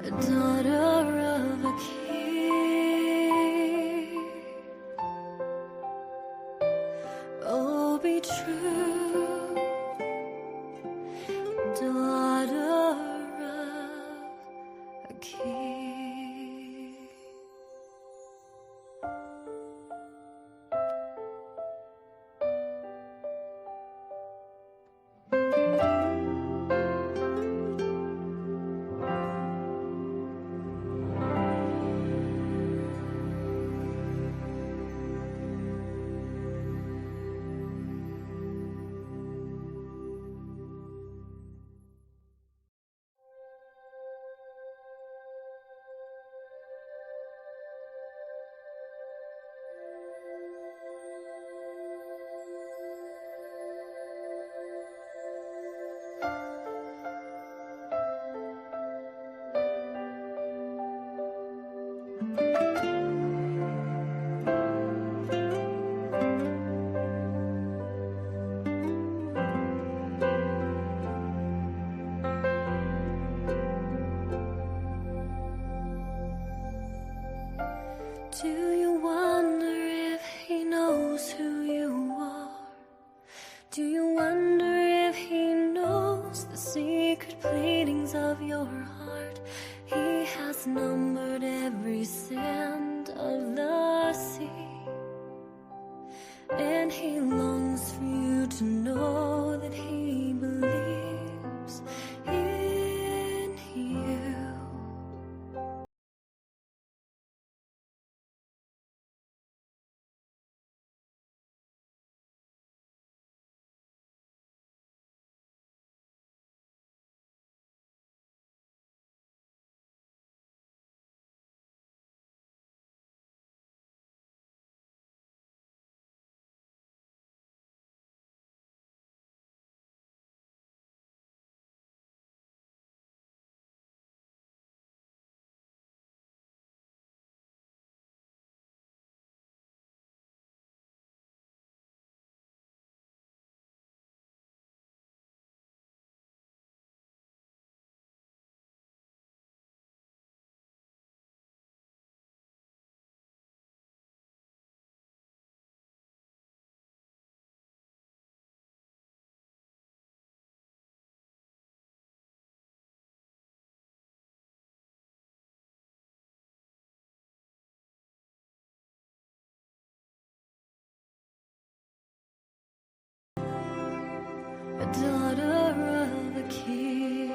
a daughter of a king. Oh, be true, daughter of a king. Do you wonder if he knows who you are? Do you wonder if he knows the secret pleadings of your heart? He has numbered every sand of the sea, and he longs for you to know that he believes in you. A daughter of a king.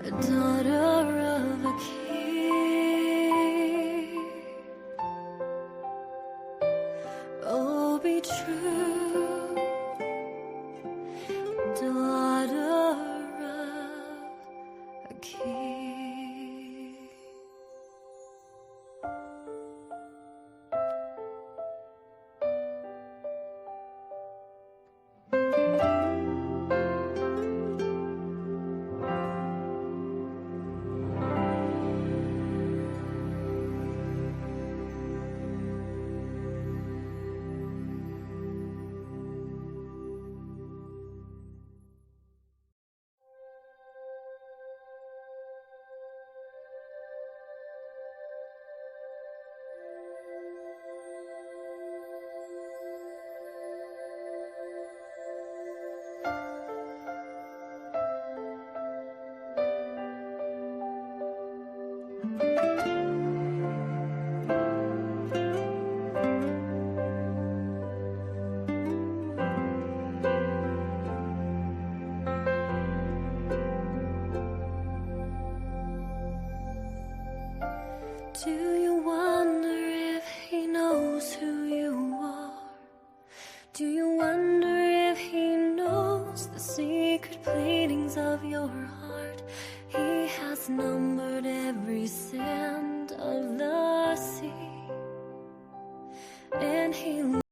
A daughter of a king. Oh, be true, daughter of a king. when he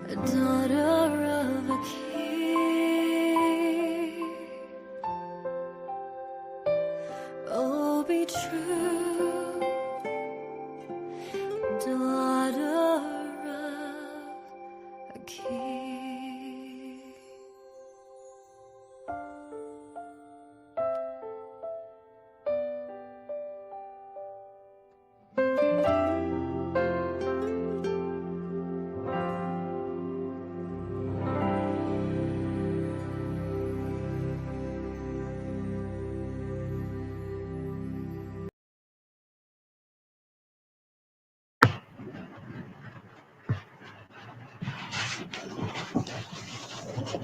a daughter of a king. Oh, be true, daughter of a king.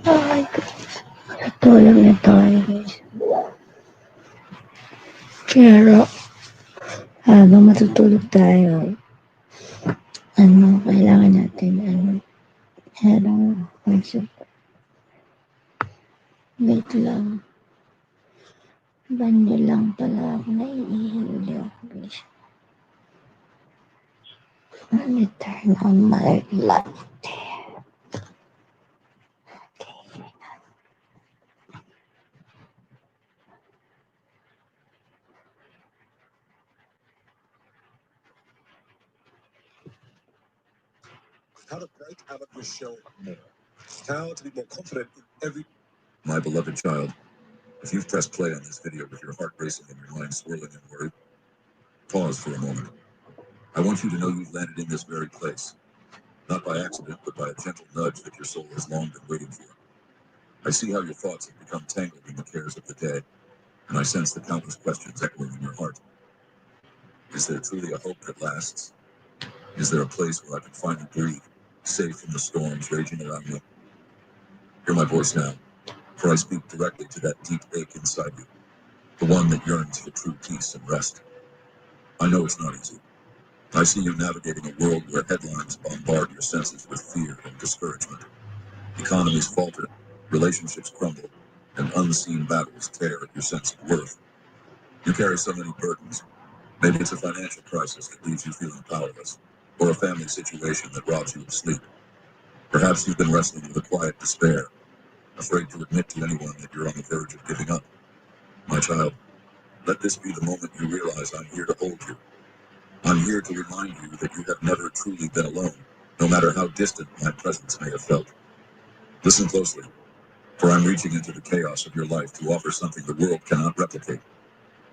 Oh my God. Tulog na tayo guys. Pero, habang matutulog tayo, kailangan natin, wait lang. Banyo lang pala ako, naiihuli ako guys. Let me turn on my light. How to break out of your shell more. How to be more confident in every. My beloved child, if you've pressed play on this video with your heart racing and your mind swirling in worry, pause for a moment. I want you to know you've landed in this very place, not by accident, but by a gentle nudge that your soul has long been waiting for. I see how your thoughts have become tangled in the cares of the day, and I sense the countless questions echoing in your heart. Is there truly a hope that lasts? Is there a place where I can finally breathe, safe from the storms raging around me? Hear my voice now, for I speak directly to that deep ache inside you, the one that yearns for true peace and rest. I know it's not easy. I see you navigating a world where headlines bombard your senses with fear and discouragement. Economies falter, relationships crumble, and unseen battles tear at your sense of worth. You carry so many burdens. Maybe it's a financial crisis that leaves you feeling powerless, or a family situation that robs you of sleep. Perhaps you've been wrestling with a quiet despair, afraid to admit to anyone that you're on the verge of giving up. My child, let this be the moment you realize I'm here to hold you. I'm here to remind you that you have never truly been alone, no matter how distant my presence may have felt. Listen closely, for I'm reaching into the chaos of your life to offer something the world cannot replicate,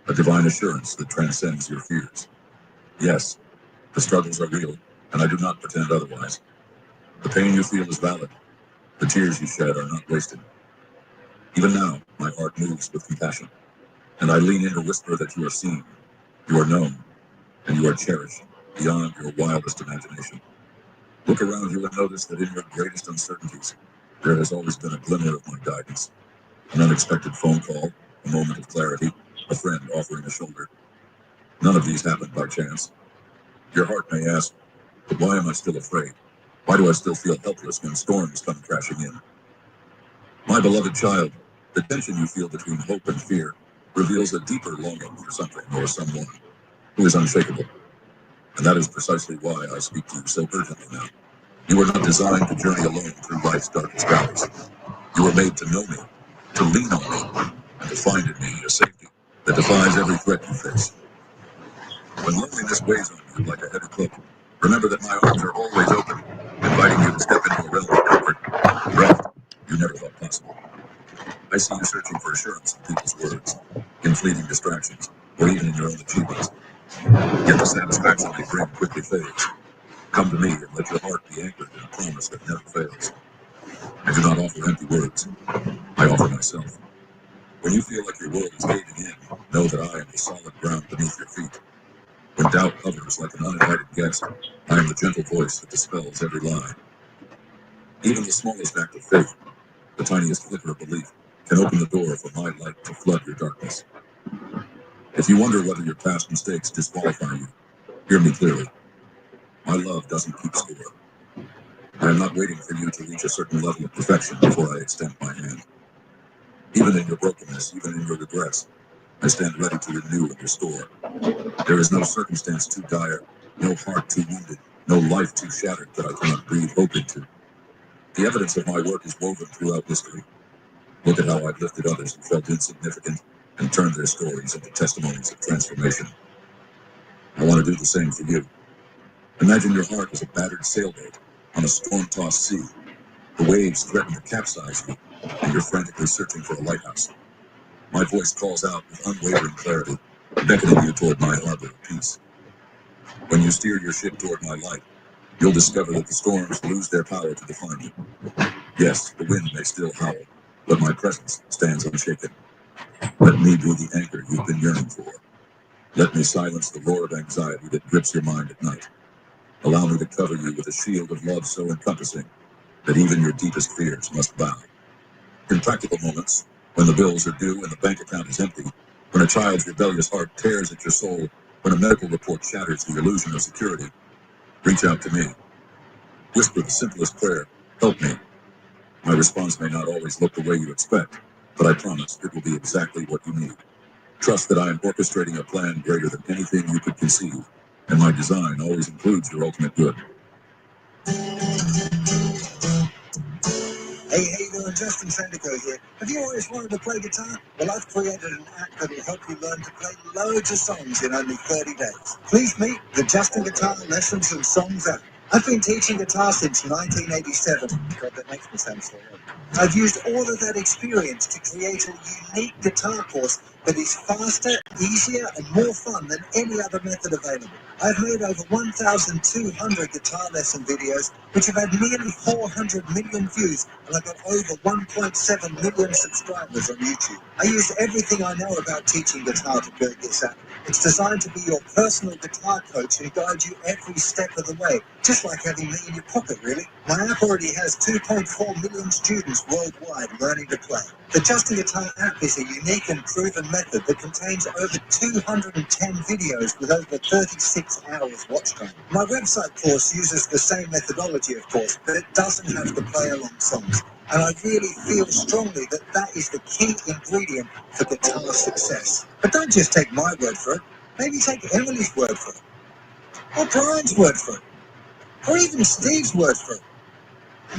a divine assurance that transcends your fears. Yes, the struggles are real, and I do not pretend otherwise. The pain you feel is valid. The tears you shed are not wasted. Even now, my heart moves with compassion, and I lean in to whisper that you are seen, you are known, and you are cherished beyond your wildest imagination. Look around you and notice that in your greatest uncertainties, there has always been a glimmer of my guidance. An unexpected phone call, a moment of clarity, a friend offering a shoulder. None of these happened by chance. Your heart may ask, but why am I still afraid? Why do I still feel helpless when storms come crashing in? My beloved child, the tension you feel between hope and fear reveals a deeper longing for something or someone who is unshakable. And that is precisely why I speak to you so urgently now. You are not designed to journey alone through life's darkest valleys. You are made to know me, to lean on me, and to find in me a safety that defies every threat you face. When loneliness weighs on you like a heavy cloak, remember that my arms are always open, inviting you to step into a realm of comfort, breath you never thought possible. I see you searching for assurance in people's words, in fleeting distractions, or even in your own achievements. Yet the satisfaction they bring quickly fades. Come to me and let your heart be anchored in a promise that never fails. I do not offer empty words. I offer myself. When you feel like your world is caving in, know that I am the solid ground beneath your feet. When doubt hovers like an uninvited guest, I am the gentle voice that dispels every lie. Even the smallest act of faith, the tiniest flicker of belief, can open the door for my light to flood your darkness. If you wonder whether your past mistakes disqualify you, hear me clearly. My love doesn't keep score. I am not waiting for you to reach a certain level of perfection before I extend my hand. Even in your brokenness, even in your regrets, I stand ready to renew and restore. There is no circumstance too dire, no heart too wounded, no life too shattered that I cannot breathe hope into. The evidence of my work is woven throughout history. Look at how I've lifted others who felt insignificant and turned their stories into testimonies of transformation. I want to do the same for you. Imagine your heart as a battered sailboat on a storm-tossed sea. The waves threaten to capsize you, and you're frantically searching for a lighthouse. My voice calls out with unwavering clarity, beckoning you toward my harbor of peace. When you steer your ship toward my light, you'll discover that the storms lose their power to define you. Yes, the wind may still howl, but my presence stands unshaken. Let me be the anchor you've been yearning for. Let me silence the roar of anxiety that grips your mind at night. Allow me to cover you with a shield of love so encompassing that even your deepest fears must bow. In practical moments, when the bills are due and the bank account is empty, when a child's rebellious heart tears at your soul, when a medical report shatters the illusion of security, reach out to me. Whisper the simplest prayer, help me. My response may not always look the way you expect, but I promise it will be exactly what you need. Trust that I am orchestrating a plan greater than anything you could conceive, and my design always includes your ultimate good. Hey, how you doing? Justin Sandico here. Have you always wanted to play guitar? Well, I've created an app that will help you learn to play loads of songs in only 30 days. Please meet the Justin Guitar Lessons and Songs app. I've been teaching guitar since 1987. God, that makes me sound so old. I've used all of that experience to create a unique guitar course that is faster, easier, and more fun than any other method available. I've made over 1,200 guitar lesson videos, which have had nearly 400 million views, and I've got over 1.7 million subscribers on YouTube. I use everything I know about teaching guitar to build this app. It's designed to be your personal guitar coach and guide you every step of the way. Just like having me in your pocket, really. My app already has 2.4 million students worldwide learning to play. The Just a Guitar app is a unique and proven method that contains over 210 videos with over 36 hours watch time. My website course uses the same methodology, of course, but it doesn't have to play along songs. And I really feel strongly that that is the key ingredient for guitar success. But don't just take my word for it. Maybe take Emily's word for it, or Brian's word for it, or even Steve's word for it.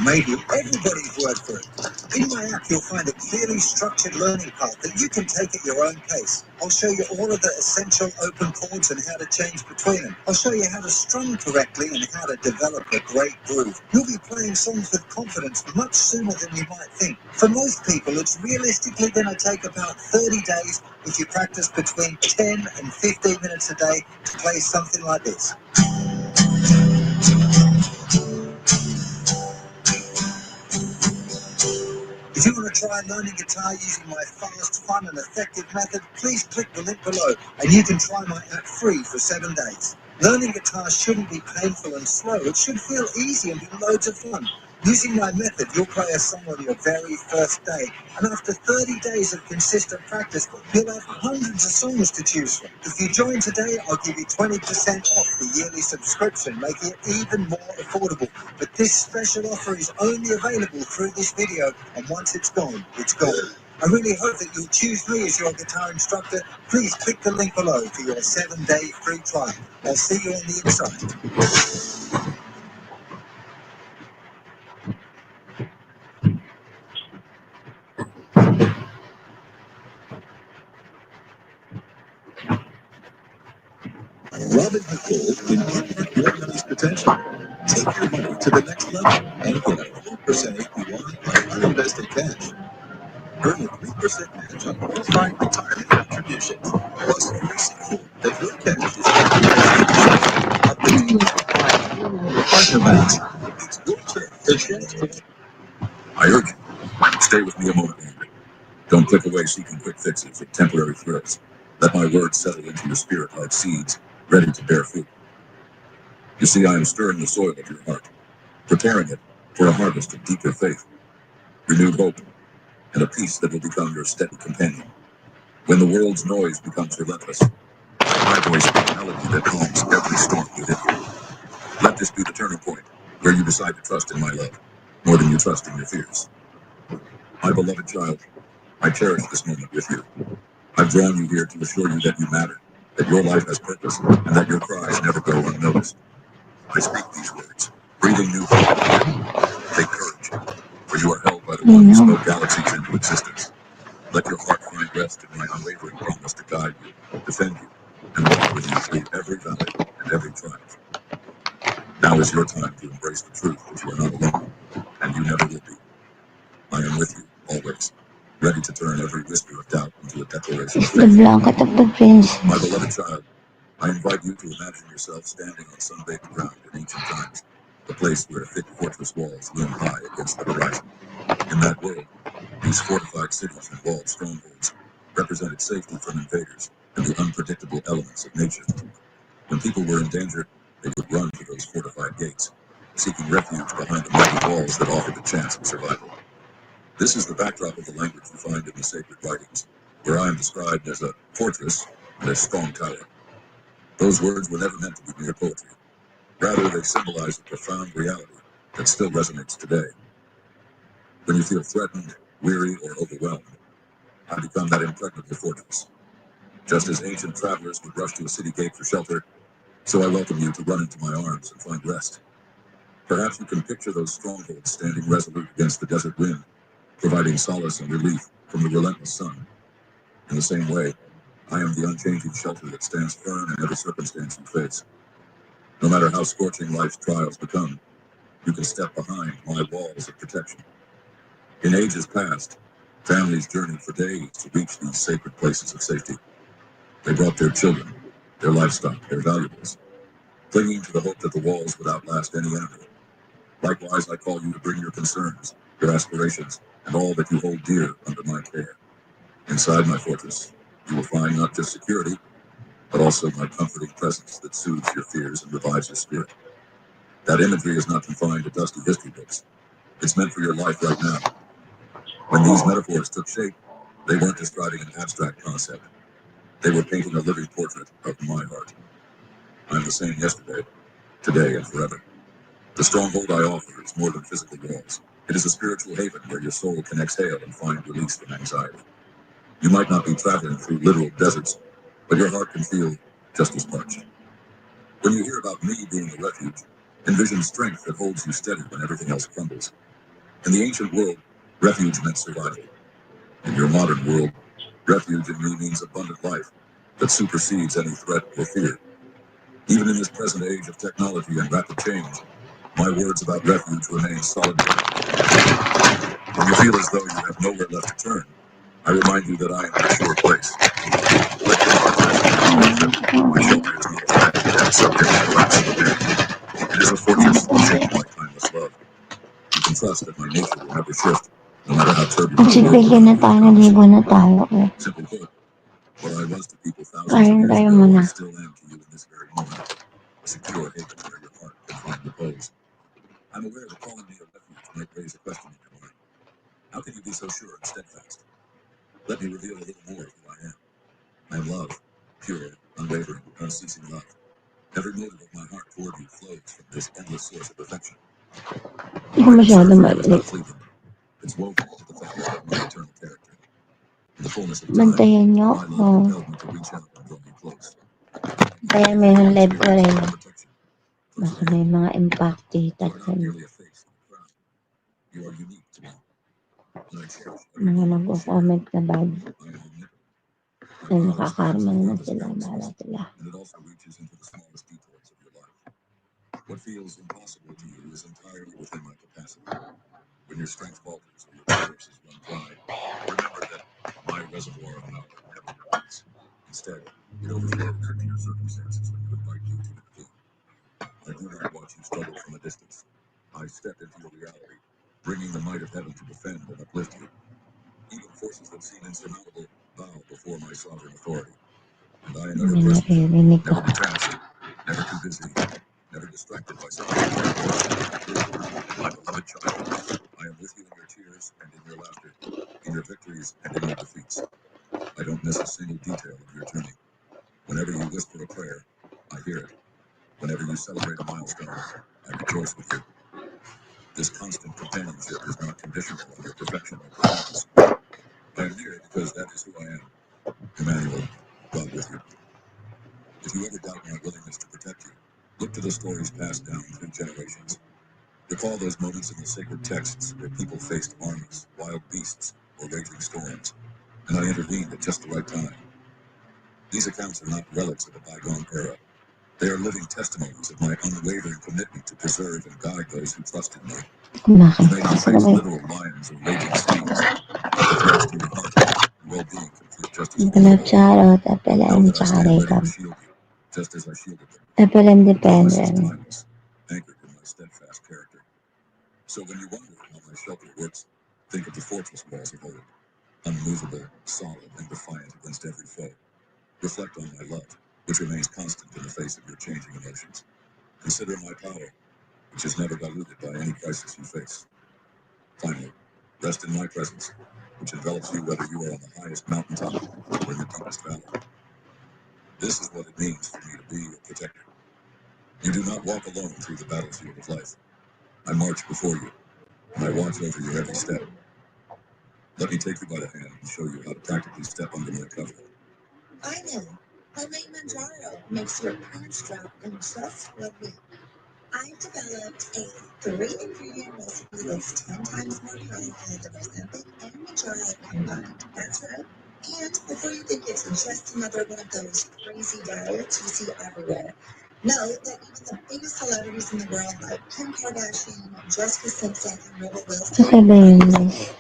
Maybe everybody's word for it. In my app, you'll find a clearly structured learning path that you can take at your own pace. I'll show you all of the essential open chords and how to change between them. I'll show you how to strum correctly and how to develop a great groove. You'll be playing songs with confidence much sooner than you might think. For most people, it's realistically going to take about 30 days if you practice between 10 and 15 minutes a day to play something like this. If you want to try learning guitar using my fast, fun and effective method, please click the link below and you can try my app free for 7 days. Learning guitar shouldn't be painful and slow. It should feel easy and be loads of fun. Using my method, you'll play a song on your very first day, and after 30 days of consistent practice, you'll have hundreds of songs to choose from. If you join today, I'll give you 20% off the yearly subscription, making it even more affordable. But this special offer is only available through this video, and once it's gone, it's gone. I really hope that you'll choose me as your guitar instructor. Please click the link below for your 7-day free trial. I'll see you on the inside. Robin has gold in unlock your money's potential. Take your money to the next level and get a 4% APY on uninvested cash. Earn a 3% match on qualifying retirement contributions. Plus, free secure that your cash is up to partner banks. It's your turn to transform. I urge you, stay with me a moment longer. Don't click away seeking quick fixes or temporary thrills. Let my words settle into your spirit like seeds, ready to bear fruit. You see, I am stirring the soil of your heart, preparing it for a harvest of deeper faith, renewed hope, and a peace that will become your steady companion. When the world's noise becomes relentless, my voice is a melody that calms every storm within you. Let this be the turning point, where you decide to trust in my love, more than you trust in your fears. My beloved child, I cherish this moment with you. I've drawn you here to assure you that you matter, that your life has purpose, and that your cries never go unnoticed. I speak these words, breathing new hope. Take courage, for you are held by the one who spoke galaxies into existence. Let your heart find rest in my unwavering promise to guide you, defend you, and walk with you through every valley and every triumph. Now is your time to embrace the truth that you are not alone, and you never will be. I am with you, always, ready to turn every whisper of doubt into a declaration of The faith. blanket of the princess. My beloved child, I invite you to imagine yourself standing on sun-baked ground in ancient times, the place where thick fortress walls loom high against the horizon. In that world, these fortified cities and walled strongholds represented safety from invaders and the unpredictable elements of nature. When people were in danger, they would run to those fortified gates, seeking refuge behind the mighty walls that offered the chance of survival. This is the backdrop of the language you find in the sacred writings, where I am described as a fortress and a strong tower. Those words were never meant to be mere poetry. Rather, they symbolize a profound reality that still resonates today. When you feel threatened, weary, or overwhelmed, I become that impregnable fortress. Just as ancient travelers would rush to a city gate for shelter, so I welcome you to run into my arms and find rest. Perhaps you can picture those strongholds standing resolute against the desert wind, providing solace and relief from the relentless sun. In the same way, I am the unchanging shelter that stands firm in every circumstance you face. No matter how scorching life's trials become, you can step behind my walls of protection. In ages past, families journeyed for days to reach these sacred places of safety. They brought their children, their livestock, their valuables, clinging to the hope that the walls would outlast any enemy. Likewise, I call you to bring your concerns, your aspirations, and all that you hold dear under my care. Inside my fortress, you will find not just security, but also my comforting presence that soothes your fears and revives your spirit. That imagery is not confined to dusty history books. It's meant for your life right now. When these metaphors took shape, they weren't describing an abstract concept. They were painting a living portrait of my heart. I'm the same yesterday, today, and forever. The stronghold I offer is more than physical walls. It is a spiritual haven where your soul can exhale and find release from anxiety. You might not be traveling through literal deserts, but your heart can feel just as parched. When you hear about me being a refuge, envision strength that holds you steady when everything else crumbles. In the ancient world, refuge meant survival. In your modern world, refuge in me means abundant life that supersedes any threat or fear. Even in this present age of technology and rapid change, my words about refuge remain solid. When you feel as though you have nowhere left to turn, I remind you that I am a sure place. Let your heart rest in my My shelter is not a fragile den subject to collapse and repair. It is a fortress shaped by timeless love. You can trust that my nature will never shift, no matter how turbulent the world Magsipigyan na tayo, nalibo na tayo. Simply put, what I was to people thousands of years ago, I still am to you in this very moment. A secure haven where your heart can find repose. I'm aware that calling me a refuge might raise a question in your mind. How can you be so sure and steadfast? Let me reveal a little more of who I am. I am love, pure, unwavering, unceasing love. Every motive of my heart toward you flows from this endless source of affection. Hindi ko masyado marinig. It's woven into the fabric of my eternal character. In the fullness of time, Bantayan niyo my ako. love compelled me to reach out and draw you close. Bantayan mo yung live ko rin. Protection. Baka may mga impact data You are not rin. merely a face in the crowd. You are unique to me. And I cherish every Mga moment we share. nag-comment na bad. I am omnipotent. My Ay, knowledge nakakarma spans the naman farthest sila. galaxies, Bahala sila. and it also reaches into the smallest details of your life. What feels impossible to you is entirely within my capacity. When your strength falters or your resources run dry, remember that my reservoir of power never depletes. Instead, it overflows into your circumstances when you invite me to intervene. I do not watch you struggle from a distance. I step into your reality, bringing the might of heaven to defend and uplift you. Even forces that seem insurmountable bow before my sovereign authority. And I am ever May present, naririnig never ako. detached, never too busy, never distracted by something. My beloved child, I am with you in your tears and in your laughter, in your victories and in your defeats. I don't miss a single detail of your journey. Whenever you whisper a prayer, I hear it. Whenever you celebrate a milestone, I rejoice with you. This constant companionship is not conditional on your perfection or performance. I am near because that is who I am. Emmanuel, God with you. If you ever doubt my willingness to protect you, look to the stories passed down through generations. Recall those moments in the sacred texts where people faced armies, wild beasts, or raging storms, and I intervened at just the right time. These accounts are not relics of a bygone era. They are living testimonies of my unwavering commitment to preserve and guide those who trust in me. You may not face literal lions or raging seas, but the threats to your heart and well-being can feel just as real. Pinag-shoutout, Know FLM, that I tsaka stand ready Raycom. to shield you, just as I shielded them. FLM My promise is dependent. timeless, anchored in my steadfast character. So when you wonder how my shelter works, think of the fortress walls of old, unmovable, solid, and defiant against every foe. Reflect on my love, which remains constant in the face of your changing emotions. Consider my power, which is never diluted by any crisis you face. Finally, rest in my presence, which envelops you whether you are on the highest mountaintop or in the deepest valley. This is what it means for me to be your protector. You do not walk alone through the battlefield of life. I march before you, and I watch over your every step. Let me take you by the hand and show you how to practically step under my cover. I know. Homemade Manjaro makes your pants drop in just 1 week. I've developed a 3-ingredient recipe that's 10 times more powerful than Ozempic and Manjaro combined. That's right. And before you think it's just another one of those crazy diets you see everywhere, know that even the biggest celebrities in the world like Kim Kardashian, Jessica Simpson, and Rebel Wilson,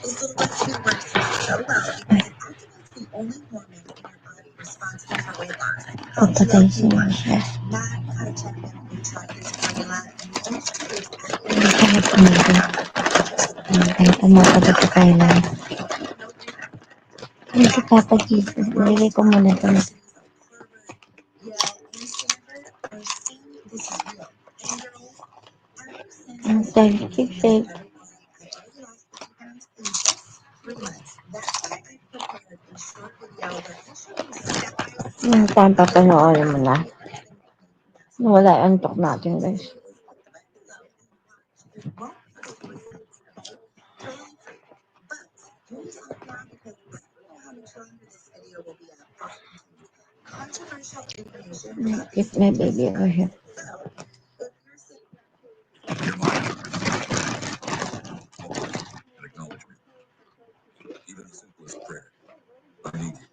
this little recipe works so well because it activates the only hormone in your body responsible for weight loss. HGH1, not how to check in when you try this formula, and the only trick is Kasi Papa Jesus, nilagay ko muna ito. Shake, shake, shake. I already lost 50 pounds in just 3 months. That's why I prepared a short video where I show you step by step Yung time papanoorin mo na. naturally. Wala, antok natin guys. It won't hurt your results, okay? Totally free. But please hold on because I don't know how much longer this video will be up as it contains controversial information about Keep my baby over here. So, if you're sick, You're mine. And acknowledge me. Even the simplest prayer. I need you.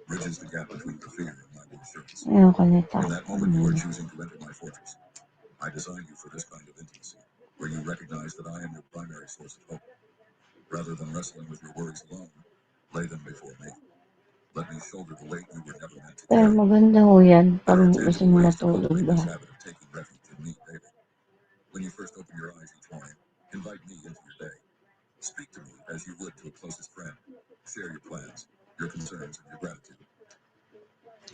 Bridges the gap between your fear and my reassurance. Ayoko nito. In that moment, you are choosing to enter my fortress. I designed you for this kind of intimacy, where you recognize that I am your primary source of hope. Rather than wrestling with your worries alone, lay them before me. Let me shoulder the weight you were never meant to Pero carry. maganda ho yan pag There are gusto tangible mo ways to matulog cultivate ba. this habit of taking refuge in me daily. When you first open your eyes each morning, invite me into your day. Speak to me as you would to a closest friend. Share your plans, your concerns, and your gratitude.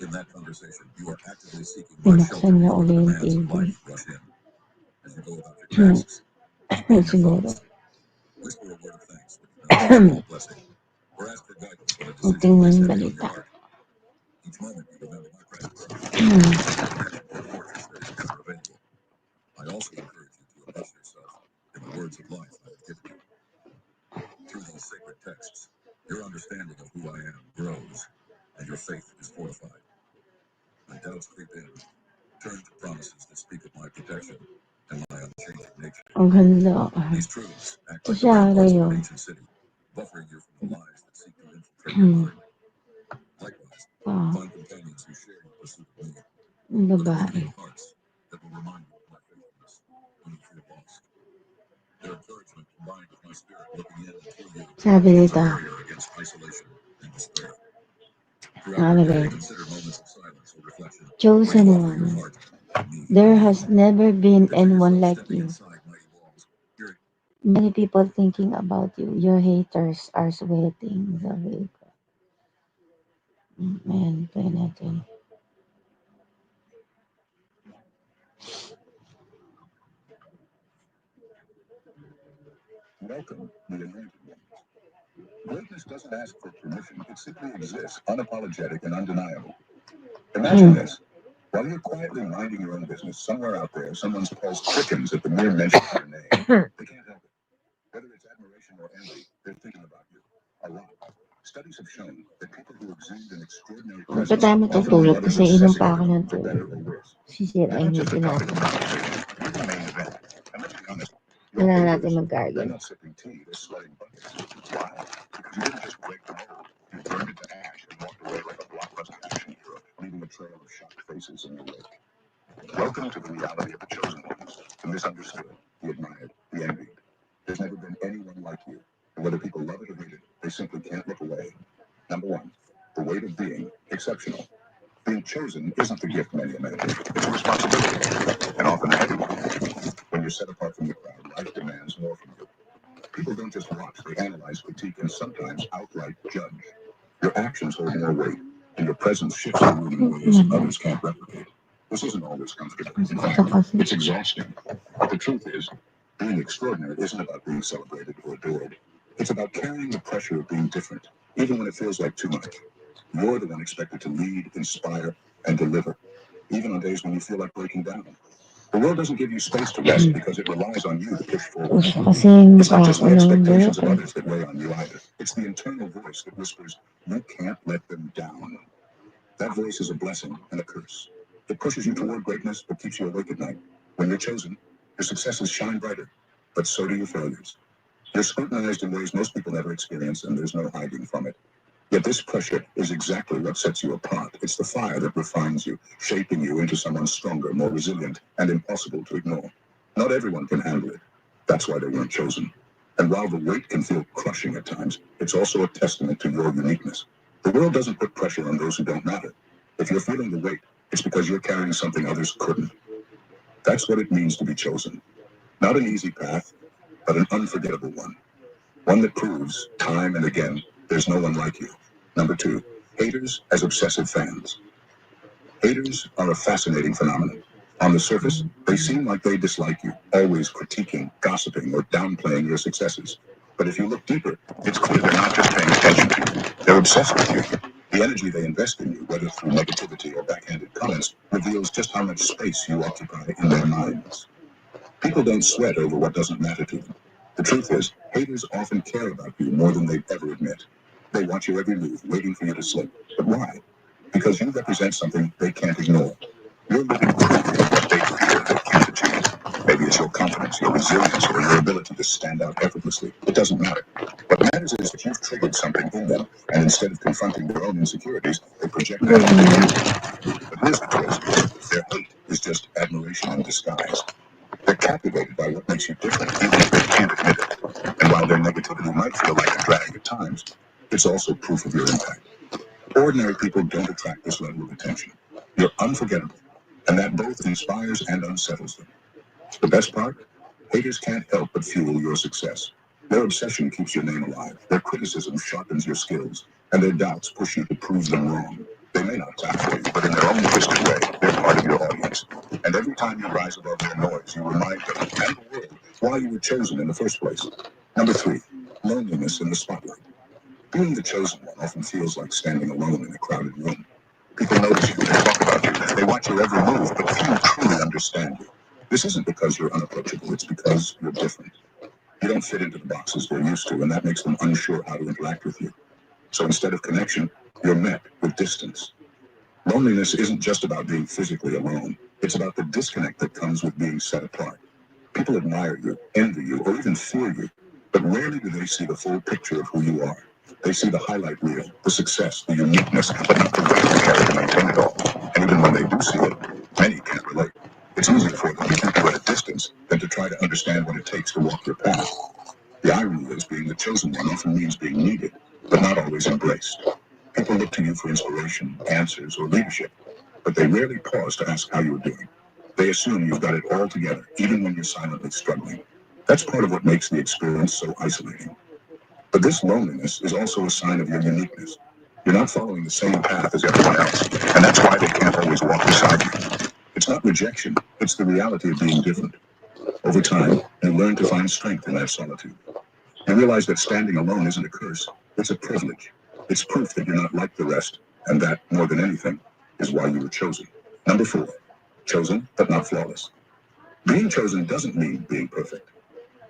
In that conversation, you are actively seeking my shelter Pinaksan niya before uli the yung demands of TV. life rush in. As you go about your tasks, and your Siguro. thoughts, whisper a word of thanks when you notice a small blessing, or ask for guidance when a decision Tingnan weighs yung heavy on your balita. heart. Each moment you remember my presence, Hmm. imagine your fortress that is ever available. I also encourage you to immerse yourself in the words of life I have given you. Through these sacred texts, your understanding of who I am grows, and your faith is fortified. When doubts creep in, turn to promises that speak of my protection and my unchanging nature. Ang ganda. These truths act Ito like the siya ramparts of kayo. an ancient city, buffering you from the lies that seek to infiltrate your mind. Likewise, find companions who share your pursuit of me, Ang babae. cultivating hearts that will remind you of my faithfulness when you feel lost. Their encouragement combined with my spirit looking in and through you Sabi becomes a nito, barrier against isolation and despair. Throughout your day, consider moments of silence or reflection where chosen you offer your one. heart to me. There has never been Picture anyone yourself like stepping you. inside mighty walls. You're Many people thinking about you. Your haters are sweating. Sabi ko. Ayan, play natin. welcome, the anointed ones. Greatness doesn't ask for permission, it simply exists, unapologetic and undeniable. Imagine this. While you're quietly minding your own business, somewhere out there, someone's pulse quickens at the mere mention of your name. They can't help it. Whether it's admiration or envy, they're thinking about you. A lot. Studies have shown that people who exude an extraordinary Hindi pa presence tayo often matutulog reward kasi others inom pa obsessing ako over ng them, for better tubig. or worse. They're Sisirain not yung just a topic of tinapay. conversation. You're the main event. And let's be honest, your Kailangan natin haters, they're mag-gargle. not sipping tea, they're sweating buckets. Why? Because you didn't just break the mold. You burned it to ash and walked away like a blockbuster action hero, leaving a trail of shocked faces in your wake. Welcome to the reality of the chosen ones, the misunderstood, the admired, the envied. There's never been anyone like you. And whether people love it or hate it, they simply can't look away. Number one, the weight of being exceptional. Being chosen isn't the gift many imagine. It's a responsibility, and often a heavy one. When you're set apart from the crowd, life demands more from you. People don't just watch, they analyze, critique, and sometimes outright judge. Your actions hold more weight, and your presence shifts the room in ways others can't replicate. This isn't always comfortable. In fact, it's exhausting. But the truth is, being extraordinary isn't about being celebrated or adored. It's about carrying the pressure of being different, even when it feels like too much. You're the one expected to lead, inspire, and deliver, even on days when you feel like breaking down. The world doesn't give you space to rest because it relies on you to push forward. Gusto kasi yung It's not mukha just ko the ng expectations of buhok. others that weigh on you either. It's the internal voice that whispers, you can't let them down. That voice is a blessing and a curse. It pushes you toward greatness, but keeps you awake at night. When you're chosen, your successes shine brighter, but so do your failures. You're scrutinized in ways most people never experience, and there's no hiding from it. Yet this pressure is exactly what sets you apart. It's the fire that refines you, shaping you into someone stronger, more resilient, and impossible to ignore. Not everyone can handle it. That's why they weren't chosen. And while the weight can feel crushing at times, it's also a testament to your uniqueness. The world doesn't put pressure on those who don't matter. If you're feeling the weight, it's because you're carrying something others couldn't. That's what it means to be chosen. Not an easy path, but an unforgettable one. One that proves, time and again, there's no one like you. Number two, haters as obsessive fans. Haters are a fascinating phenomenon. On the surface, they seem like they dislike you, always critiquing, gossiping, or downplaying your successes. But if you look deeper, it's clear they're not just paying attention to you. They're obsessed with you. The energy they invest in you, whether through negativity or backhanded comments, reveals just how much space you occupy in their minds. People don't sweat over what doesn't matter to them. The truth is, haters often care about you more than they'd ever admit. They watch your every move, waiting for you to slip. But why? Because you represent something they can't ignore. You're living proof of what they fear they can't achieve. Maybe it's your confidence, your resilience, or your ability to stand out effortlessly. It doesn't matter. What matters is that you've triggered something in them, and instead of confronting their own insecurities, they project that onto you. But here's the twist. Their hate is just admiration in disguise. They're captivated by what makes you different, even if they can't admit it. And while their negativity might feel like a drag at times, it's also proof of your impact. Ordinary people don't attract this level of attention. You're unforgettable, and that both inspires and unsettles them. The best part? Haters can't help but fuel your success. Their obsession keeps your name alive, their criticism sharpens your skills, and their doubts push you to prove them wrong. They may not clap for you, but in their own twisted way, they're part of your audience. And every time you rise above their noise, you remind them and the world why you were chosen in the first place. Number 3, loneliness in the spotlight. Being the chosen one often feels like standing alone in a crowded room. People notice you, they talk about you, they watch your every move, but few truly understand you. This isn't because you're unapproachable, it's because you're different. You don't fit into the boxes they're used to, and that makes them unsure how to interact with you. So instead of connection, you're met with distance. Loneliness isn't just about being physically alone. It's about the disconnect that comes with being set apart. People admire you, envy you, or even fear you, but rarely do they see the full picture of who you are. They see the highlight reel, the success, the uniqueness, but not the weight you carry to maintain it all. And even when they do see it, many can't relate. It's easier for them to keep you at a distance than to try to understand what it takes to walk your path. The irony is being the chosen one often means being needed, but not always embraced. People look to you for inspiration, answers, or leadership, but they rarely pause to ask how you're doing. They assume you've got it all together, even when you're silently struggling. That's part of what makes the experience so isolating. But this loneliness is also a sign of your uniqueness. You're not following the same path as everyone else, and that's why they can't always walk beside you. It's not rejection, it's the reality of being different. Over time, you learn to find strength in that solitude. You realize that standing alone isn't a curse, it's a privilege. It's proof that you're not like the rest, and that, more than anything, is why you were chosen. Number 4, chosen but not flawless. Being chosen doesn't mean being perfect.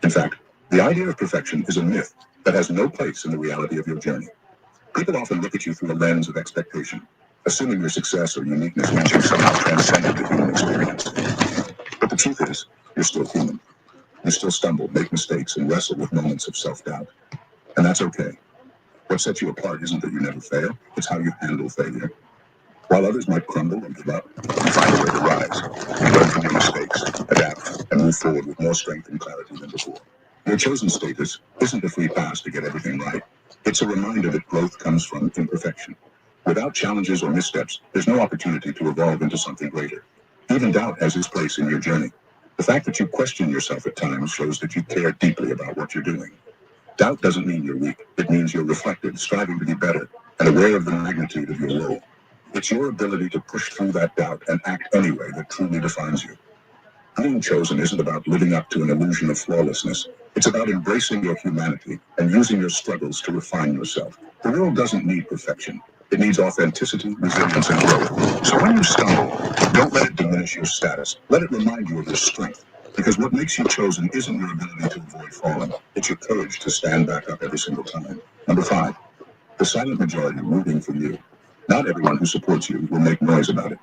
In fact, the idea of perfection is a myth that has no place in the reality of your journey. People often look at you through a lens of expectation, assuming your success or uniqueness means you've somehow transcended the human experience. But the truth is, you're still human. You still stumble, make mistakes, and wrestle with moments of self-doubt. And that's okay. What sets you apart isn't that you never fail, it's how you handle failure. While others might crumble and give up, you find a way to rise. You learn from your mistakes, adapt, and move forward with more strength and clarity than before. Your chosen status isn't a free pass to get everything right. It's a reminder that growth comes from imperfection. Without challenges or missteps, there's no opportunity to evolve into something greater. Even doubt has its place in your journey. The fact that you question yourself at times shows that you care deeply about what you're doing. Doubt doesn't mean you're weak. It means you're reflective, striving to be better, and aware of the magnitude of your role. It's your ability to push through that doubt and act anyway that truly defines you. Being chosen isn't about living up to an illusion of flawlessness. It's about embracing your humanity and using your struggles to refine yourself. The world doesn't need perfection. It needs authenticity, resilience, and growth. So when you stumble, don't let it diminish your status. Let it remind you of your strength. Because what makes you chosen isn't your ability to avoid falling. It's your courage to stand back up every single time. Number 5, the silent majority rooting for you. Not everyone who supports you will make noise about it.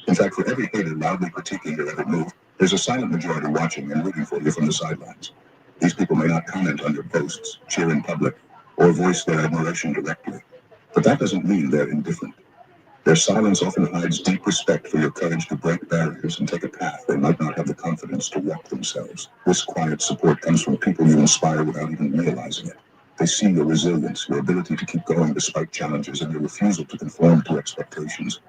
In fact, for every hater loudly critiquing your every move, there's a silent majority watching and rooting for you from the sidelines. These people may not comment on your posts, cheer in public, or voice their admiration directly. But that doesn't mean they're indifferent. Their silence often hides deep respect for your courage to break barriers and take a path they might not have the confidence to walk themselves. This quiet support comes from people you inspire without even realizing it. They see your resilience, your ability to keep going despite challenges, and your refusal to conform to expectations.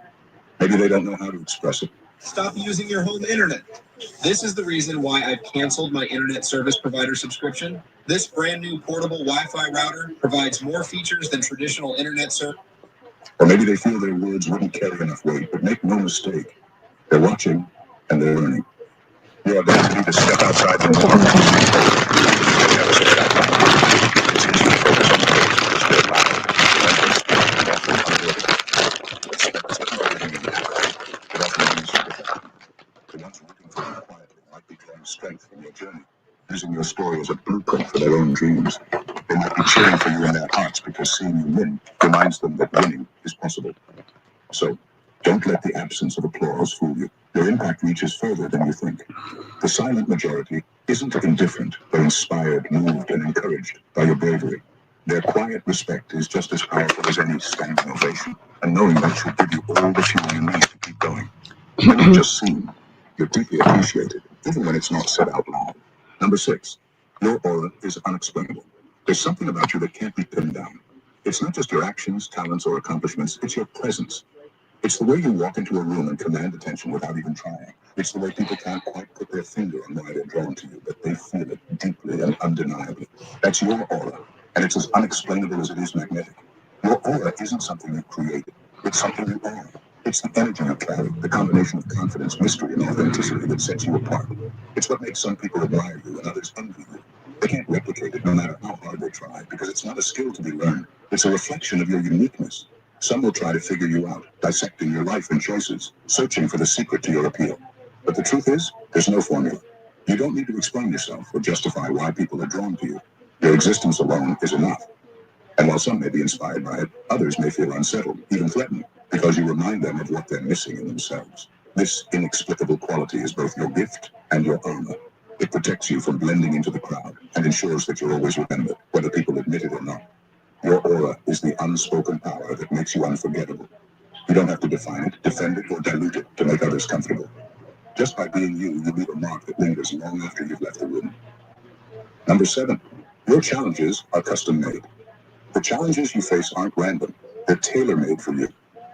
Maybe they don't know how to express it. Stop using your home internet. This is the reason why I've canceled my internet service provider subscription. This brand new portable Wi-Fi router provides more features than traditional internet service. Or maybe they feel their words wouldn't carry enough weight, but make no mistake, they're watching and they're learning. Your ability to step outside the norm is the ones working for you quietly might be drawing strength from your journey, using your story as a blueprint for their own dreams. They might be cheering for you in their hearts because seeing you win reminds them that winning is possible. So, don't let the absence of applause fool you. Your impact reaches further than you think. The silent majority isn't indifferent, they're inspired, moved, and encouraged by your bravery. Their quiet respect is just as powerful as any standing ovation, and knowing that should give you all the fuel you need to keep going. You're not just seen, you're deeply appreciated, even when it's not said out loud. Number 6, your aura is unexplainable. There's something about you that can't be pinned down. It's not just your actions, talents, or accomplishments, it's your presence. It's the way you walk into a room and command attention without even trying. It's the way people can't quite put their finger on why they're drawn to you, but they feel it deeply and undeniably. That's your aura, and it's as unexplainable as it is magnetic. Your aura isn't something you created. It's something you are. It's the energy you carry, the combination of confidence, mystery, and authenticity that sets you apart. It's what makes some people admire you and others envy you. They can't replicate it no matter how hard they try, because it's not a skill to be learned. It's a reflection of your uniqueness. Some will try to figure you out, dissecting your life and choices, searching for the secret to your appeal. But the truth is, there's no formula. You don't need to explain yourself or justify why people are drawn to you. Your existence alone is enough. And while some may be inspired by it, others may feel unsettled, even threatened, because you remind them of what they're missing in themselves. This inexplicable quality is both your gift and your armor. It protects you from blending into the crowd and ensures that you're always remembered, whether people admit it or not. Your aura is the unspoken power that makes you unforgettable. You don't have to define it, defend it, or dilute it to make others comfortable. Just by being you, you leave a mark that lingers long after you've left the room. Number 7, your challenges are custom made. The challenges you face aren't random. They're tailor-made for you.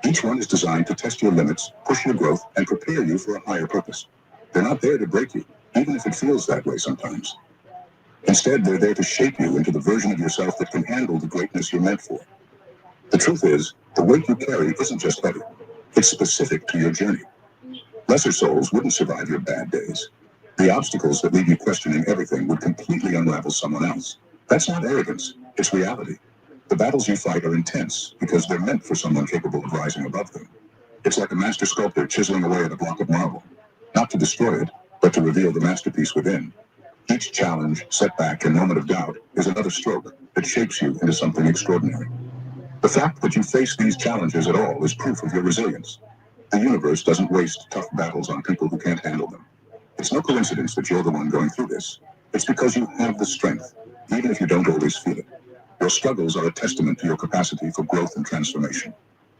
Each one is designed to test your limits, push your growth, and prepare you for a higher purpose. They're not there to break you, even if it feels that way sometimes. Instead, they're there to shape you into the version of yourself that can handle the greatness you're meant for. The truth is, the weight you carry isn't just heavy. It's specific to your journey. Lesser souls wouldn't survive your bad days. The obstacles that leave you questioning everything would completely unravel someone else. That's not arrogance, it's reality. The battles you fight are intense because they're meant for someone capable of rising above them. It's like a master sculptor chiseling away at a block of marble. Not to destroy it, but to reveal the masterpiece within. Each challenge, setback, and moment of doubt is another stroke that shapes you into something extraordinary. The fact that you face these challenges at all is proof of your resilience. The universe doesn't waste tough battles on people who can't handle them. It's no coincidence that you're the one going through this. It's because you have the strength, even if you don't always feel it. Your struggles are a testament to your capacity for growth and transformation.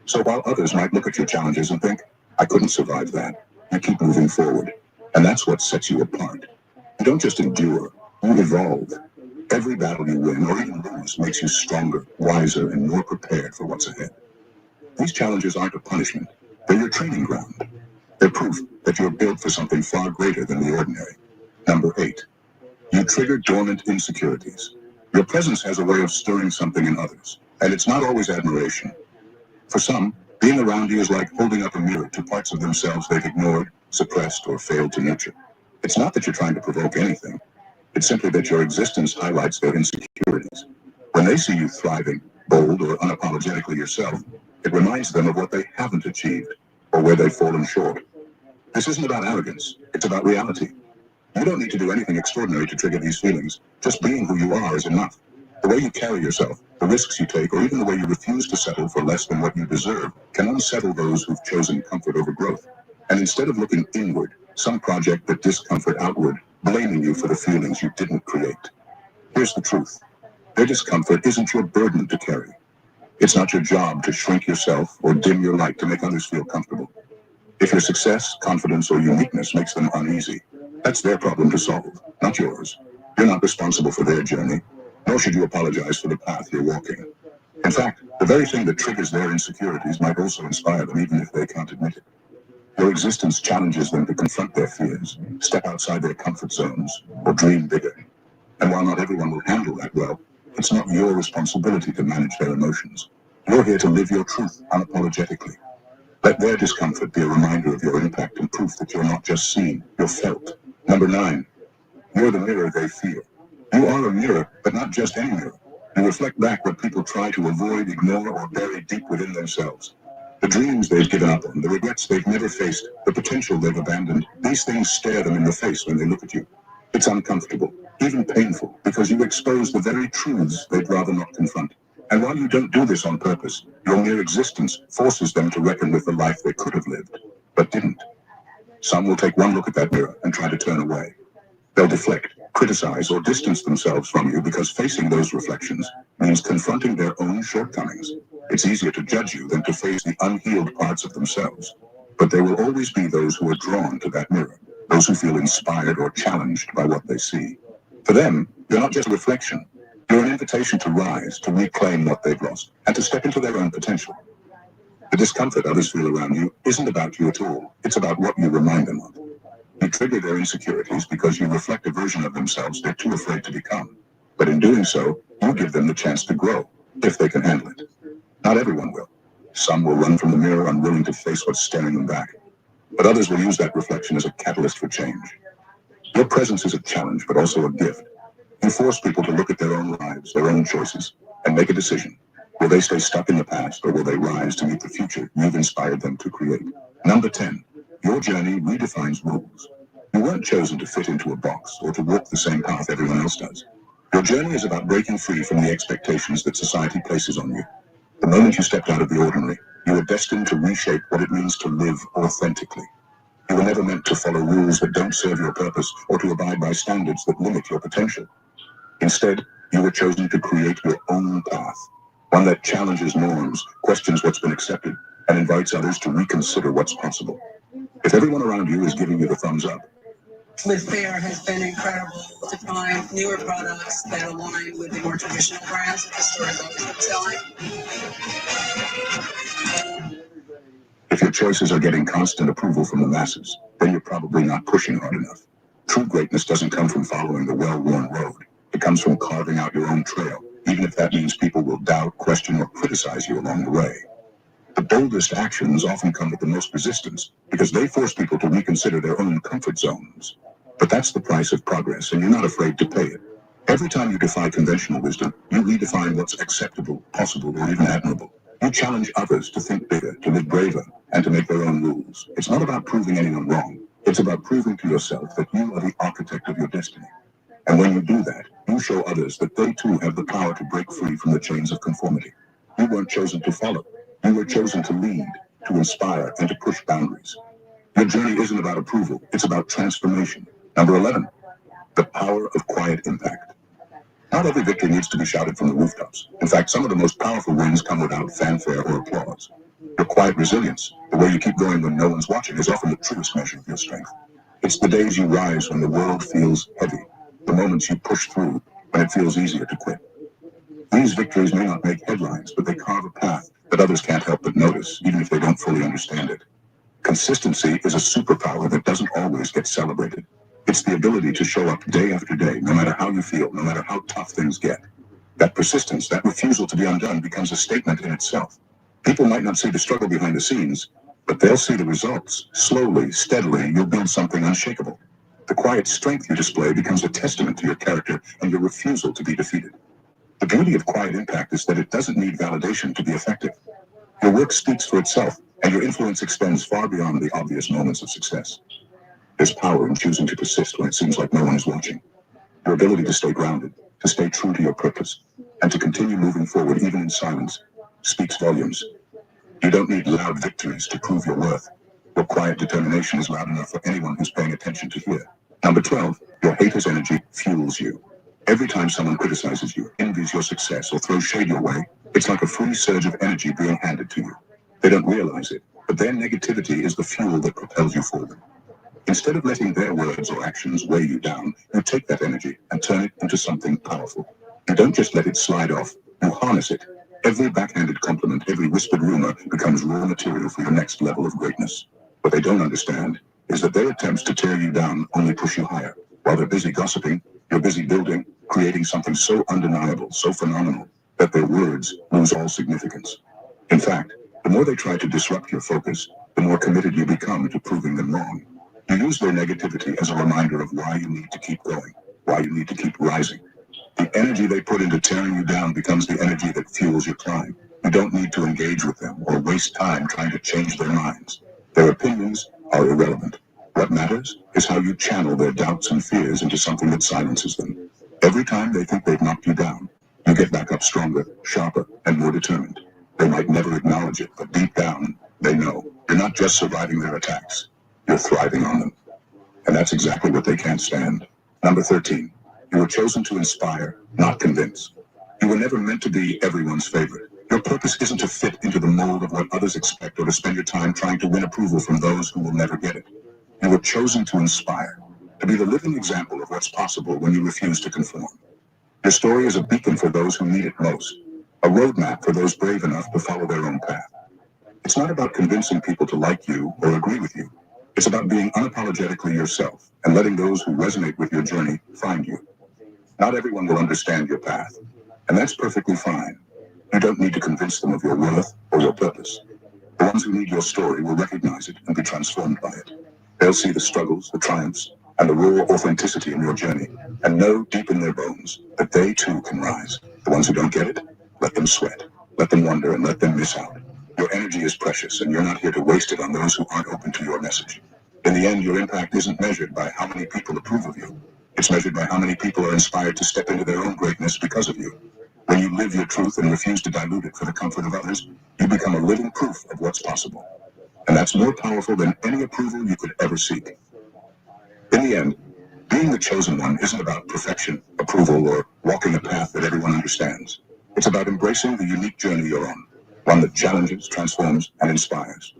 So while others might look at your challenges and think, I couldn't survive that, you keep moving forward. And that's what sets you apart. You don't just endure, you evolve. Every battle you win or even lose makes you stronger, wiser, and more prepared for what's ahead. These challenges aren't a punishment. They're your training ground. They're proof that you're built for something far greater than the ordinary. Number 8, you trigger dormant insecurities. Your presence has a way of stirring something in others, and it's not always admiration. For some, being around you is like holding up a mirror to parts of themselves they've ignored, suppressed, or failed to nurture. It's not that you're trying to provoke anything. It's simply that your existence highlights their insecurities. When they see you thriving, bold, or unapologetically yourself, it reminds them of what they haven't achieved, or where they've fallen short. This isn't about arrogance, it's about reality. You don't need to do anything extraordinary to trigger these feelings. Just being who you are is enough. The way you carry yourself, the risks you take, or even the way you refuse to settle for less than what you deserve can unsettle those who've chosen comfort over growth. And instead of looking inward, some project that discomfort outward, blaming you for the feelings you didn't create. Here's the truth. Their discomfort isn't your burden to carry. It's not your job to shrink yourself or dim your light to make others feel comfortable. If your success, confidence, or uniqueness makes them uneasy, that's their problem to solve, not yours. You're not responsible for their journey, nor should you apologize for the path you're walking. In fact, the very thing that triggers their insecurities might also inspire them even if they can't admit it. Your existence challenges them to confront their fears, step outside their comfort zones, or dream bigger. And while not everyone will handle that well, it's not your responsibility to manage their emotions. You're here to live your truth unapologetically. Let their discomfort be a reminder of your impact and proof that you're not just seen, you're felt. Number 9, you're the mirror they feel. You are a mirror, but not just any mirror. You reflect back what people try to avoid, ignore, or bury deep within themselves. The dreams they've given up on, the regrets they've never faced, the potential they've abandoned, these things stare them in the face when they look at you. It's uncomfortable, even painful, because you expose the very truths they'd rather not confront. And while you don't do this on purpose, your mere existence forces them to reckon with the life they could have lived, but didn't. Some will take one look at that mirror and try to turn away. They'll deflect, criticize, or distance themselves from you because facing those reflections means confronting their own shortcomings. It's easier to judge you than to face the unhealed parts of themselves. But there will always be those who are drawn to that mirror, those who feel inspired or challenged by what they see. For them, you're not just a reflection. You're an invitation to rise, to reclaim what they've lost, and to step into their own potential. The discomfort others feel around you isn't about you at all. It's about what you remind them of. You trigger their insecurities because you reflect a version of themselves they're too afraid to become. But in doing so, you give them the chance to grow, if they can handle it. Not everyone will. Some will run from the mirror unwilling to face what's staring them back. But others will use that reflection as a catalyst for change. Your presence is a challenge, but also a gift. You force people to look at their own lives, their own choices, and make a decision. Will they stay stuck in the past, or will they rise to meet the future you've inspired them to create? Number 10. Your journey redefines rules. You weren't chosen to fit into a box or to walk the same path everyone else does. Your journey is about breaking free from the expectations that society places on you. The moment you stepped out of the ordinary, you were destined to reshape what it means to live authentically. You were never meant to follow rules that don't serve your purpose or to abide by standards that limit your potential. Instead, you were chosen to create your own path, one that challenges norms, questions what's been accepted, and invites others to reconsider what's possible. If everyone around you is giving you the thumbs up, Live Fair has been incredible to find newer products that align with the more traditional brands that the store has always been selling. if your choices are getting constant approval from the masses, then you're probably not pushing hard enough. True greatness doesn't come from following the well-worn road. It comes from carving out your own trail, even if that means people will doubt, question, or criticize you along the way. The boldest actions often come with the most resistance because they force people to reconsider their own comfort zones. But that's the price of progress, and you're not afraid to pay it. Every time you defy conventional wisdom, you redefine what's acceptable, possible, or even admirable. You challenge others to think bigger, to live braver, and to make their own rules. It's not about proving anyone wrong. It's about proving to yourself that you are the architect of your destiny. And when you do that, you show others that they too have the power to break free from the chains of conformity. You weren't chosen to follow. You were chosen to lead, to inspire, and to push boundaries. Your journey isn't about approval. It's about transformation. Number 11, the power of quiet impact. Not every victory needs to be shouted from the rooftops. In fact, some of the most powerful wins come without fanfare or applause. Your quiet resilience, the way you keep going when no one's watching, is often the truest measure of your strength. It's the days you rise when the world feels heavy, the moments you push through when it feels easier to quit. These victories may not make headlines, but they carve a path that others can't help but notice, even if they don't fully understand it. Consistency is a superpower that doesn't always get celebrated. It's the ability to show up day after day, no matter how you feel, no matter how tough things get. That persistence, that refusal to be undone, becomes a statement in itself. People might not see the struggle behind the scenes, but they'll see the results. Slowly, steadily, you'll build something unshakable. The quiet strength you display becomes a testament to your character and your refusal to be defeated. The beauty of quiet impact is that it doesn't need validation to be effective. Your work speaks for itself, and your influence extends far beyond the obvious moments of success. There's power in choosing to persist when it seems like no one is watching. Your ability to stay grounded, to stay true to your purpose, and to continue moving forward even in silence speaks volumes. You don't need loud victories to prove your worth. Your quiet determination is loud enough for anyone who's paying attention to hear. Number 12, your hater's energy fuels you. Every time someone criticizes you, envies your success, or throws shade your way, it's like a free surge of energy being handed to you. They don't realize it, but their negativity is the fuel that propels you forward. Instead of letting their words or actions weigh you down, you take that energy and turn it into something powerful. You don't just let it slide off, you harness it. Every backhanded compliment, every whispered rumor becomes raw material for your next level of greatness. What they don't understand is that their attempts to tear you down only push you higher. While they're busy gossiping, you're busy building, creating something so undeniable, so phenomenal, that their words lose all significance. In fact, The more they try to disrupt your focus, the more committed you become to proving them wrong. You use their negativity as a reminder of why you need to keep going, why you need to keep rising. The energy they put into tearing you down becomes the energy that fuels your climb. You don't need to engage with them or waste time trying to change their minds. Their opinions are irrelevant. What matters is how you channel their doubts and fears into something that silences them. Every time they think they've knocked you down, you get back up stronger, sharper, and more determined. They might never acknowledge it, but deep down, they know. You're not just surviving their attacks, you're thriving on them. And that's exactly what they can't stand. Number 13. You were chosen to inspire, not convince. You were never meant to be everyone's favorite. Your purpose isn't to fit into the mold of what others expect or to spend your time trying to win approval from those who will never get it. You were chosen to inspire, to be the living example of what's possible when you refuse to conform. Your story is a beacon for those who need it most, a roadmap for those brave enough to follow their own path. It's not about convincing people to like you or agree with you. It's about being unapologetically yourself and letting those who resonate with your journey find you. Not everyone will understand your path, and that's perfectly fine. You don't need to convince them of your worth or your purpose. The ones who need your story will recognize it and be transformed by it. They'll see the struggles, the triumphs, and the raw authenticity in your journey, and know deep in their bones that they too can rise. The ones who don't get it, let them sweat, let them wonder, and let them miss out. Your energy is precious, and you're not here to waste it on those who aren't open to your message. In the end, your impact isn't measured by how many people approve of you. It's measured by how many people are inspired to step into their own greatness because of you. When you live your truth and refuse to dilute it for the comfort of others, you become a living proof of what's possible. And that's more powerful than any approval you could ever seek. In the end, being the chosen one isn't about perfection, approval, or walking a path that everyone understands. It's about embracing the unique journey you're on, one that challenges, transforms, and inspires.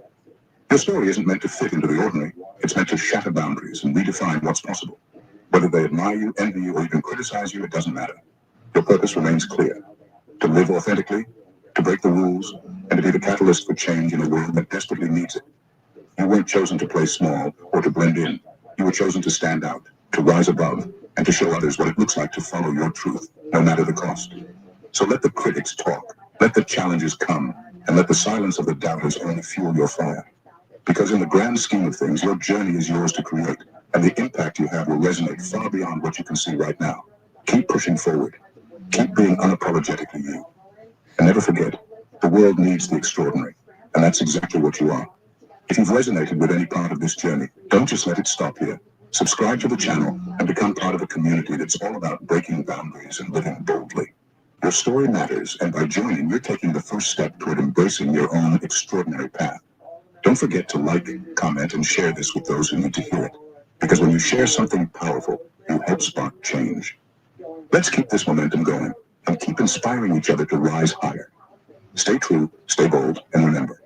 Your story isn't meant to fit into the ordinary. It's meant to shatter boundaries and redefine what's possible. Whether they admire you, envy you, or even criticize you, it doesn't matter. Your purpose remains clear: to live authentically, to break the rules, and to be the catalyst for change in a world that desperately needs it. You weren't chosen to play small or to blend in. You were chosen to stand out, to rise above, and to show others what it looks like to follow your truth, no matter the cost. So let the critics talk, let the challenges come, and let the silence of the doubters only fuel your fire. Because in the grand scheme of things, your journey is yours to create, and the impact you have will resonate far beyond what you can see right now. Keep pushing forward. Keep being unapologetically you. And never forget, the world needs the extraordinary, and that's exactly what you are. If you've resonated with any part of this journey, don't just let it stop here. Subscribe to the channel and become part of a community that's all about breaking boundaries and living boldly. Your story matters, and by joining, you're taking the first step toward embracing your own extraordinary path. Don't forget to like, comment, and share this with those who need to hear it. Because when you share something powerful, you help spark change. Let's keep this momentum going and keep inspiring each other to rise higher. Stay true, stay bold, and remember,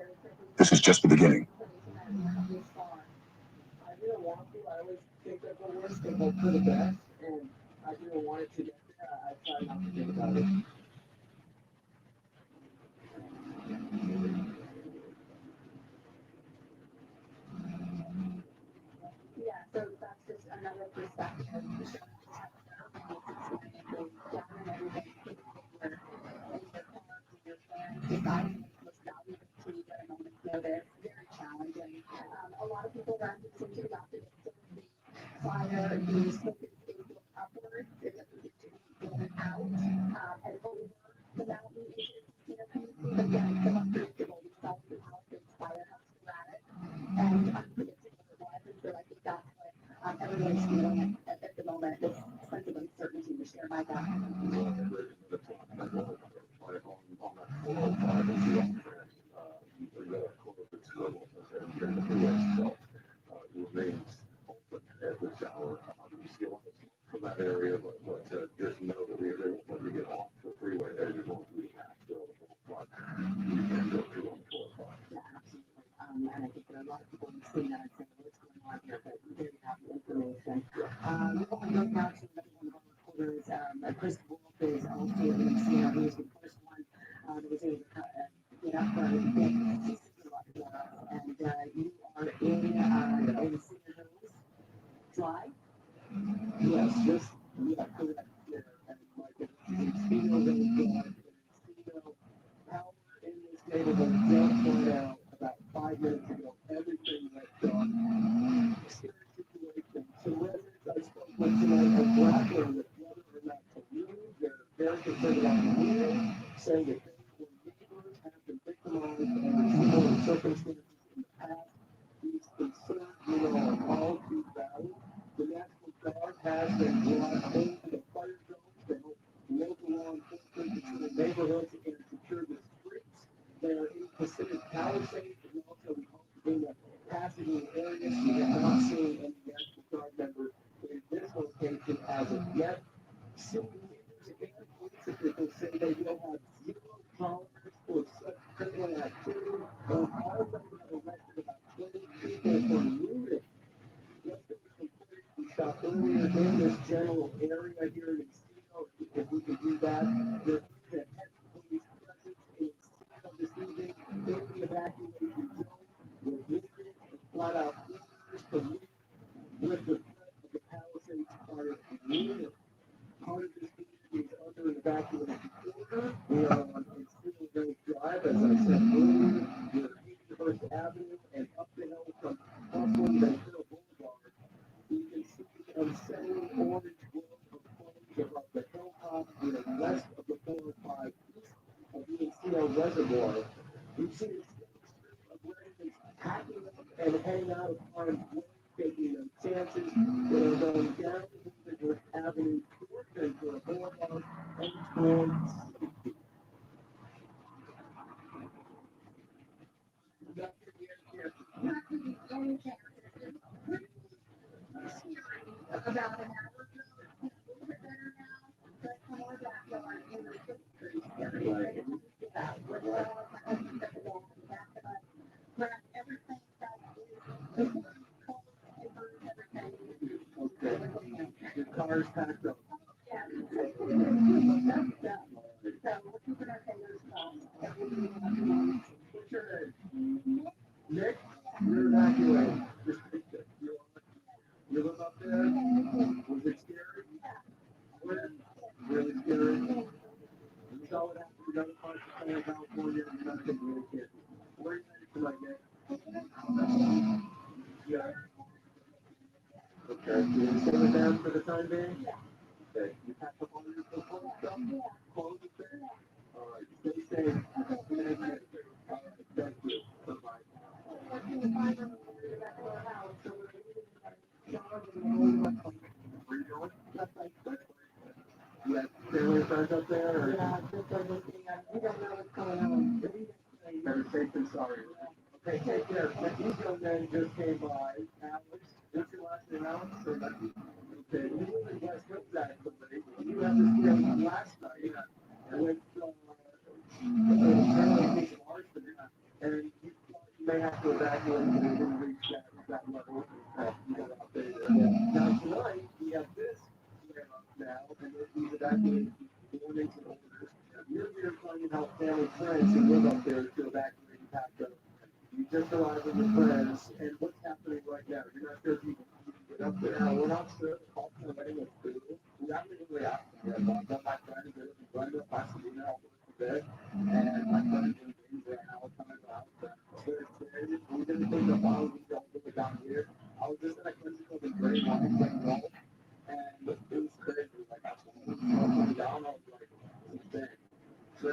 this is just the beginning. minutes ago, everything went dark. Scary situation. So residents I spoke with tonight are grappling with whether or not to leave. They're very concerned about leaving, saying that they or neighbors have been victimized under similar circumstances in the past. These concerns, are all too valid. The National Guard has been brought over the fire zones to help local law enforcement patrol neighborhoods and secure the streets. They are in Pacific Palisades and also we hope in the Pasadena area. We have not seen any National Guard members in this location as of yet. City leaders and police officials say they will have zero tolerance for such criminal activity and already have arrested about 20 people for looting. We shot earlier in this general area here in Encino. If we could do that, there is a heavy police presence in Encino this evening in the evacuation zone with immediate and flat out orders to leave with the threat of the Palisades fire immediately. Part of this community is under an evacuation order. We are on Encino Village Drive, as I said earlier. We're 81st Avenue and up the hill from Buffalo Ventura Boulevard. You can see the unsettling orange glow of flames above the hilltop west of the 405 east of the Encino Reservoir. We've seen a steady stream of residents packing up and heading out of harm's way, taking no chances. They are going down Elizabeth Avenue toward Ventura Boulevard and toward safety. About an hour ago, it's a little bit better now, but come on back, yard, and we're still pretty scary. Yeah, we're all back to back, but everything that is cold, papers, everything. Okay. Your car's packed up. Yeah. So we're keeping our fingers crossed. What's your name? Nick? You're evacuated. You live up there? Was it scary? When? Really scary? You saw what happened to the other parts of Southern California, and you're not taking any chances. Where are you headed tonight, Nick? Yeah. Okay. You stay with them for the time being? Yeah. Okay. You pack up all your important stuff? Yeah. Clothes and things? All right. Stay safe. Thank you. Thank you. Bye-bye. You have family and friends up there? Or? Yeah, just everything. We don't know what's going on. Better safe than sorry. Okay, take care. These young men just came by. Alex, what's your last name, Alex? Okay, we live in West Hills, actually. You had this feeling last night. I went apparently piece of arson, and you thought you may have to evacuate, but it didn't reach that level. You got out there. Now tonight we have this flare up now, and these evacuated going into orders. You're here trying to help family friends who live up there to evacuate and pack up. You just arrived with your friends, and what's happening right now? You're not sure if you can get up there. We're not sure. The call from the food. We haven't really asked them yet. But my friends are in Glendale, Pasadena, all over bed, and my friends are in there now coming out. We didn't think the ball would go down here. I was just in a country called the Great White Lake, and it was crazy. Like, I was coming down, I was like, this thing. So,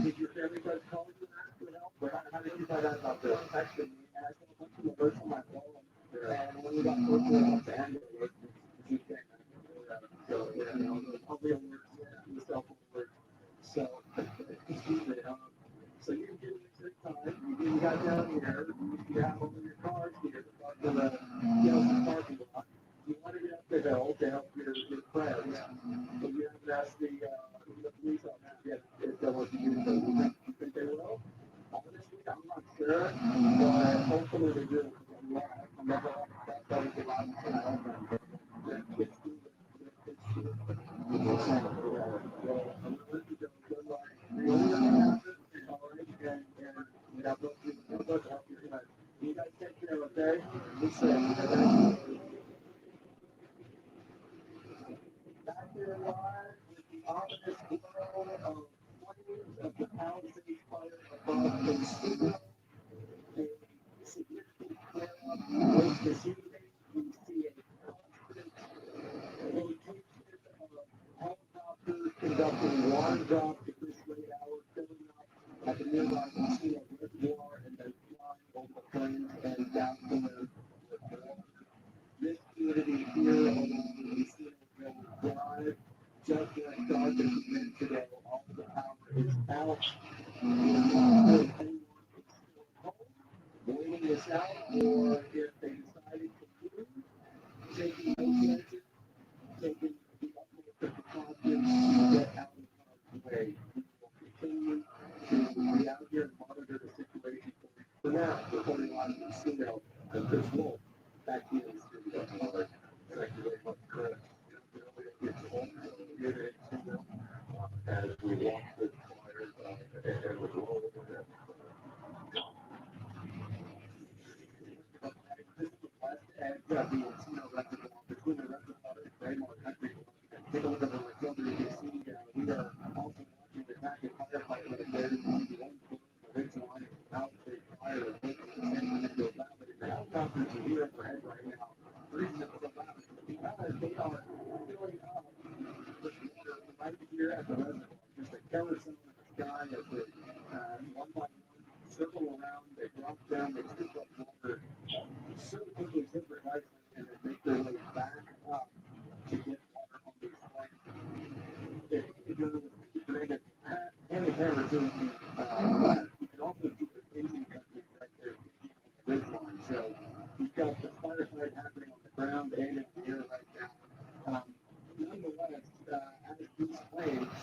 did your family guys call you and ask for help? Or how did you find out about this? Texted me, and I said a bunch of alerts on my phone. And when we got close to the end of it, you came in. So, all the alerts, the cell phone alerts. So, excuse me. So you give me good time. You got down here. You have all of your cars here to the parking lot. You want to get up the hill to help your friends. But you haven't asked the police officers yet if they want to use those. You think they will? Honestly, I'm not sure. But hopefully they do. I'm never that was a lot of kids do you guys take care, okay? Be safe. Back here live with the ominous glow of flames of the Palisades fire above the studio. This evening, we see a constant rotation of helicopters conducting water drops at this late hour, filling up at the nearby Casino Reservoir and then flying over the plains and down to the water. This community here along the Casino River Drive, just as dark as it's been today, all the power is out. We're not sure if anyone is still home, waiting this out, or if they decided to move, taking no chances, taking the utmost of precautions to get out of harm's way. We will continue to be out here and monitor the situation for now. Reporting live from Casino, I'm Chris Wolf. Back to you in the studio. All right. Thank you very much, Chris. It's also here in Casino as we watch the fires and with all of that. This is the west edge of the Encino Reservoir, between the reservoir and Braemar Country Club. Take a look at the recovery you see. We are also watching the active firefighter right there. One ridge line out the fire and look at the San Fernando Valley. The helicopters are here overhead right now. The reason it's so loud is because they are filling up with water right here at the reservoir. Just a killer zone in the sky as they one by one circle around. They drop down, they scoop up water so quickly, super nicely, and then make their way back up to get water on these flanks. If you go to the drainage, any hammer to you can also do the Indian country right there on the ridge line. So you've got the firefight happening on the ground and in the air right now. Nonetheless, as these flames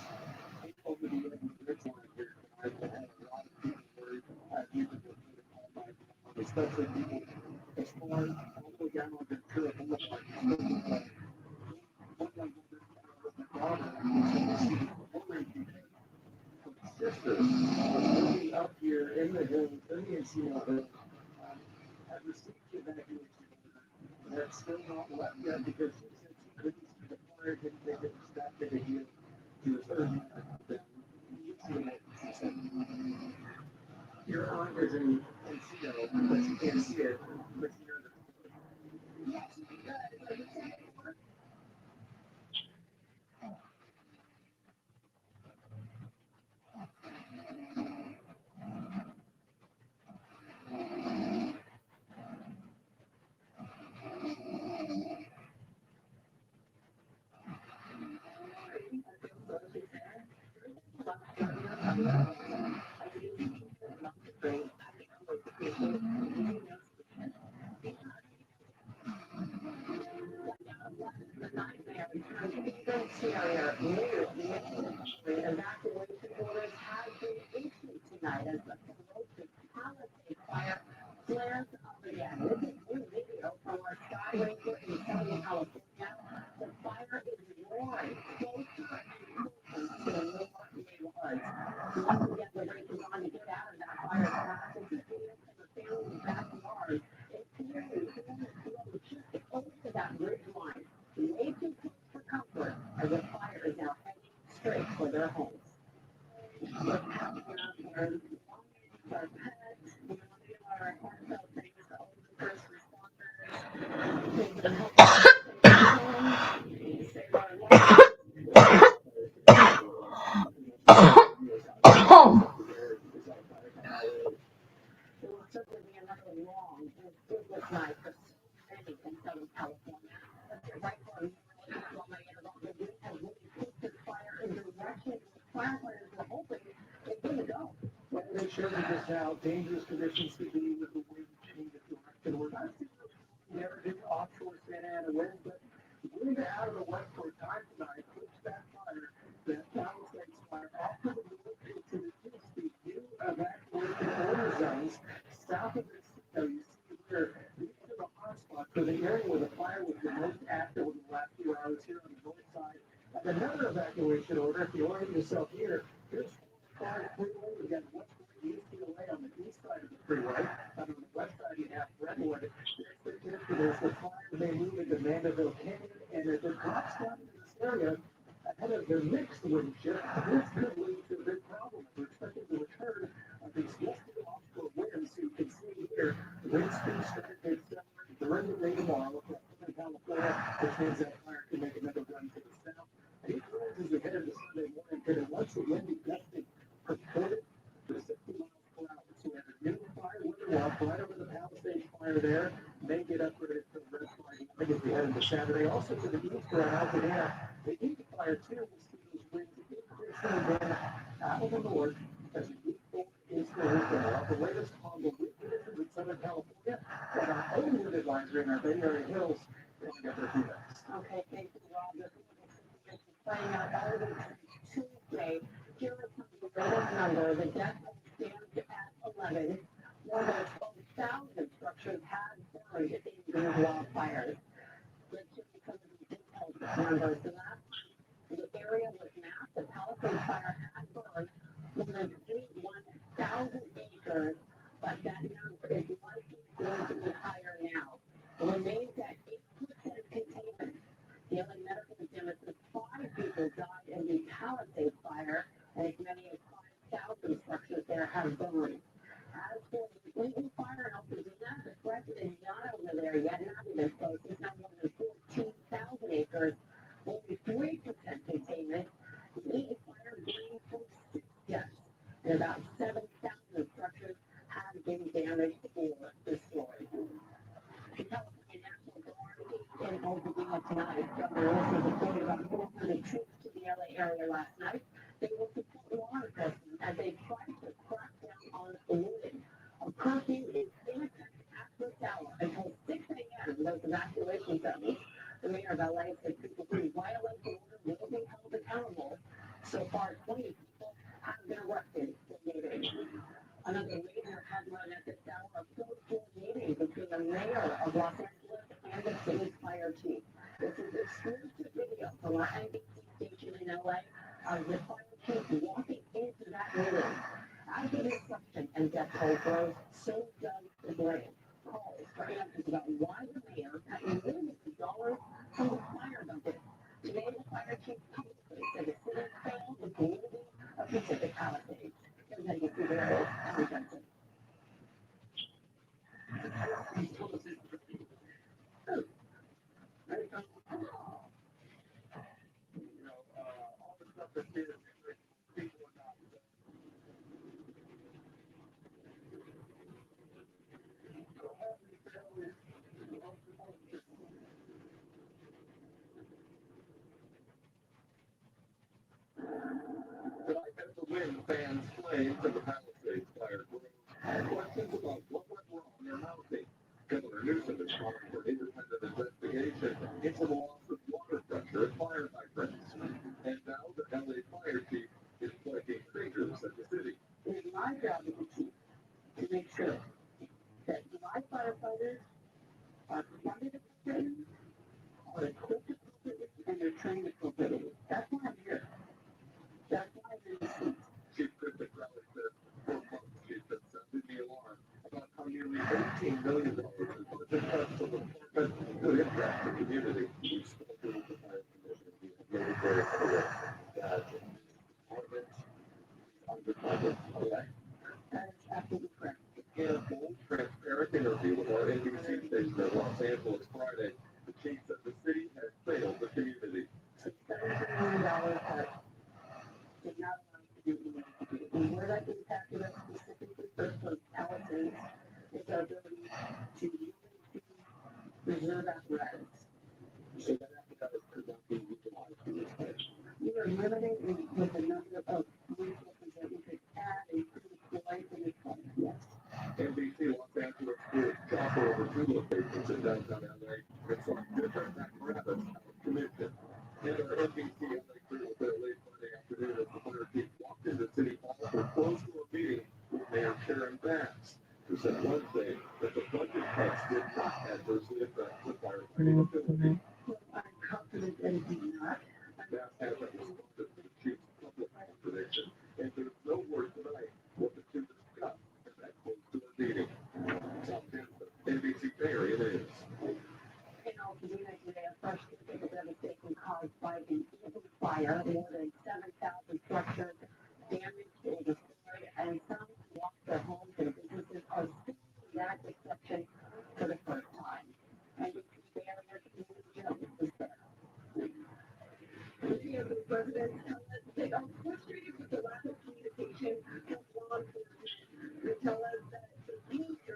came over the edge of the ridge line here tonight, they had a lot of people worried as we've been doing all night long, especially people as far as all the way down on Ventura Boulevard. You spoke with one young woman with my daughter, who said she was worried because her sister was living up here in the hills, in the Encino Hills, had received the evacuation order, and that's still not left yet because she said she couldn't see the fire, didn't think it was that big a deal. She was urging her to come down. Listen to what she said. Your aunt is in Encino, but she can't see it, but she heard it. Scenario, the evacuation orders have been issued tonight as the corrosive palisade fire flares up again. This is new video from our Sky Ranger in Southern California. The fire is roaring closer and closer to more neighborhoods. Once again, the race is on to get out of that fire's path. This is video from the family's backyard. It's nearly 400 just close to that ridge line. Way too close for comfort, as the fire is now heading straight for their homes. What's happening out there? Our pets, we want to give our heartfelt thanks to all the first responders. They've been helping us save our lives. It will certainly be another long and fruitless night for so many in Southern California. Right from so many of the wind has really pushed this fire in the direction firefighters were hoping it wouldn't go. Well, they showed me just how dangerous conditions could be with the wind changes direction. We're not seeing never did offshore Santa Ana winds, but wind out of the west for a time tonight pushed that fire, that Palisades fire, off to the north into the east. The new evacuation order zones south of the Encino. You see here, these are the hotspots for the area where the fire was the most active in the last few hours here on the north side. And another evacuation order, if you orient yourself here, here's 405 freeway. We got Westwood UCLA on the east side of the freeway. And on the west side, you have Brentwood. There's the fire may move into Mandeville Canyon, and if it drops down into this area ahead of the mixed wind shift, this could lead to a big problem. We're expecting the return of these western offshore winds. So you can see here, wind speed started to accelerate during the up right over the Palisades fire there. May get upgraded for the rest of the night as we head into Saturday. Also to the east around Altadena, the Eagle Fire too will see those winds increasing again out of the north as we move forward into the weekend. We'll have the latest on the wind conditions in Southern California and our own wind advisory in our Bay Area hills. Coming up in a few minutes. Okay, thank you, Rob. This is playing out all the way to Tuesday. Here are some of the latest numbers. The death toll stands at 11. More than 12,000 structures had burned in these wildfires. Let's just because of the detailed numbers. The last the area was mapped. The Palisades fire had burned more than 81,000 acres, but that number is likely going to be higher now. It remains at 8% containment. The LA Medical Examiner says 5 people died in the Palisades fire, and as many as 5,000 structures there have burned. As for the Cleveland fire in Altadena, the threat is not over there yet, not even close. It's now more than 14,000 acres, only 3% containment. The Eaton fire burned from 6 deaths, and about 7,000 structures have been damaged or destroyed. The California National Guard in Altadena tonight. Governor Wilson deployed about 400 troops to the LA area last night. They will support law enforcement as they try to crack down on looting. A curfew is in effect at this hour until 6 a.m. in those evacuation zones. The mayor of LA said people who violate the order will be held accountable. So far, 20 people have been arrested for looting. Another major headline at this hour, a closed-door meeting between the mayor of Los Angeles and the city's fire chief. This is exclusive video from our NBC station in LA of the fire chief walking into that meeting. As the disruption and death toll grows, so does the blame. Calls for answers about why the mayor cut millions of dollars from the fire budget. Today, the fire chief publicly said the city failed the community of Pacific Palisades. All the stuff that did people are not. Tonight, as the wind fans flames in the Palisades fire grows, questions about what went wrong are mounting. Governor Newsom is calling for independent investigation into the loss of water pressure at fire hydrants. And now the LA fire chief is collecting creatures at the city. It is my job as the chief to make sure that my firefighters are funded appropriately, are equipped appropriately, and they're trained appropriately. That's why I'm here. That's why I'm in the seat. Chief Kristen Crowley says for months she's been sounding the alarm about how nearly $18 million in budget cuts to the department could impact the community. We've spoken with the fire commissioner. He has made it very clear that the department is underfunded. Okay? That is absolutely correct. In a full, transparent interview with our NBC station in Los Angeles Friday, the chief said the city has failed the community. $17 million cut did not allow us to do what we needed to do. And where that impacted us specifically, first was Palisades, is our ability to reserve apparatus. So that apparatus could not be utilized in this case. We are limited with the number of resources that we could add and deploy in this place, yes. NBC Los Angeles crews chopper over 2 locations in downtown LA and saw different apparatus out of commission. And our NBC LA crew was there late Friday afternoon as the fire chief walked into City Hall for a closed-door meeting with Mayor Sharon Bass, who said Wednesday that the budget cuts did not adversely affect the firefighting ability. I'm confident that it did not. Bass hasn't responded to the chief's public contradiction, and there's no word tonight what the two discussed in that closed-door meeting. Tom Jensen, NBC Bay Area News. In Altadena today, a fresh physical devastation caused by an Eagle fire. More than 7,000 structures damaged or destroyed, and some who lost their homes and businesses are seeing that destruction for the first time. And the Bay Area community was there. Many of the residents tell us they are frustrated with the lack of communication from law enforcement. They tell us that the need to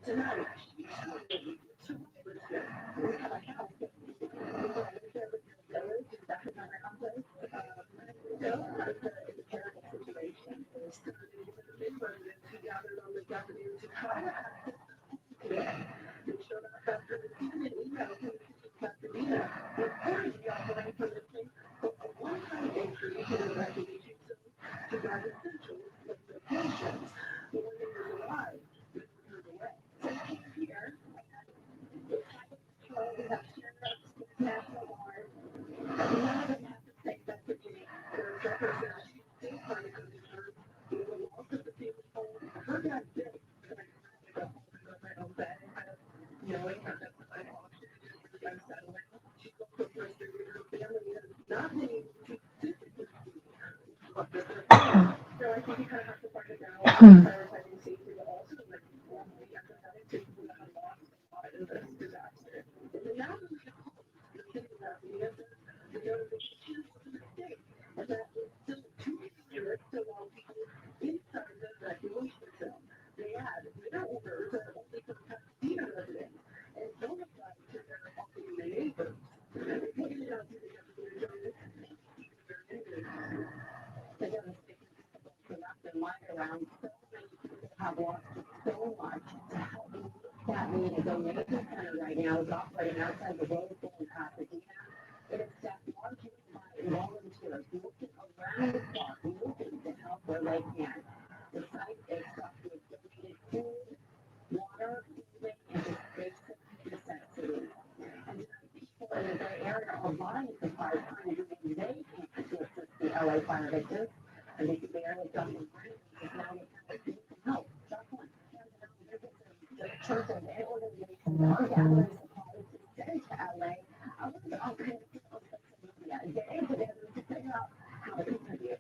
tonight. So let's go. We have a house. Situation. Residents who gathered on the Japanese to try to access today. They showed up after receiving an email from Pasadena reporting the offering permission for a one-time entry to the evacuation zone to guard essentials like locations. But when they arrived, they were turned away. So here, we have sheriffs, national guard. None of them have to say that to me. Their record says she's still trying to come to terms with the loss of the family home. Her dad did. Knowing that that's the kind of option it is for the unsettling. She's also frustrated her family has not been able to physically see what they're doing. So I think you kind of have to find it out, prioritizing safety, but also like formally empathetic to people that have lost a lot in this disaster. And now that we have hope, the city of Pasadena says the notification was a mistake, and that it's still too dangerous to allow people inside the evacuation zone. They add, their orders are only for Pasadena residents and don't apply to their Pasadena neighbors. Looking it up to the Pasadena the devastation for wrap their mind around so many people have lost so much to help that mean a donation center right now is operating outside the Rose Bowl in Pasadena. It is staffed largely by volunteers working around the clock, looking to help where they can. The site is stocked with donated food, water, clothing, and just basic necessities. And people in the Bay Area are buying supplies, trying to do what they can to assist the LA fire victims. And the Mayor Johnson is now looking for help. Jocelyn, the churches and organizations are gathering supplies to send to LA. I want to all kinds of people on social media getting together to figure out how to contribute.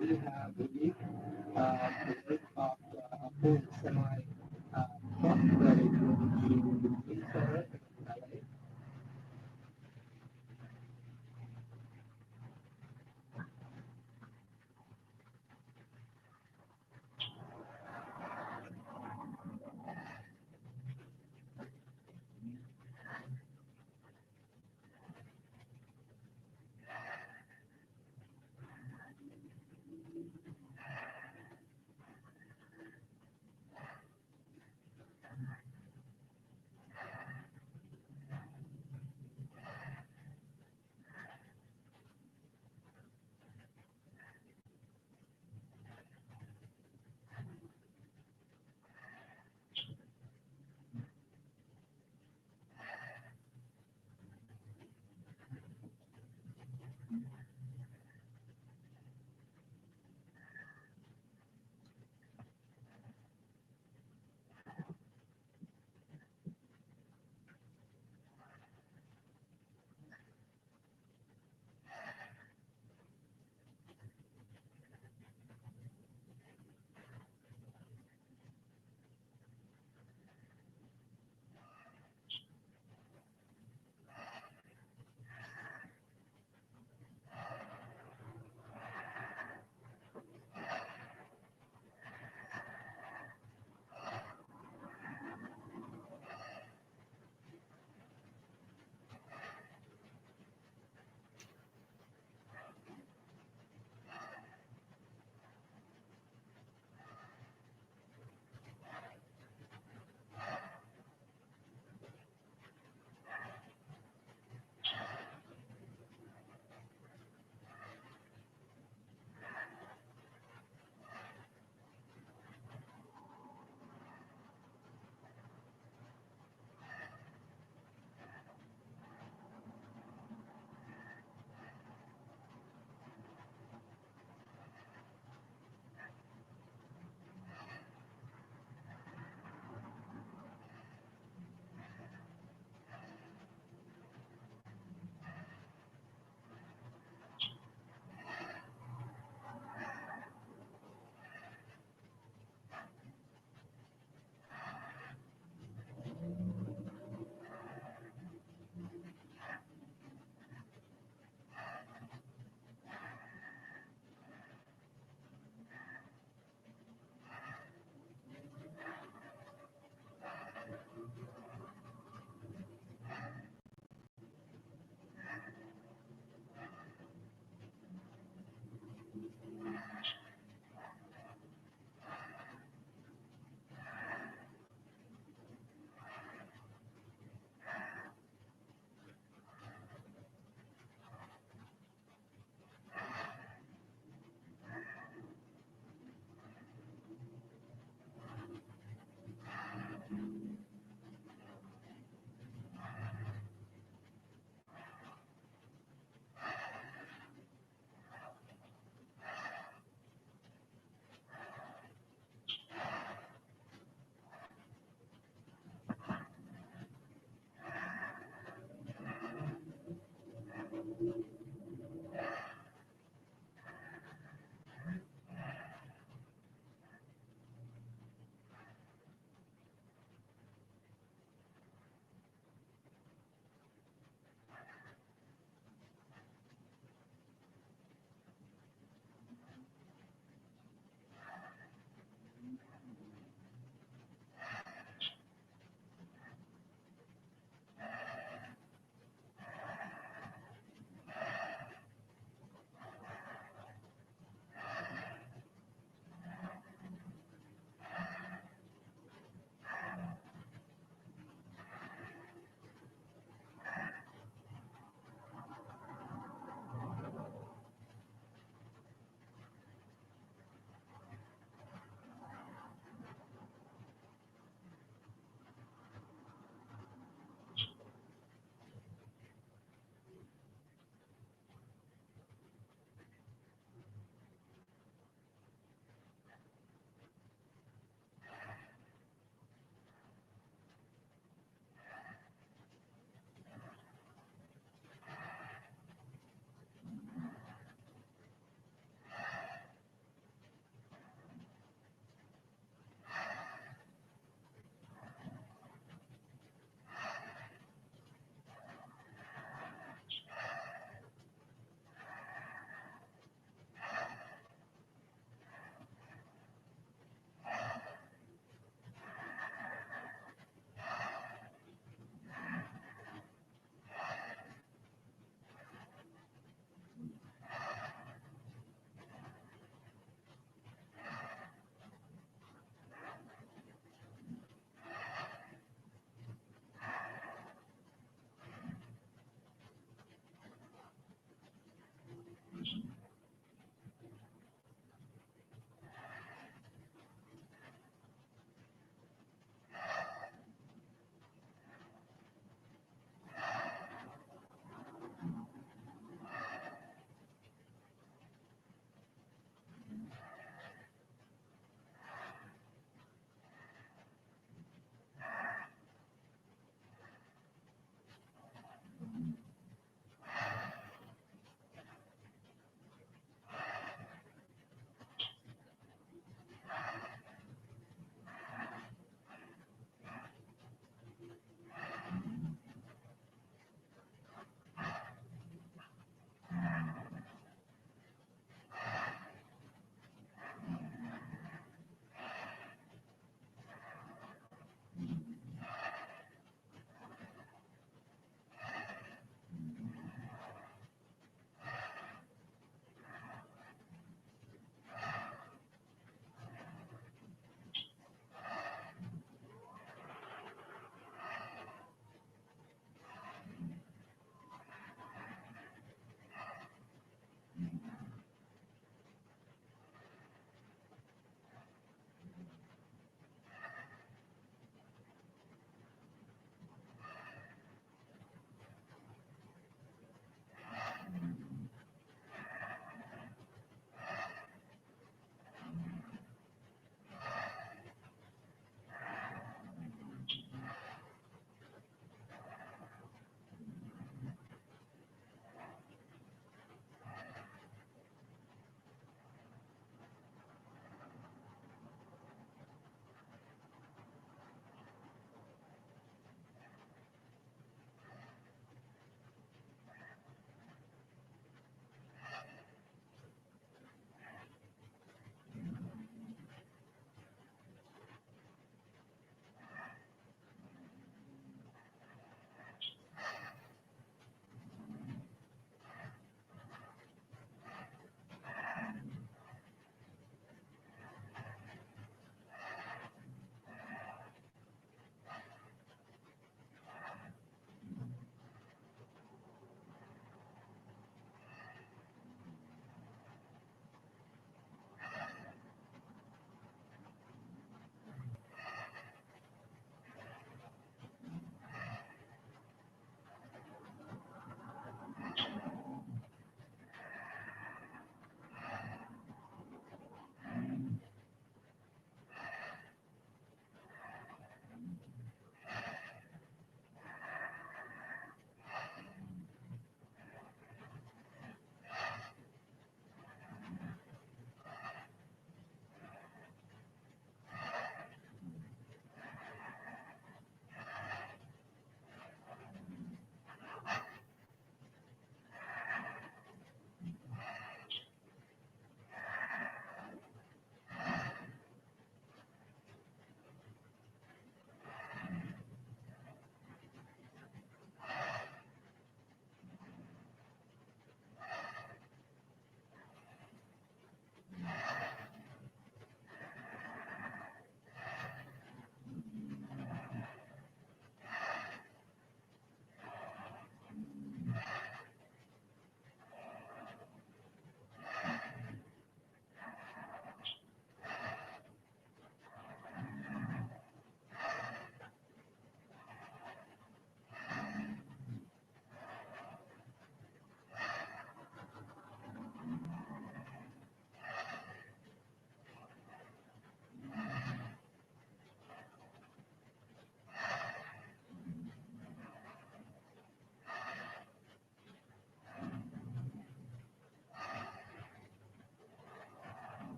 We have a week of a full semi truck ready to install it in LA.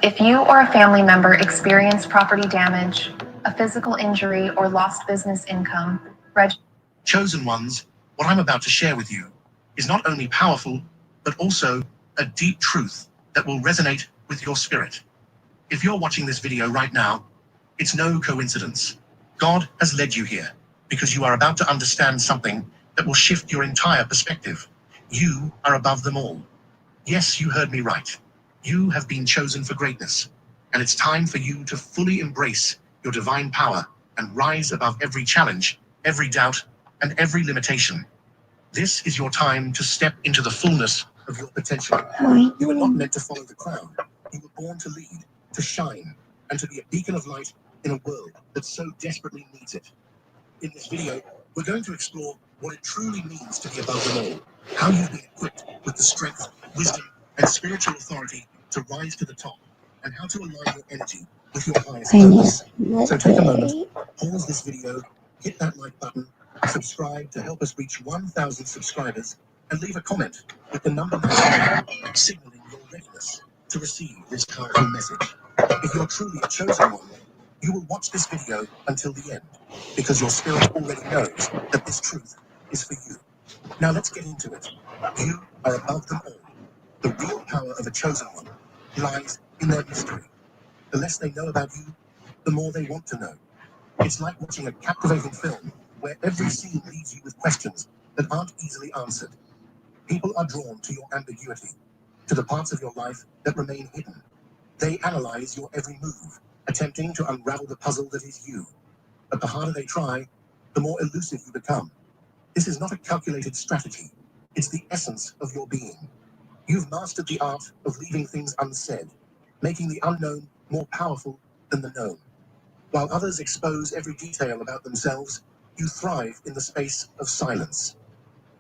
If you or a family member experienced property damage, a physical injury, or lost business income, Chosen ones, what I'm about to share with you is not only powerful, but also a deep truth that will resonate with your spirit. If you're watching this video right now, it's no coincidence. God has led you here because you are about to understand something that will shift your entire perspective. You are above them all. Yes, you heard me right. You have been chosen for greatness, and it's time for you to fully embrace your divine power and rise above every challenge, every doubt, and every limitation. This is your time to step into the fullness of your potential. You were not meant to follow the crowd. You were born to lead, to shine, and to be a beacon of light in a world that so desperately needs it. In this video, we're going to explore what it truly means to be above them all, how you've been equipped with the strength, wisdom, and spiritual authority to rise to the top, and how to align your energy with your highest purpose. So take a moment, pause this video, hit that like button, subscribe to help us reach 1,000 subscribers, and leave a comment with the number 99, signaling your readiness to receive this powerful message. If you're truly a chosen one, you will watch this video until the end, because your spirit already knows that this truth is for you. Now let's get into it. You are above them all. The real power of a chosen one lies in their mystery. The less they know about you, the more they want to know. It's like watching a captivating film where every scene leaves you with questions that aren't easily answered. People are drawn to your ambiguity, to the parts of your life that remain hidden. They analyze your every move, attempting to unravel the puzzle that is you. But the harder they try, the more elusive you become. This is not a calculated strategy. It's the essence of your being. You've mastered the art of leaving things unsaid, making the unknown more powerful than the known. While others expose every detail about themselves, you thrive in the space of silence.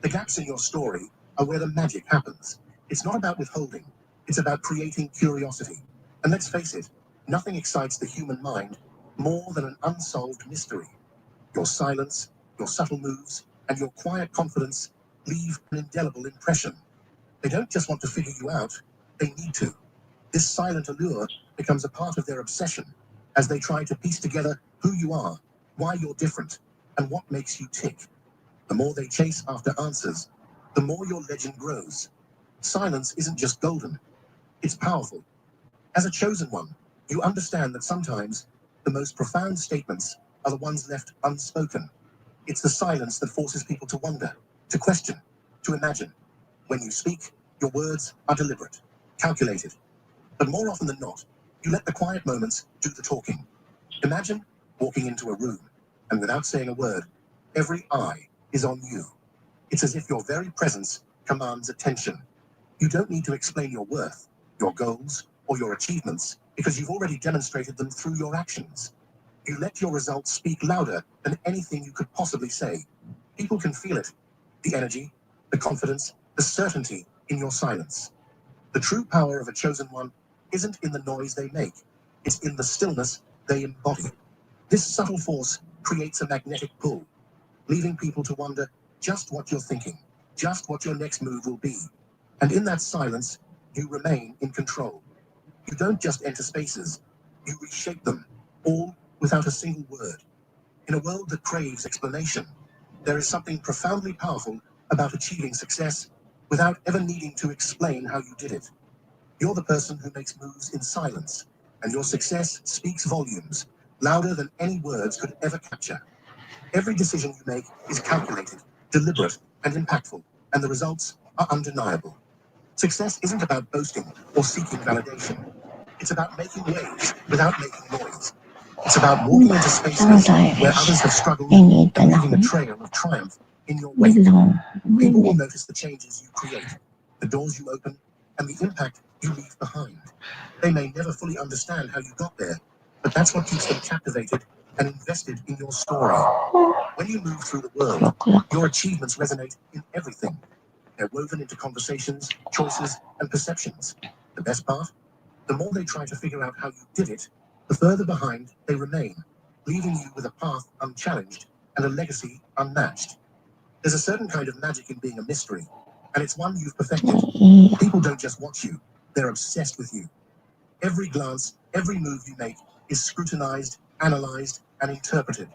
The gaps in your story are where the magic happens. It's not about withholding. It's about creating curiosity. And let's face it, nothing excites the human mind more than an unsolved mystery. Your silence, your subtle moves, and your quiet confidence leave an indelible impression. They don't just want to figure you out, they need to. This silent allure becomes a part of their obsession as they try to piece together who you are, why you're different, and what makes you tick. The more they chase after answers, the more your legend grows. Silence isn't just golden, it's powerful. As a chosen one, you understand that sometimes the most profound statements are the ones left unspoken. It's the silence that forces people to wonder, to question, to imagine. When you speak, your words are deliberate, calculated. But more often than not, you let the quiet moments do the talking. Imagine walking into a room, and without saying a word, every eye is on you. It's as if your very presence commands attention. You don't need to explain your worth, your goals, or your achievements, because you've already demonstrated them through your actions. You let your results speak louder than anything you could possibly say. People can feel it. The energy, the confidence, the certainty in your silence. The true power of a chosen one isn't in the noise they make. It's in the stillness they embody. This subtle force creates a magnetic pull, leaving people to wonder just what you're thinking, just what your next move will be. And in that silence, you remain in control. You don't just enter spaces, you reshape them, all without a single word. In a world that craves explanation, there is something profoundly powerful about achieving success without ever needing to explain how you did it. You're the person who makes moves in silence, and your success speaks volumes, louder than any words could ever capture. Every decision you make is calculated, deliberate, and impactful, and the results are undeniable. Success isn't about boasting or seeking validation. It's about making waves without making noise. It's about walking into spaces where others have struggled and leaving a trail of triumph in your wake. People will notice the changes you create, the doors you open, and the impact you leave behind. They may never fully understand how you got there, but that's what keeps them captivated and invested in your story. When you move through the world, your achievements resonate in everything. They're woven into conversations, choices, and perceptions. The best part? The more they try to figure out how you did it, the further behind they remain, leaving you with a path unchallenged and a legacy unmatched. There's a certain kind of magic in being a mystery, and it's one you've perfected. People don't just watch you, they're obsessed with you. Every glance, every move you make is scrutinized, analyzed, and interpreted.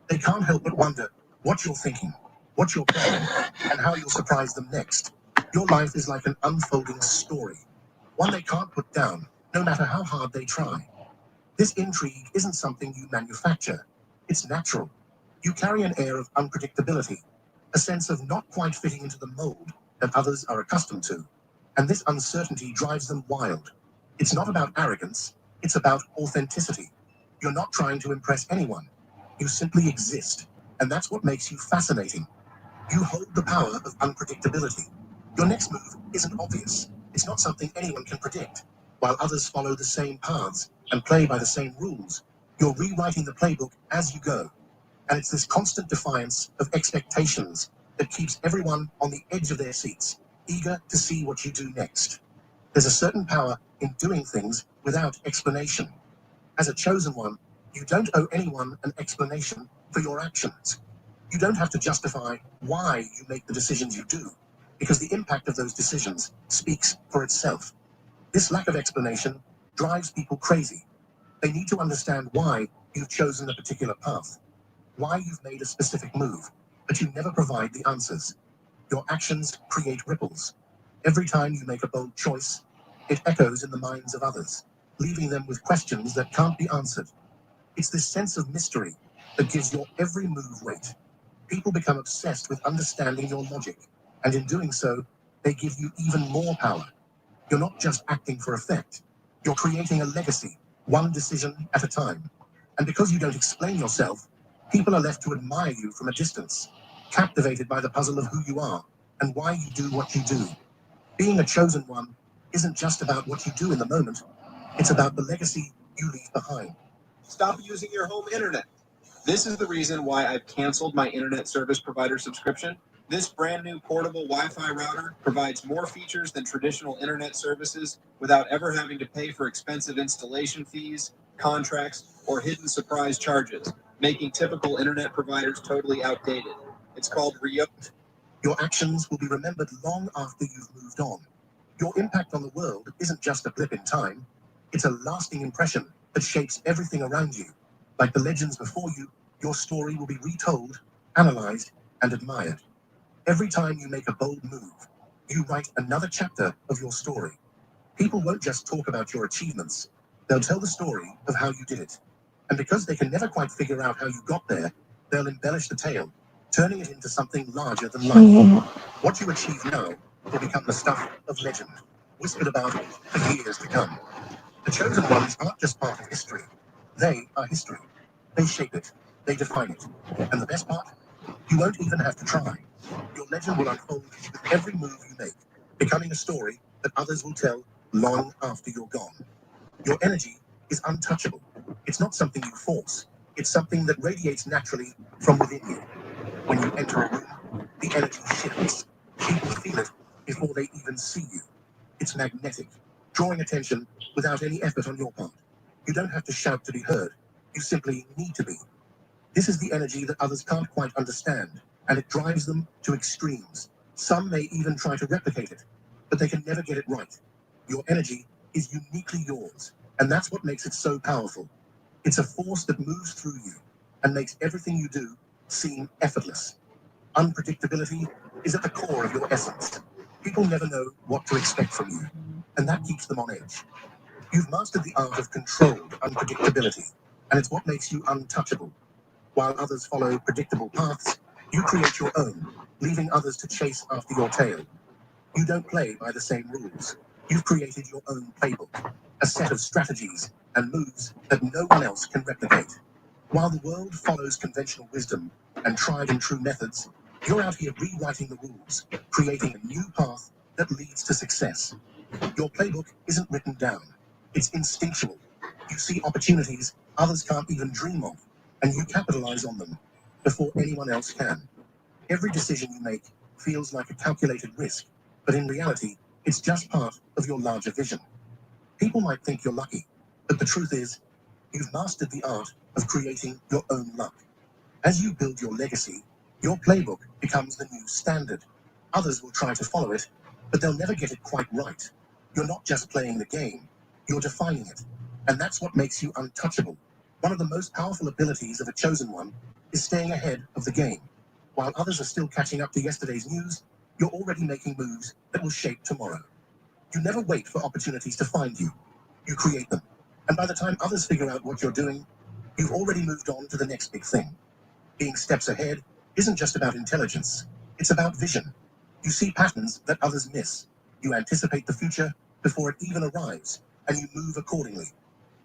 They can't help but wonder what you're thinking, what you're planning, and how you'll surprise them next. Your life is like an unfolding story, one they can't put down, no matter how hard they try. This intrigue isn't something you manufacture. It's natural. You carry an air of unpredictability, a sense of not quite fitting into the mold that others are accustomed to. And this uncertainty drives them wild. It's not about arrogance, it's about authenticity. You're not trying to impress anyone. You simply exist. And that's what makes you fascinating. You hold the power of unpredictability. Your next move isn't obvious. It's not something anyone can predict. While others follow the same paths and play by the same rules, you're rewriting the playbook as you go. And it's this constant defiance of expectations that keeps everyone on the edge of their seats, eager to see what you do next. There's a certain power in doing things without explanation. As a chosen one, you don't owe anyone an explanation for your actions. You don't have to justify why you make the decisions you do, because the impact of those decisions speaks for itself. This lack of explanation drives people crazy. They need to understand why you've chosen a particular path, why you've made a specific move, but you never provide the answers. Your actions create ripples. Every time you make a bold choice, it echoes in the minds of others, leaving them with questions that can't be answered. It's this sense of mystery that gives your every move weight. People become obsessed with understanding your logic, and in doing so, they give you even more power. You're not just acting for effect, you're creating a legacy, one decision at a time. And because you don't explain yourself, people are left to admire you from a distance, captivated by the puzzle of who you are and why you do what you do. Being a chosen one isn't just about what you do in the moment, it's about the legacy you leave behind. Stop using your home internet. This is the reason why I've canceled my internet service provider subscription. This brand new portable Wi-Fi router provides more features than traditional internet services without ever having to pay for expensive installation fees, contracts, or hidden surprise charges, making typical internet providers totally outdated. It's called Reopened. Your actions will be remembered long after you've moved on. Your impact on the world isn't just a blip in time, it's a lasting impression that shapes everything around you. Like the legends before you, your story will be retold, analyzed, and admired. Every time you make a bold move, you write another chapter of your story. People won't just talk about your achievements, they'll tell the story of how you did it. And because they can never quite figure out how you got there, they'll embellish the tale, turning it into something larger than life. What you achieve now will become the stuff of legend, whispered about for years to come. The chosen ones aren't just part of history. They are history. They shape it. They define it. And the best part? You won't even have to try. Your legend will unfold with every move you make, becoming a story that others will tell long after you're gone. Your energy is untouchable. It's not something you force. It's something that radiates naturally from within you. When you enter a room, the energy shifts. People feel it before they even see you. It's magnetic, drawing attention without any effort on your part. You don't have to shout to be heard. You simply need to be. This is the energy that others can't quite understand, and it drives them to extremes. Some may even try to replicate it, but they can never get it right. Your energy is uniquely yours, and that's what makes it so powerful. It's a force that moves through you and makes everything you do seem effortless. Unpredictability is at the core of your essence. People never know what to expect from you, and that keeps them on edge. You've mastered the art of controlled unpredictability, and it's what makes you untouchable. While others follow predictable paths, you create your own, leaving others to chase after your tail. You don't play by the same rules. You've created your own playbook, a set of strategies and moves that no one else can replicate. While the world follows conventional wisdom and tried and true methods, you're out here rewriting the rules, creating a new path that leads to success. Your playbook isn't written down, it's instinctual. You see opportunities others can't even dream of, and you capitalize on them before anyone else can. Every decision you make feels like a calculated risk, but in reality, it's just part of your larger vision. People might think you're lucky, but the truth is, you've mastered the art of creating your own luck. As you build your legacy, your playbook becomes the new standard. Others will try to follow it, but they'll never get it quite right. You're not just playing the game, You're defining it. And that's what makes you untouchable. One of the most powerful abilities of a chosen one is staying ahead of the game. While others are still catching up to yesterday's news, you're already making moves that will shape tomorrow. You never wait for opportunities to find you. You create them. And by the time others figure out what you're doing, you've already moved on to the next big thing. Being steps ahead isn't just about intelligence. It's about vision. You see patterns that others miss. You anticipate the future before it even arrives, and you move accordingly.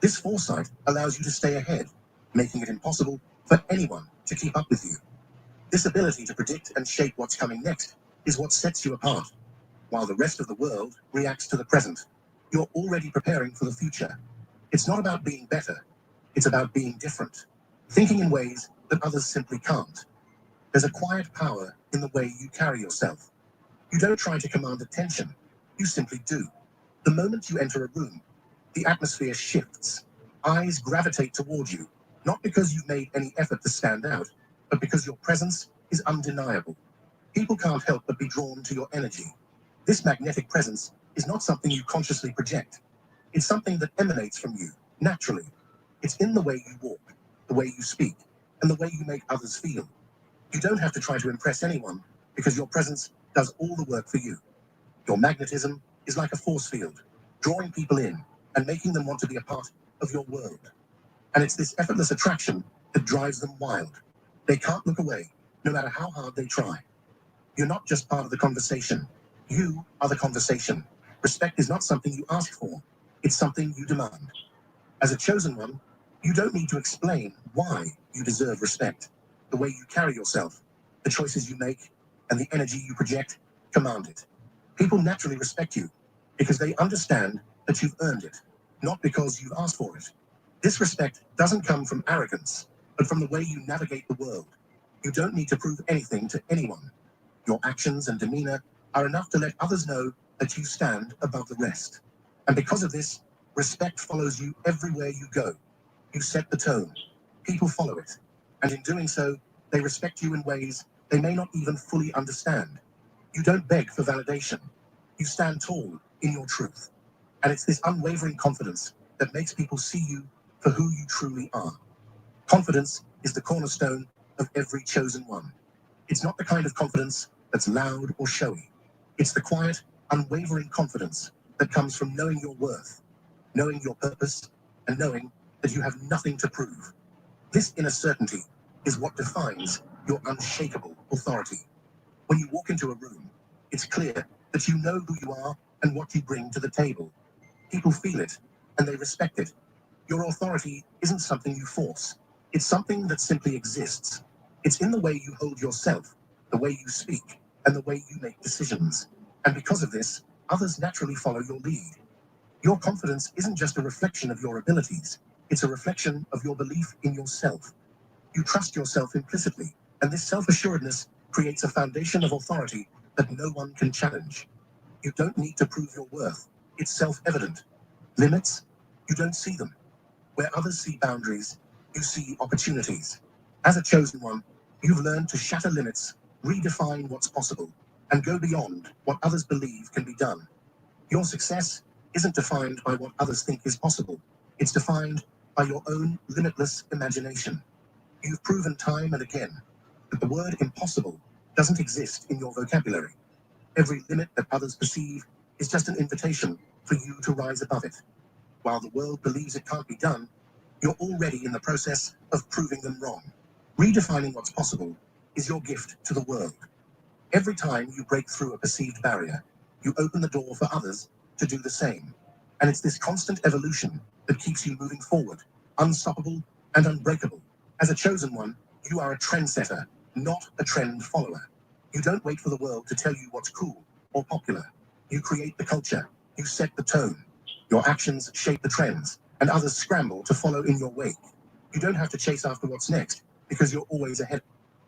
This foresight allows you to stay ahead, making it impossible for anyone to keep up with you. This ability to predict and shape what's coming next is what sets you apart. While the rest of the world reacts to the present, you're already preparing for the future. It's not about being better, it's about being different, thinking in ways that others simply can't. There's a quiet power in the way you carry yourself. You don't try to command attention, you simply do. The moment you enter a room, the atmosphere shifts. Eyes gravitate toward you, not because you've made any effort to stand out, but because your presence is undeniable. People can't help but be drawn to your energy. This magnetic presence is not something you consciously project. It's something that emanates from you, naturally. It's in the way you walk, the way you speak, and the way you make others feel. You don't have to try to impress anyone because your presence does all the work for you. Your magnetism is like a force field, drawing people in and making them want to be a part of your world. And it's this effortless attraction that drives them wild. They can't look away, no matter how hard they try. You're not just part of the conversation. You are the conversation. Respect is not something you ask for. It's something you demand. As a chosen one, you don't need to explain why you deserve respect. The way you carry yourself, the choices you make, and the energy you project command it. People naturally respect you because they understand that you've earned it, not because you've asked for it. This respect doesn't come from arrogance, but from the way you navigate the world. You don't need to prove anything to anyone. Your actions and demeanor are enough to let others know that you stand above the rest. And because of this, respect follows you everywhere you go. You set the tone. People follow it. And in doing so, they respect you in ways they may not even fully understand. You don't beg for validation. You stand tall in your truth. And it's this unwavering confidence that makes people see you for who you truly are. Confidence is the cornerstone of every chosen one. It's not the kind of confidence that's loud or showy. It's the quiet, unwavering confidence that comes from knowing your worth, knowing your purpose, and knowing that you have nothing to prove. This inner certainty is what defines your unshakable authority. When you walk into a room, it's clear that you know who you are and what you bring to the table. People feel it, and they respect it. Your authority isn't something you force. It's something that simply exists. It's in the way you hold yourself, the way you speak, and the way you make decisions. And because of this, others naturally follow your lead. Your confidence isn't just a reflection of your abilities, it's a reflection of your belief in yourself. You trust yourself implicitly, and this self-assuredness creates a foundation of authority that no one can challenge. You don't need to prove your worth. It's self-evident. Limits? You don't see them. Where others see boundaries, you see opportunities. As a chosen one, you've learned to shatter limits, redefine what's possible, and go beyond what others believe can be done. Your success isn't defined by what others think is possible. It's defined by your own limitless imagination. You've proven time and again that the word impossible doesn't exist in your vocabulary. Every limit that others perceive is just an invitation for you to rise above it. While the world believes it can't be done, you're already in the process of proving them wrong. Redefining what's possible is your gift to the world. Every time you break through a perceived barrier, you open the door for others to do the same. And it's this constant evolution that keeps you moving forward, unstoppable and unbreakable. As a chosen one, you are a trendsetter, not a trend follower. You don't wait for the world to tell you what's cool or popular. You create the culture, you set the tone. Your actions shape the trends, and others scramble to follow in your wake. You don't have to chase after what's next, because you're always ahead.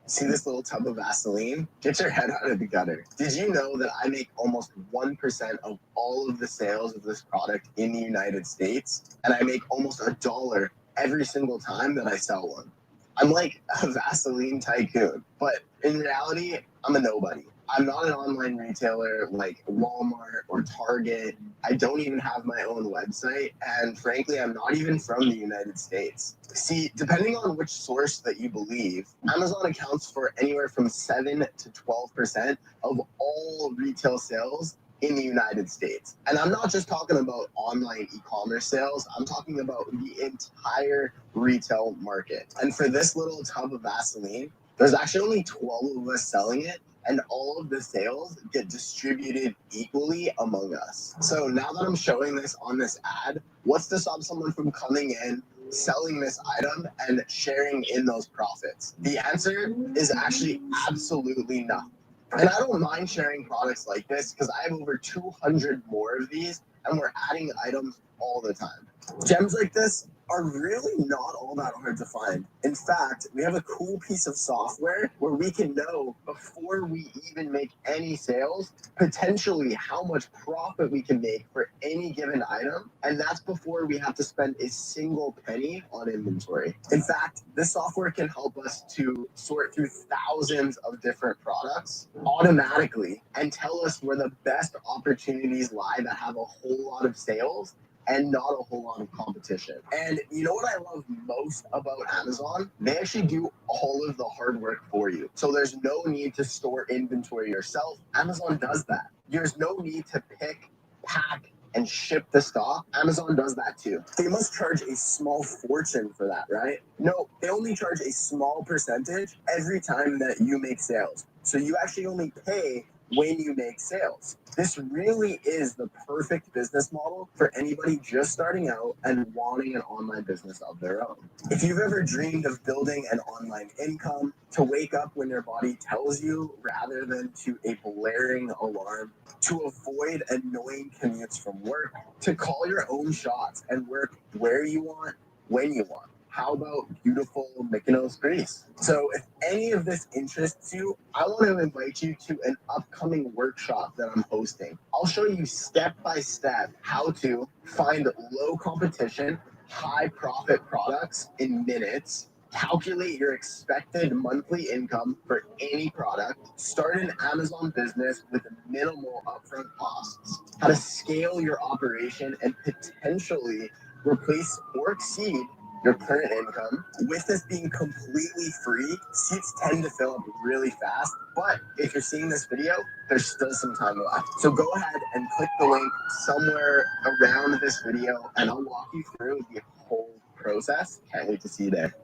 See this little tub of Vaseline? Get your head out of the gutter. Did you know that I make almost 1% of all of the sales of this product in the United States? And I make almost $1 every single time that I sell one. I'm like a Vaseline tycoon, but in reality, I'm a nobody. I'm not an online retailer like Walmart or Target. I don't even have my own website. And frankly, I'm not even from the United States. See, depending on which source that you believe, Amazon accounts for anywhere from 7 to 12% of all retail sales in the United States. And I'm not just talking about online e-commerce sales, I'm talking about the entire retail market. And for this little tub of Vaseline, there's actually only 12 of us selling it, and all of the sales get distributed equally among us. So now that I'm showing this on this ad, what's to stop someone from coming in, selling this item, and sharing in those profits? The answer is actually absolutely nothing. And I don't mind sharing products like this because I have over 200 more of these, and we're adding items all the time. Gems like this are really not all that hard to find. In fact, we have a cool piece of software where we can know before we even make any sales, potentially how much profit we can make for any given item. And that's before we have to spend a single penny on inventory. In fact, this software can help us to sort through thousands of different products automatically and tell us where the best opportunities lie that have a whole lot of sales and not a whole lot of competition. And you know what I love most about Amazon? They actually do all of the hard work for you. So there's no need to store inventory yourself. Amazon does that. There's no need to pick, pack, and ship the stock. Amazon does that too. They must charge a small fortune for that, right? No, they only charge a small percentage every time that you make sales. So you actually only pay when you make sales. This really is the perfect business model for anybody just starting out and wanting an online business of their own. If you've ever dreamed of building an online income, to wake up when your body tells you rather than to a blaring alarm, to avoid annoying commutes from work, to call your own shots and work where you want, when you want. How about beautiful Mykonos, Greece? So if any of this interests you, I want to invite you to an upcoming workshop that I'm hosting. I'll show you step by step how to find low competition, high profit products in minutes, calculate your expected monthly income for any product, start an Amazon business with minimal upfront costs, how to scale your operation and potentially replace or exceed your current income. With this being completely free, seats tend to fill up really fast, but if you're seeing this video, there's still some time left. So go ahead and click the link somewhere around this video and I'll walk you through the whole process. Can't wait to see you there.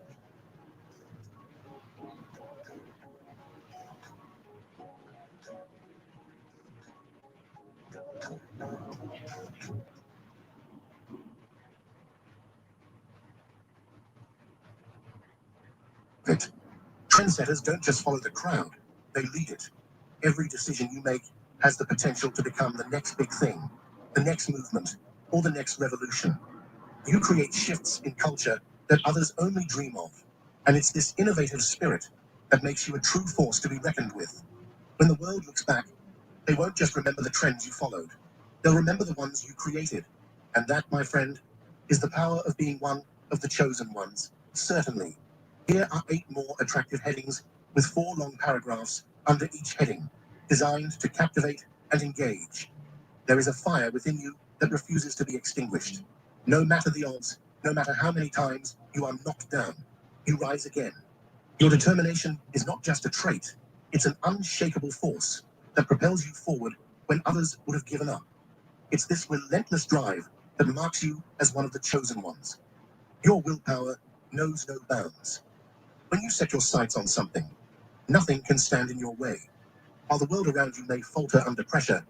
Trendsetters don't just follow the crowd, they lead it. Every decision you make has the potential to become the next big thing, the next movement, or the next revolution. You create shifts in culture that others only dream of. And it's this innovative spirit that makes you a true force to be reckoned with. When the world looks back, they won't just remember the trends you followed. They'll remember the ones you created. And that, my friend, is the power of being one of the chosen ones. Certainly. Here are 8 more attractive headings with 4 long paragraphs under each heading, designed to captivate and engage. There is a fire within you that refuses to be extinguished. No matter the odds, no matter how many times you are knocked down, you rise again. Your determination is not just a trait, it's an unshakable force that propels you forward when others would have given up. It's this relentless drive that marks you as one of the chosen ones. Your willpower knows no bounds. When you set your sights on something, nothing can stand in your way. While the world around you may falter under pressure,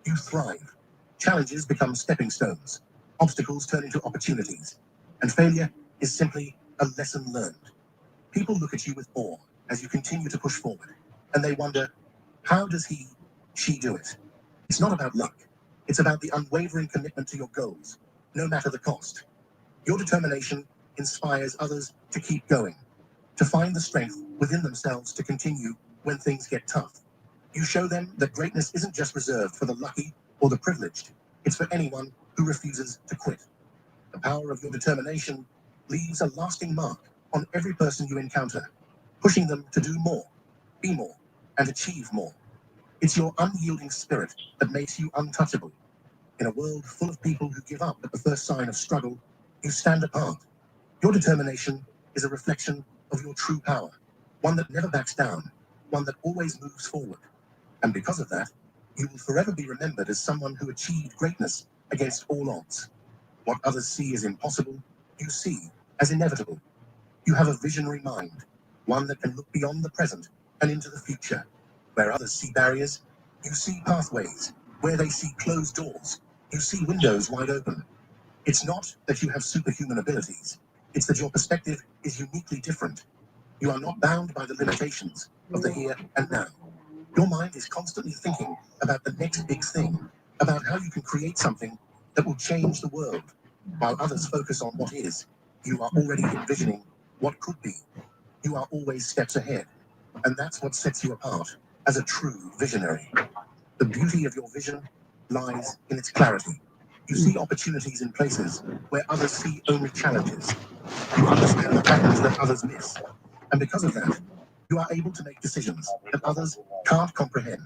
you thrive. Challenges become stepping stones. Obstacles turn into opportunities. And failure is simply a lesson learned. People look at you with awe as you continue to push forward, and they wonder, how does she do it? It's not about luck. It's about the unwavering commitment to your goals, no matter the cost. Your determination inspires others to keep going, to find the strength within themselves to continue when things get tough. You show them that greatness isn't just reserved for the lucky or the privileged. It's for anyone who refuses to quit. The power of your determination leaves a lasting mark on every person you encounter, pushing them to do more, be more, and achieve more. It's your unyielding spirit that makes you untouchable. In a world full of people who give up at the first sign of struggle, you stand apart. Your determination is a reflection of your true power, one that never backs down, one that always moves forward. And because of that, you will forever be remembered as someone who achieved greatness against all odds. What others see as impossible, you see as inevitable. You have a visionary mind, one that can look beyond the present and into the future. Where others see barriers, you see pathways. Where they see closed doors, you see windows wide open. It's not that you have superhuman abilities, it's that your perspective is uniquely different. You are not bound by the limitations of the here and now. Your mind is constantly thinking about the next big thing, about how you can create something that will change the world. While others focus on what is, you are already envisioning what could be. You are always steps ahead. And that's what sets you apart as a true visionary. The beauty of your vision lies in its clarity. You see opportunities in places where others see only challenges. You understand the patterns that others miss. And because of that, you are able to make decisions that others can't comprehend.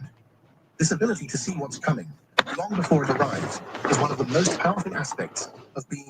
This ability to see what's coming long before it arrives is one of the most powerful aspects of being.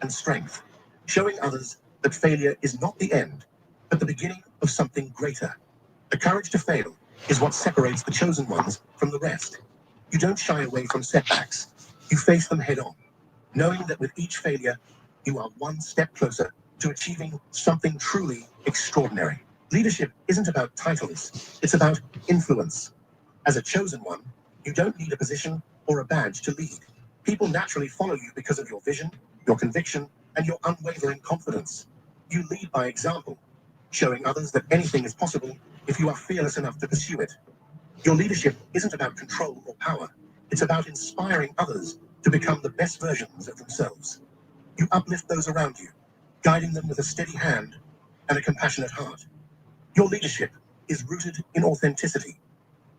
And strength, showing others that failure is not the end, but the beginning of something greater. The courage to fail is what separates the chosen ones from the rest. You don't shy away from setbacks, you face them head on, knowing that with each failure, you are one step closer to achieving something truly extraordinary. Leadership isn't about titles, it's about influence. As a chosen one, you don't need a position or a badge to lead. People naturally follow you because of your vision, your conviction, and your unwavering confidence. You lead by example, showing others that anything is possible if you are fearless enough to pursue it. Your leadership isn't about control or power, it's about inspiring others to become the best versions of themselves. You uplift those around you, guiding them with a steady hand and a compassionate heart. Your leadership is rooted in authenticity.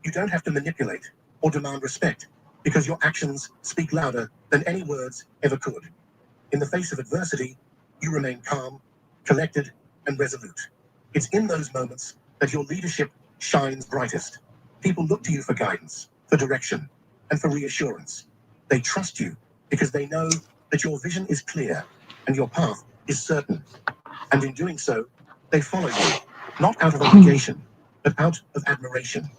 You don't have to manipulate, or demand respect, because your actions speak louder than any words ever could. In the face of adversity, you remain calm, collected, and resolute. It's in those moments that your leadership shines brightest. People look to you for guidance, for direction, and for reassurance. They trust you because they know that your vision is clear and your path is certain. And in doing so, they follow you, not out of obligation, but out of admiration.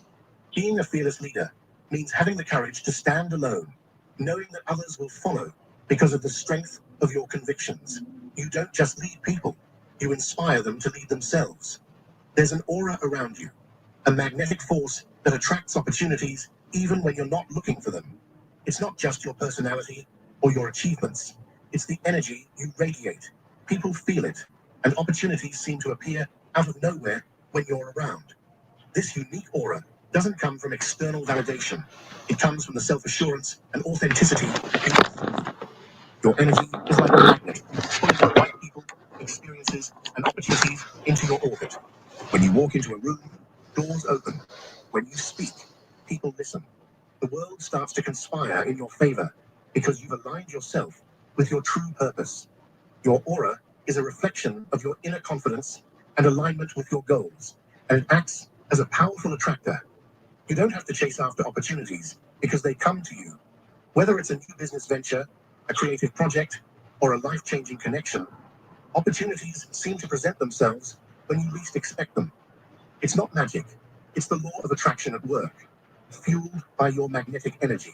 Being a fearless leader means having the courage to stand alone, knowing that others will follow because of the strength of your convictions. You don't just lead people, you inspire them to lead themselves. There's an aura around you, a magnetic force that attracts opportunities even when you're not looking for them. It's not just your personality or your achievements, it's the energy you radiate. People feel it, and opportunities seem to appear out of nowhere when you're around. This unique aura doesn't come from external validation. It comes from the self-assurance and authenticity you have. Your energy is like a magnet, pulling the right people, experiences, and opportunities into your orbit. When you walk into a room, doors open. When you speak, people listen. The world starts to conspire in your favor because you've aligned yourself with your true purpose. Your aura is a reflection of your inner confidence and alignment with your goals, and it acts as a powerful attractor. You don't have to chase after opportunities because they come to you. Whether it's a new business venture, a creative project, or a life-changing connection, opportunities seem to present themselves when you least expect them. It's not magic. It's the law of attraction at work, fueled by your magnetic energy.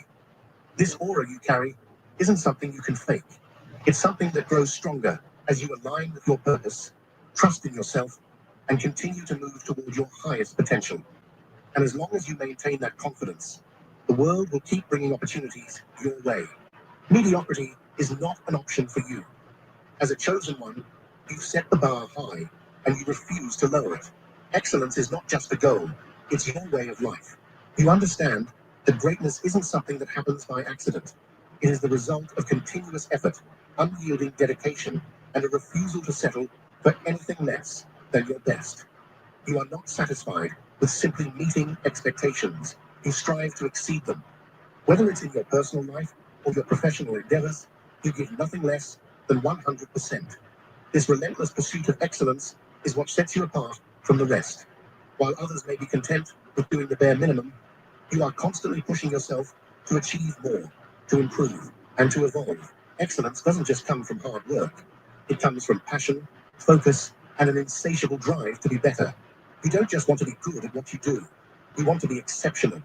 This aura you carry isn't something you can fake. It's something that grows stronger as you align with your purpose, trust in yourself, and continue to move toward your highest potential. And as long as you maintain that confidence, the world will keep bringing opportunities your way. Mediocrity is not an option for you. As a chosen one, you've set the bar high and you refuse to lower it. Excellence is not just a goal, it's your way of life. You understand that greatness isn't something that happens by accident. It is the result of continuous effort, unyielding dedication, and a refusal to settle for anything less than your best. You are not satisfied with simply meeting expectations. You strive to exceed them. Whether it's in your personal life or your professional endeavors, you give nothing less than 100%. This relentless pursuit of excellence is what sets you apart from the rest. While others may be content with doing the bare minimum, you are constantly pushing yourself to achieve more, to improve, and to evolve. Excellence doesn't just come from hard work. It comes from passion, focus, and an insatiable drive to be better. You don't just want to be good at what you do. You want to be exceptional.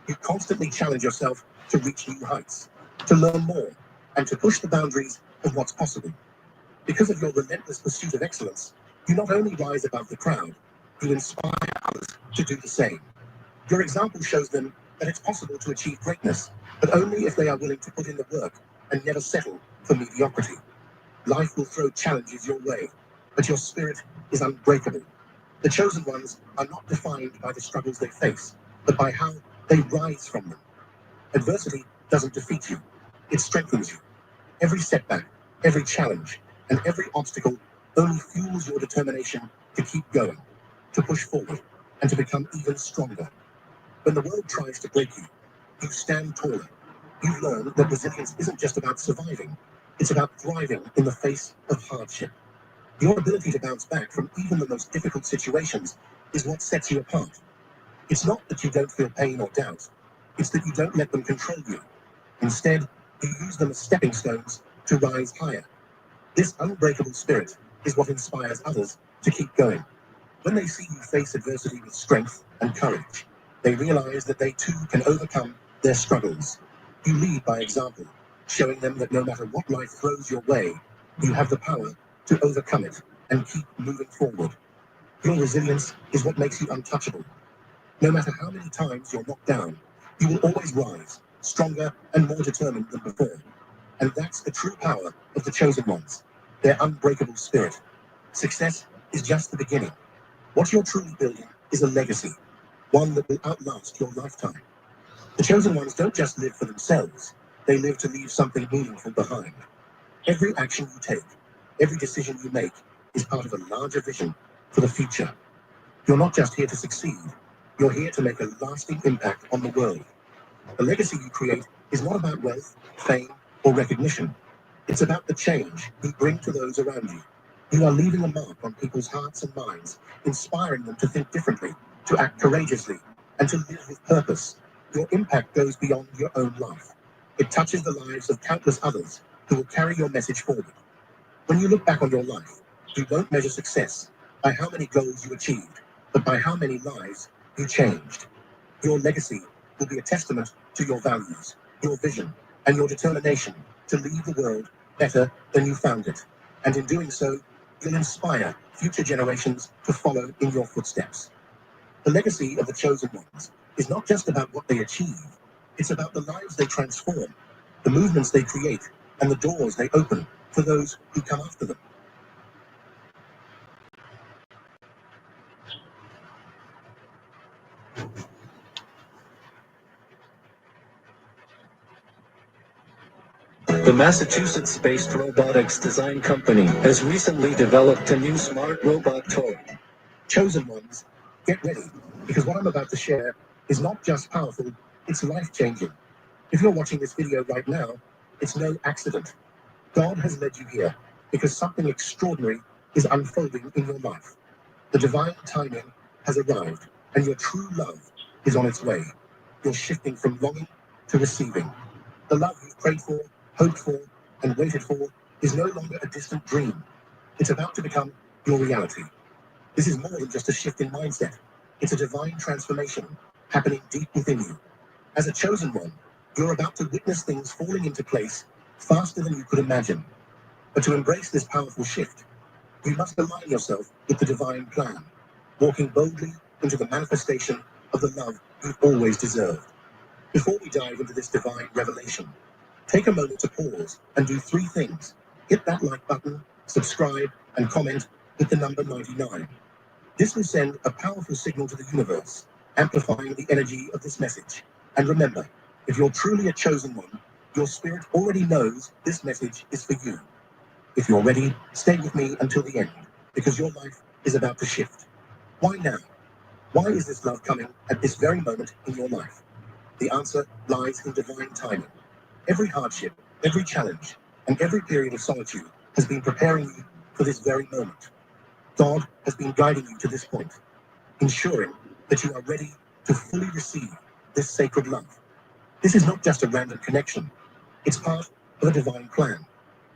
You constantly challenge yourself to reach new heights, to learn more, and to push the boundaries of what's possible. Because of your relentless pursuit of excellence, you not only rise above the crowd, you inspire others to do the same. Your example shows them that it's possible to achieve greatness, but only if they are willing to put in the work and never settle for mediocrity. Life will throw challenges your way, but your spirit is unbreakable. The chosen ones are not defined by the struggles they face, but by how they rise from them. Adversity doesn't defeat you, it strengthens you. Every setback, every challenge, and every obstacle only fuels your determination to keep going, to push forward, and to become even stronger. When the world tries to break you, you stand taller. You've learned that resilience isn't just about surviving, it's about thriving in the face of hardship. Your ability to bounce back from even the most difficult situations is what sets you apart. It's not that you don't feel pain or doubt, it's that you don't let them control you. Instead, you use them as stepping stones to rise higher. This unbreakable spirit is what inspires others to keep going. When they see you face adversity with strength and courage, they realize that they too can overcome their struggles. You lead by example, showing them that no matter what life throws your way, you have the power to overcome it and keep moving forward. Your resilience is what makes you untouchable. No matter how many times you're knocked down, you will always rise, stronger and more determined than before. And that's the true power of the chosen ones, their unbreakable spirit. Success is just the beginning. What you're truly building is a legacy, one that will outlast your lifetime. The chosen ones don't just live for themselves, they live to leave something meaningful behind. Every action you take, every decision you make is part of a larger vision for the future. You're not just here to succeed, you're here to make a lasting impact on the world. The legacy you create is not about wealth, fame, or recognition. It's about the change you bring to those around you. You are leaving a mark on people's hearts and minds, inspiring them to think differently, to act courageously, and to live with purpose. Your impact goes beyond your own life. It touches the lives of countless others who will carry your message forward. When you look back on your life, you won't measure success by how many goals you achieved, but by how many lives you changed. Your legacy will be a testament to your values, your vision, and your determination to leave the world better than you found it. And in doing so, you'll inspire future generations to follow in your footsteps. The legacy of the chosen ones is not just about what they achieve, it's about the lives they transform, the movements they create, and the doors they open for those who come after them. The Massachusetts-based robotics design company has recently developed a new smart robot toy. Chosen ones, get ready, because what I'm about to share is not just powerful, it's life-changing. If you're watching this video right now, it's no accident. God has led you here because something extraordinary is unfolding in your life. The divine timing has arrived, and your true love is on its way. You're shifting from longing to receiving. The love you've prayed for, hoped for, and waited for is no longer a distant dream. It's about to become your reality. This is more than just a shift in mindset. It's a divine transformation happening deep within you. As a chosen one, you're about to witness things falling into place faster than you could imagine. But to embrace this powerful shift, you must align yourself with the divine plan, walking boldly into the manifestation of the love you've always deserved. Before we dive into this divine revelation, take a moment to pause and do three things. Hit that like button, subscribe, and comment with the number 99. This will send a powerful signal to the universe, amplifying the energy of this message. And remember, if you're truly a chosen one, your spirit already knows this message is for you. If you're ready, stay with me until the end, because your life is about to shift. Why now? Why is this love coming at this very moment in your life? The answer lies in divine timing. Every hardship, every challenge, and every period of solitude has been preparing you for this very moment. God has been guiding you to this point, ensuring that you are ready to fully receive this sacred love. This is not just a random connection. It's part of a divine plan,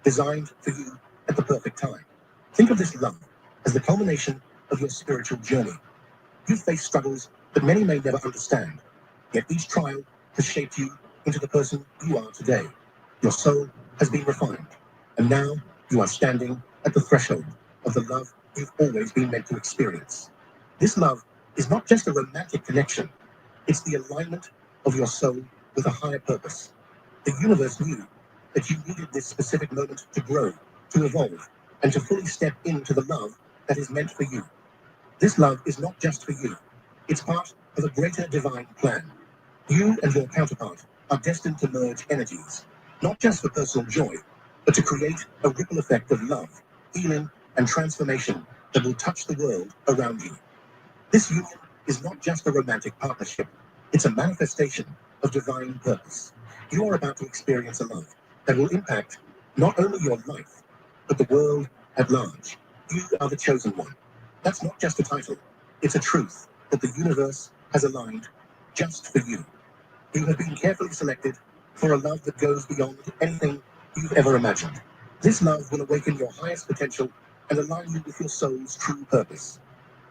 designed for you at the perfect time. Think of this love as the culmination of your spiritual journey. You've faced struggles that many may never understand, yet each trial has shaped you into the person you are today. Your soul has been refined, and now you are standing at the threshold of the love you've always been meant to experience. This love is not just a romantic connection, it's the alignment of your soul with a higher purpose. The universe knew that you needed this specific moment to grow, to evolve, and to fully step into the love that is meant for you. This love is not just for you, it's part of a greater divine plan. You and your counterpart are destined to merge energies, not just for personal joy, but to create a ripple effect of love, healing, and transformation that will touch the world around you. This union is not just a romantic partnership, it's a manifestation of divine purpose. You are about to experience a love that will impact not only your life, but the world at large. You are the chosen one. That's not just a title, it's a truth that the universe has aligned just for you. You have been carefully selected for a love that goes beyond anything you've ever imagined. This love will awaken your highest potential and align you with your soul's true purpose.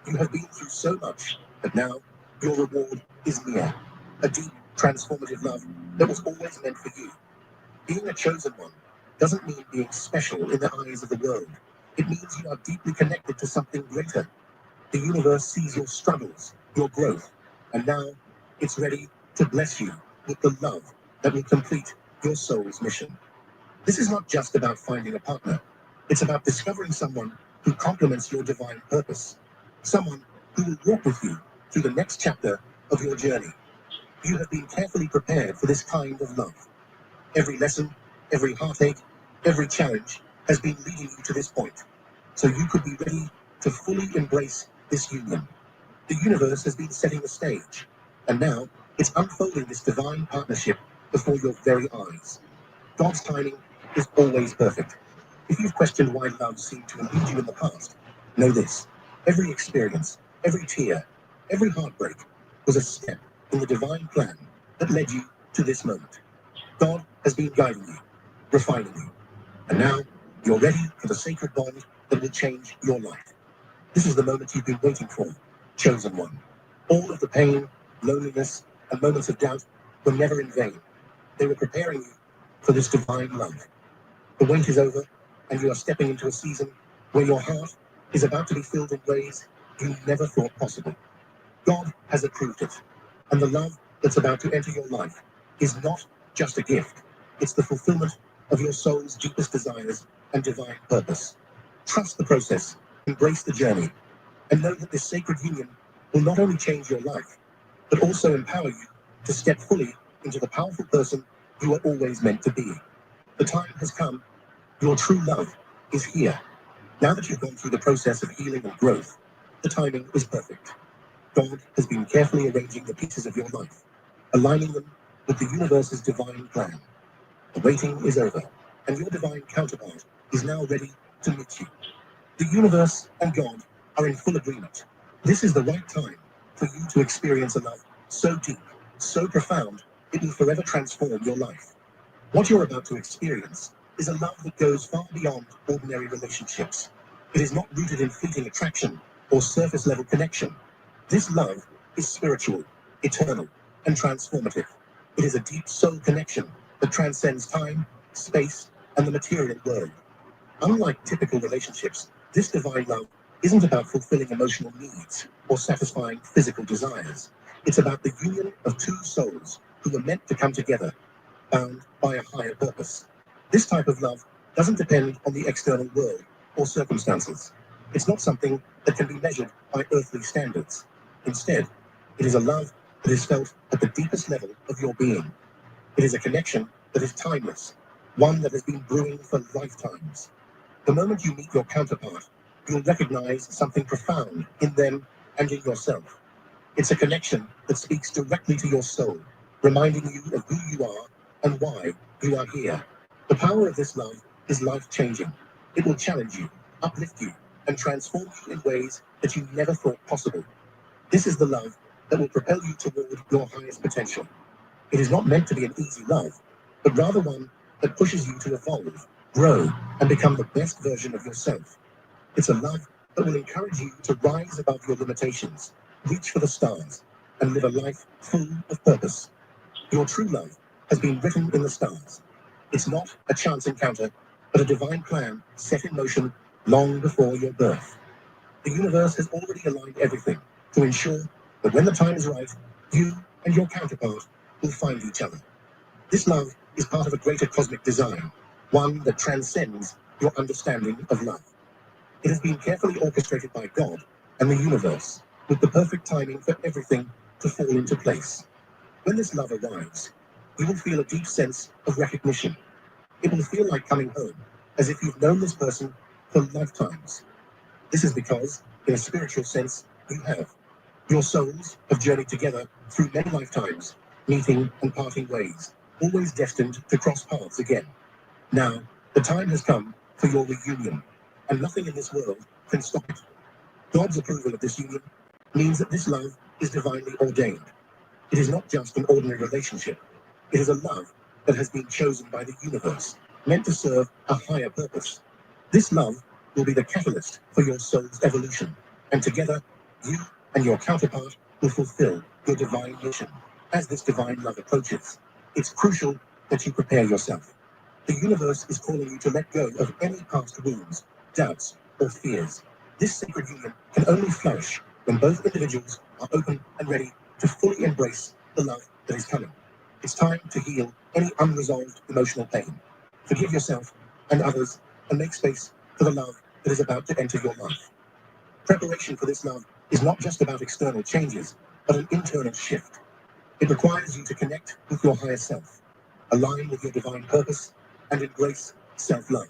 You have been through so much, but now your reward is near. A deep, transformative love that was always meant for you. Being a chosen one doesn't mean being special in the eyes of the world. It means you are deeply connected to something greater. The universe sees your struggles, your growth, and now it's ready to bless you with the love that will complete your soul's mission. This is not just about finding a partner. It's about discovering someone who complements your divine purpose. Someone who will walk with you through the next chapter of your journey. You have been carefully prepared for this kind of love. Every lesson, every heartache, every challenge has been leading you to this point, so you could be ready to fully embrace this union. The universe has been setting the stage, and now It's unfolding this divine partnership before your very eyes. God's timing is always perfect. If you've questioned why love seemed to elude you in the past, know this. Every experience, every tear, every heartbreak was a step in the divine plan that led you to this moment. God has been guiding you, refining you, and now you're ready for the sacred bond that will change your life. This is the moment you've been waiting for, chosen one. All of the pain, loneliness, and moments of doubt were never in vain. They were preparing you for this divine love. The wait is over, and you are stepping into a season where your heart is about to be filled in ways you never thought possible. God has approved it, and the love that's about to enter your life is not just a gift, it's the fulfillment of your soul's deepest desires and divine purpose. Trust the process, embrace the journey, and know that this sacred union will not only change your life, but also empower you to step fully into the powerful person you are always meant to be. The time has come. Your true love is here. Now that you've gone through the process of healing and growth, the timing is perfect. God has been carefully arranging the pieces of your life, aligning them with the universe's divine plan. The waiting is over, and your divine counterpart is now ready to meet you. The universe and God are in full agreement. This is the right time for you to experience a love so deep, so profound, it will forever transform your life. What you're about to experience is a love that goes far beyond ordinary relationships. It is not rooted in fleeting attraction or surface level connection. This love is spiritual, eternal, and transformative. It is a deep soul connection that transcends time, space, and the material world. Unlike typical relationships, this divine love isn't about fulfilling emotional needs or satisfying physical desires. It's about the union of two souls who are meant to come together, bound by a higher purpose. This type of love doesn't depend on the external world or circumstances. It's not something that can be measured by earthly standards. Instead, it is a love that is felt at the deepest level of your being. It is a connection that is timeless, one that has been brewing for lifetimes. The moment you meet your counterpart, you'll recognize something profound in them and in yourself. It's a connection that speaks directly to your soul, reminding you of who you are and why you are here. The power of this love is life-changing. It will challenge you, uplift you, and transform you in ways that you never thought possible. This is the love that will propel you toward your highest potential. It is not meant to be an easy love, but rather one that pushes you to evolve, grow, and become the best version of yourself. It's a love that will encourage you to rise above your limitations, reach for the stars, and live a life full of purpose. Your true love has been written in the stars. It's not a chance encounter, but a divine plan set in motion long before your birth. The universe has already aligned everything to ensure that when the time is right, you and your counterpart will find each other. This love is part of a greater cosmic design, one that transcends your understanding of love. It has been carefully orchestrated by God and the universe, with the perfect timing for everything to fall into place. When this love arrives, you will feel a deep sense of recognition. It will feel like coming home, as if you've known this person for lifetimes. This is because, in a spiritual sense, you have. Your souls have journeyed together through many lifetimes, meeting and parting ways, always destined to cross paths again. Now, the time has come for your reunion, and nothing in this world can stop it. God's approval of this union means that this love is divinely ordained. It is not just an ordinary relationship. It is a love that has been chosen by the universe, meant to serve a higher purpose. This love will be the catalyst for your soul's evolution, and together, you and your counterpart will fulfill your divine mission. As this divine love approaches, it's crucial that you prepare yourself. The universe is calling you to let go of any past wounds, doubts, or fears. This sacred union can only flourish when both individuals are open and ready to fully embrace the love that is coming. It's time to heal any unresolved emotional pain. Forgive yourself and others and make space for the love that is about to enter your life. Preparation for this love is not just about external changes, but an internal shift. It requires you to connect with your higher self, align with your divine purpose, and embrace self-love.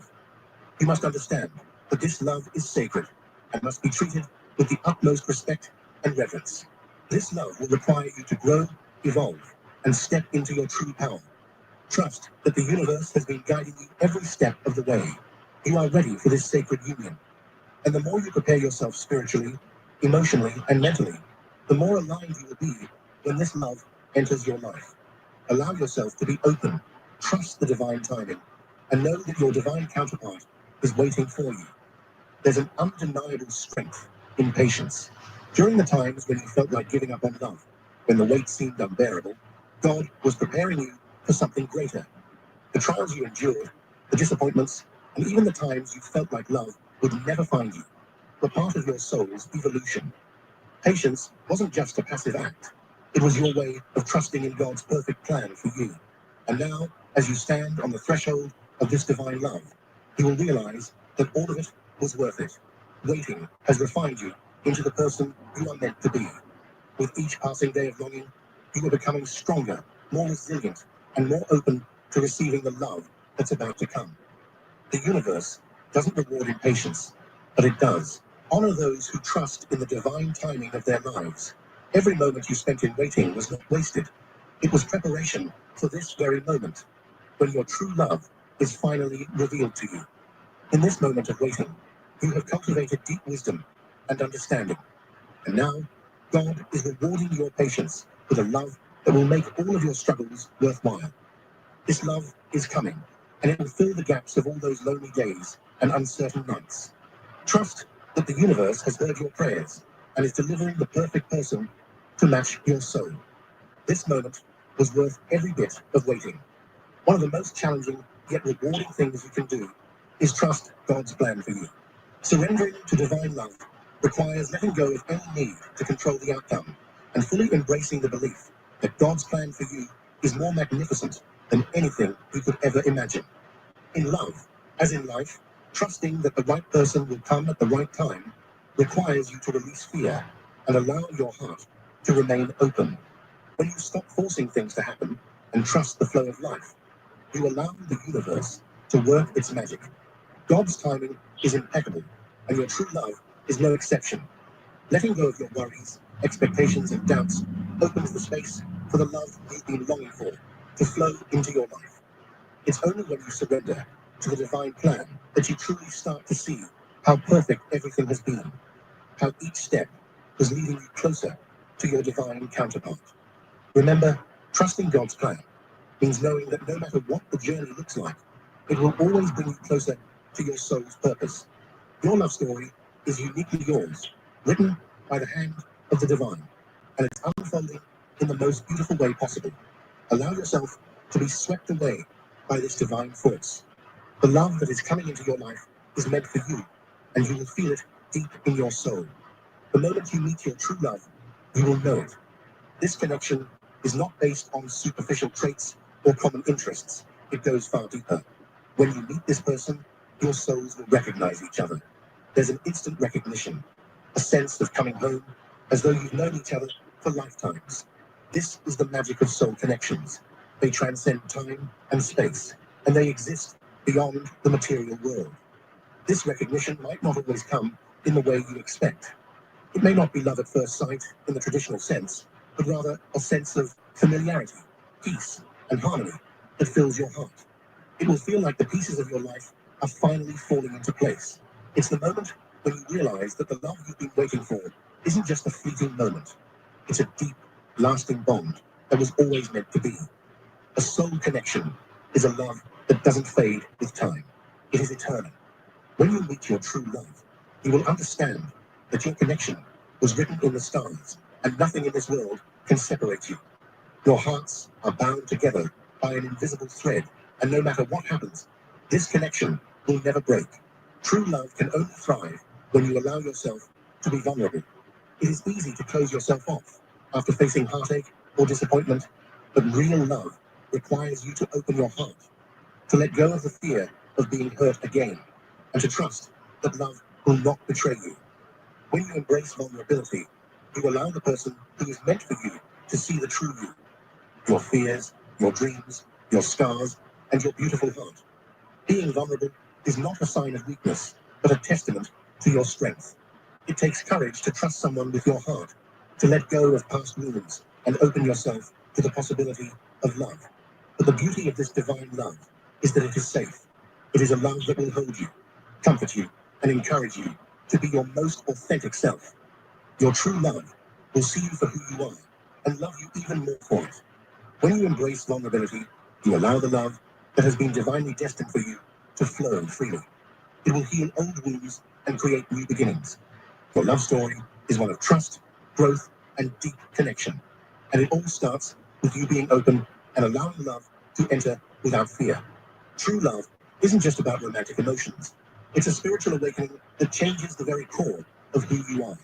You must understand that this love is sacred and must be treated with the utmost respect and reverence. This love will require you to grow evolve, and step into your true power. Trust that the universe has been guiding you every step of the way. You are ready for this sacred union. And the more you prepare yourself spiritually, emotionally, and mentally, the more aligned you will be when this love enters your life. Allow yourself to be open, trust the divine timing, and know that your divine counterpart is waiting for you. There's an undeniable strength in patience. During the times when you felt like giving up on love, when the weight seemed unbearable, God was preparing you for something greater. The trials you endured, the disappointments, and even the times you felt like love would never find you were part of your soul's evolution. Patience wasn't just a passive act. It was your way of trusting in God's perfect plan for you. And now, as you stand on the threshold of this divine love, you will realize that all of it was worth it. Waiting has refined you into the person you are meant to be. With each passing day of longing, you are becoming stronger, more resilient, and more open to receiving the love that's about to come. The universe doesn't reward impatience, but it does honor those who trust in the divine timing of their lives. Every moment you spent in waiting was not wasted. It was preparation for this very moment, when your true love is finally revealed to you. In this moment of waiting, you have cultivated deep wisdom and understanding. And now, God is rewarding your patience with a love that will make all of your struggles worthwhile. This love is coming, and it will fill the gaps of all those lonely days and uncertain nights. Trust that the universe has heard your prayers and is delivering the perfect person to match your soul. This moment was worth every bit of waiting. One of the most challenging yet rewarding things you can do is trust God's plan for you. Surrendering to divine love requires letting go of any need to control the outcome and fully embracing the belief that God's plan for you is more magnificent than anything you could ever imagine. In love, as in life, trusting that the right person will come at the right time requires you to release fear and allow your heart to remain open. When you stop forcing things to happen and trust the flow of life, you allow the universe to work its magic. God's timing is impeccable, and your true love is no exception. Letting go of your worries, expectations, and doubts opens the space for the love you've been longing for to flow into your life. It's only when you surrender to the divine plan that you truly start to see how perfect everything has been, how each step was leading you closer to your divine counterpart. Remember, trusting God's plan means knowing that no matter what the journey looks like, it will always bring you closer to your soul's purpose. Your love story is uniquely yours, written by the hand of the divine, and it's unfolding in the most beautiful way possible. Allow yourself to be swept away by this divine force. The love that is coming into your life is meant for you, and you will feel it deep in your soul. The moment you meet your true love, you will know it. This connection is not based on superficial traits or common interests. It goes far deeper. When you meet this person, your souls will recognize each other. There's an instant recognition, a sense of coming home, as though you've known each other for lifetimes. This is the magic of soul connections. They transcend time and space, and they exist beyond the material world. This recognition might not always come in the way you expect. It may not be love at first sight in the traditional sense, but rather a sense of familiarity, peace, and harmony that fills your heart. It will feel like the pieces of your life are finally falling into place. It's the moment when you realize that the love you've been waiting for isn't just a fleeting moment. It's a deep, lasting bond that was always meant to be. A soul connection is a love that doesn't fade with time. It is eternal. When you meet your true love, you will understand that your connection was written in the stars, and nothing in this world can separate you. Your hearts are bound together by an invisible thread, and no matter what happens, this connection will never break. True love can only thrive when you allow yourself to be vulnerable. It is easy to close yourself off after facing heartache or disappointment, but real love requires you to open your heart, to let go of the fear of being hurt again, and to trust that love will not betray you. When you embrace vulnerability, you allow the person who is meant for you to see the true you, your fears, your dreams, your scars, and your beautiful heart. Being vulnerable is not a sign of weakness, but a testament to your strength. It takes courage to trust someone with your heart, to let go of past wounds and open yourself to the possibility of love. But the beauty of this divine love is that it is safe. It is a love that will hold you, comfort you, and encourage you to be your most authentic self. Your true love will see you for who you are and love you even more for it. When you embrace vulnerability, you allow the love that has been divinely destined for you to flow freely. It will heal old wounds and create new beginnings. Your love story is one of trust, growth, and deep connection. And it all starts with you being open and allowing love to enter without fear. True love isn't just about romantic emotions. It's a spiritual awakening that changes the very core of who you are.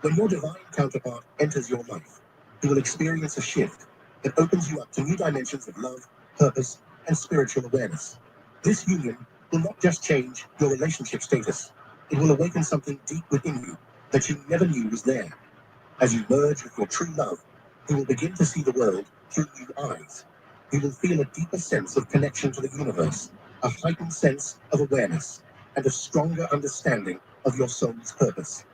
When your divine counterpart enters your life, you will experience a shift that opens you up to new dimensions of love, purpose, and spiritual awareness. This union will not just change your relationship status, it will awaken something deep within you that you never knew was there. As you merge with your true love, you will begin to see the world through new eyes. You will feel a deeper sense of connection to the universe, a heightened sense of awareness, and a stronger understanding of your soul's purpose.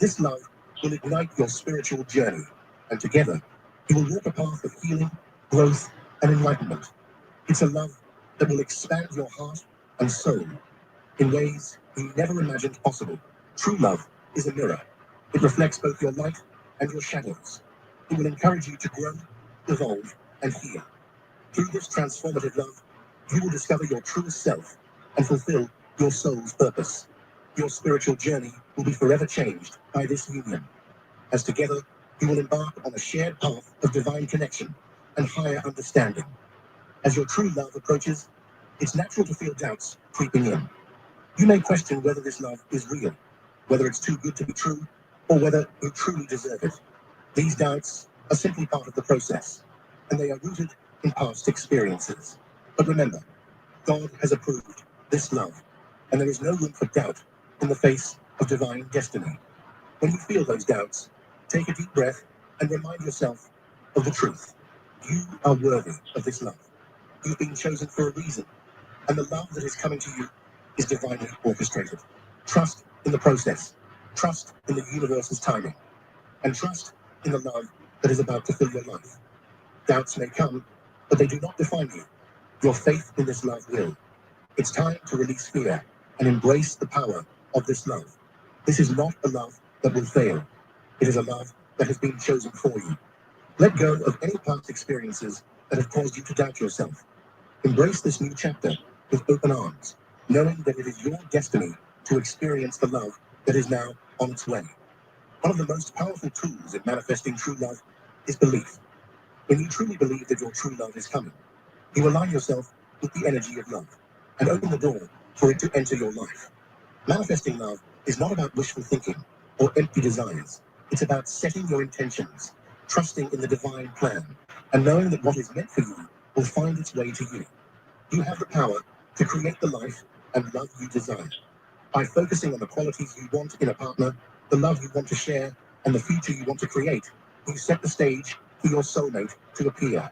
This love will ignite your spiritual journey, and together you will walk a path of healing, growth, and enlightenment. It's a love that will expand your heart and soul in ways you never imagined possible. True love is a mirror. It reflects both your light and your shadows. It will encourage you to grow, evolve, and heal. Through this transformative love, you will discover your truest self and fulfill your soul's purpose. Your spiritual journey will be forever changed by this union, as together you will embark on a shared path of divine connection and higher understanding. As your true love approaches, it's natural to feel doubts creeping in. You may question whether this love is real, whether it's too good to be true, or whether you truly deserve it. These doubts are simply part of the process, and they are rooted in past experiences. But remember, God has approved this love, and there is no room for doubt in the face of divine destiny. When you feel those doubts, take a deep breath and remind yourself of the truth. You are worthy of this love. You've been chosen for a reason, and the love that is coming to you is divinely orchestrated. Trust in the process, trust in the universe's timing, and trust in the love that is about to fill your life. Doubts may come, but they do not define you. Your faith in this love will. It's time to release fear and embrace the power of this love. This is not a love that will fail. It is a love that has been chosen for you. Let go of any past experiences that have caused you to doubt yourself. Embrace this new chapter with open arms, knowing that it is your destiny to experience the love that is now on its way. One of the most powerful tools in manifesting true love is belief. When you truly believe that your true love is coming, you align yourself with the energy of love and open the door for it to enter your life. Manifesting love is not about wishful thinking or empty desires. It's about setting your intentions, trusting in the divine plan, and knowing that what is meant for you will find its way to you. You have the power to create the life and love you desire. By focusing on the qualities you want in a partner, the love you want to share, and the future you want to create, you set the stage for your soulmate to appear.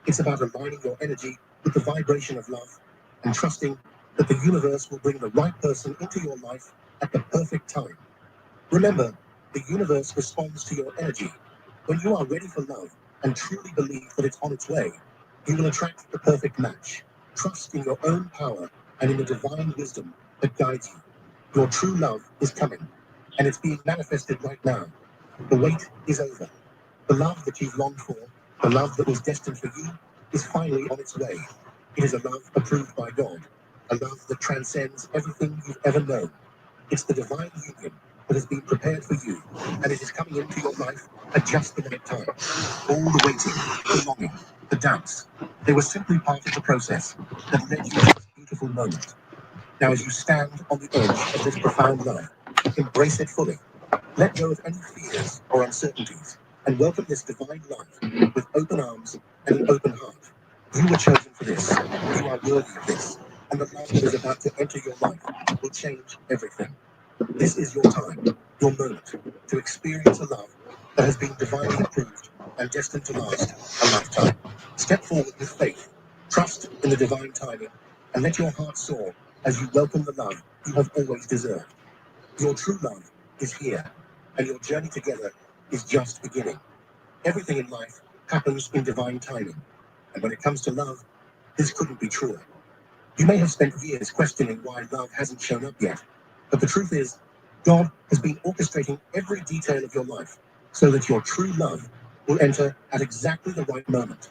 It's about aligning your energy with the vibration of love and trusting that the universe will bring the right person into your life at the perfect time. Remember, the universe responds to your energy. When you are ready for love and truly believe that it's on its way, you will attract the perfect match. Trust in your own power and in the divine wisdom that guides you. Your true love is coming, and it's being manifested right now. The wait is over. The love that you've longed for, the love that was destined for you, is finally on its way. It is a love approved by God, a love that transcends everything you've ever known. It's the divine union that has been prepared for you, and it is coming into your life at just the right time. All the waiting, the longing, the doubts, they were simply part of the process that led you to this beautiful moment. Now, as you stand on the edge of this profound love, embrace it fully. Let go of any fears or uncertainties and welcome this divine love with open arms and an open heart. You were chosen for this. You are worthy of this. And the love that is about to enter your life will change everything. This is your time, your moment, to experience a love that has been divinely approved and destined to last a lifetime. Step forward with faith, trust in the divine timing, and let your heart soar as you welcome the love you have always deserved. Your true love is here, and your journey together is just beginning. Everything in life happens in divine timing. And when it comes to love, this couldn't be truer. You may have spent years questioning why love hasn't shown up yet, but the truth is, God has been orchestrating every detail of your life so that your true love will enter at exactly the right moment.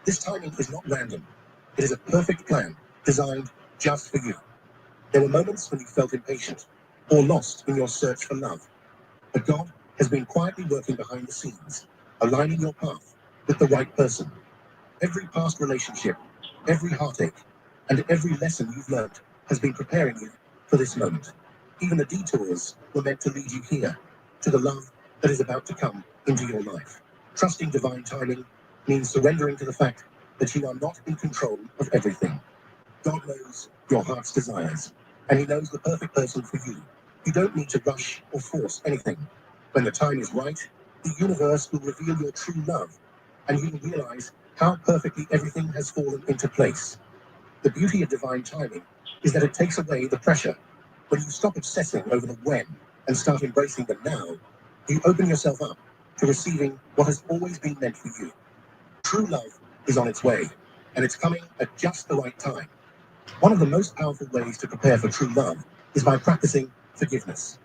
This timing is not random. It is a perfect plan designed just for you. There were moments when you felt impatient or lost in your search for love, but God has been quietly working behind the scenes, aligning your path with the right person. Every past relationship, every heartache, and every lesson you've learned has been preparing you for this moment. Even the detours were meant to lead you here, to the love that is about to come into your life. Trusting divine timing means surrendering to the fact that you are not in control of everything. God knows your heart's desires, and He knows the perfect person for you. You don't need to rush or force anything. When the time is right, the universe will reveal your true love, and you will realize how perfectly everything has fallen into place. The beauty of divine timing is that it takes away the pressure. When you stop obsessing over the when and start embracing the now, you open yourself up to receiving what has always been meant for you. True love is on its way, and it's coming at just the right time. One of the most powerful ways to prepare for true love is by practicing forgiveness.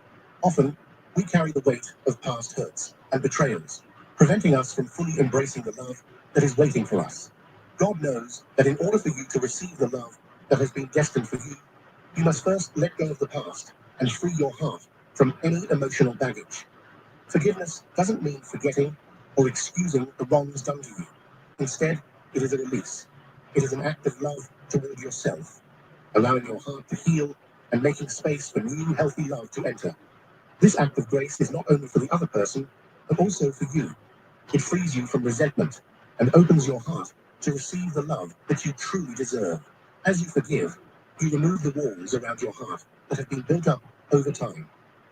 Often, we carry the weight of past hurts and betrayals, preventing us from fully embracing the love that is waiting for us. God knows that in order for you to receive the love that has been destined for you, you must first let go of the past and free your heart from any emotional baggage. Forgiveness doesn't mean forgetting or excusing the wrongs done to you. Instead, it is a release. It is an act of love toward yourself, allowing your heart to heal and making space for new, healthy love to enter. This act of grace is not only for the other person, but also for you. It frees you from resentment and opens your heart to receive the love that you truly deserve. As you forgive, you remove the walls around your heart that have been built up over time.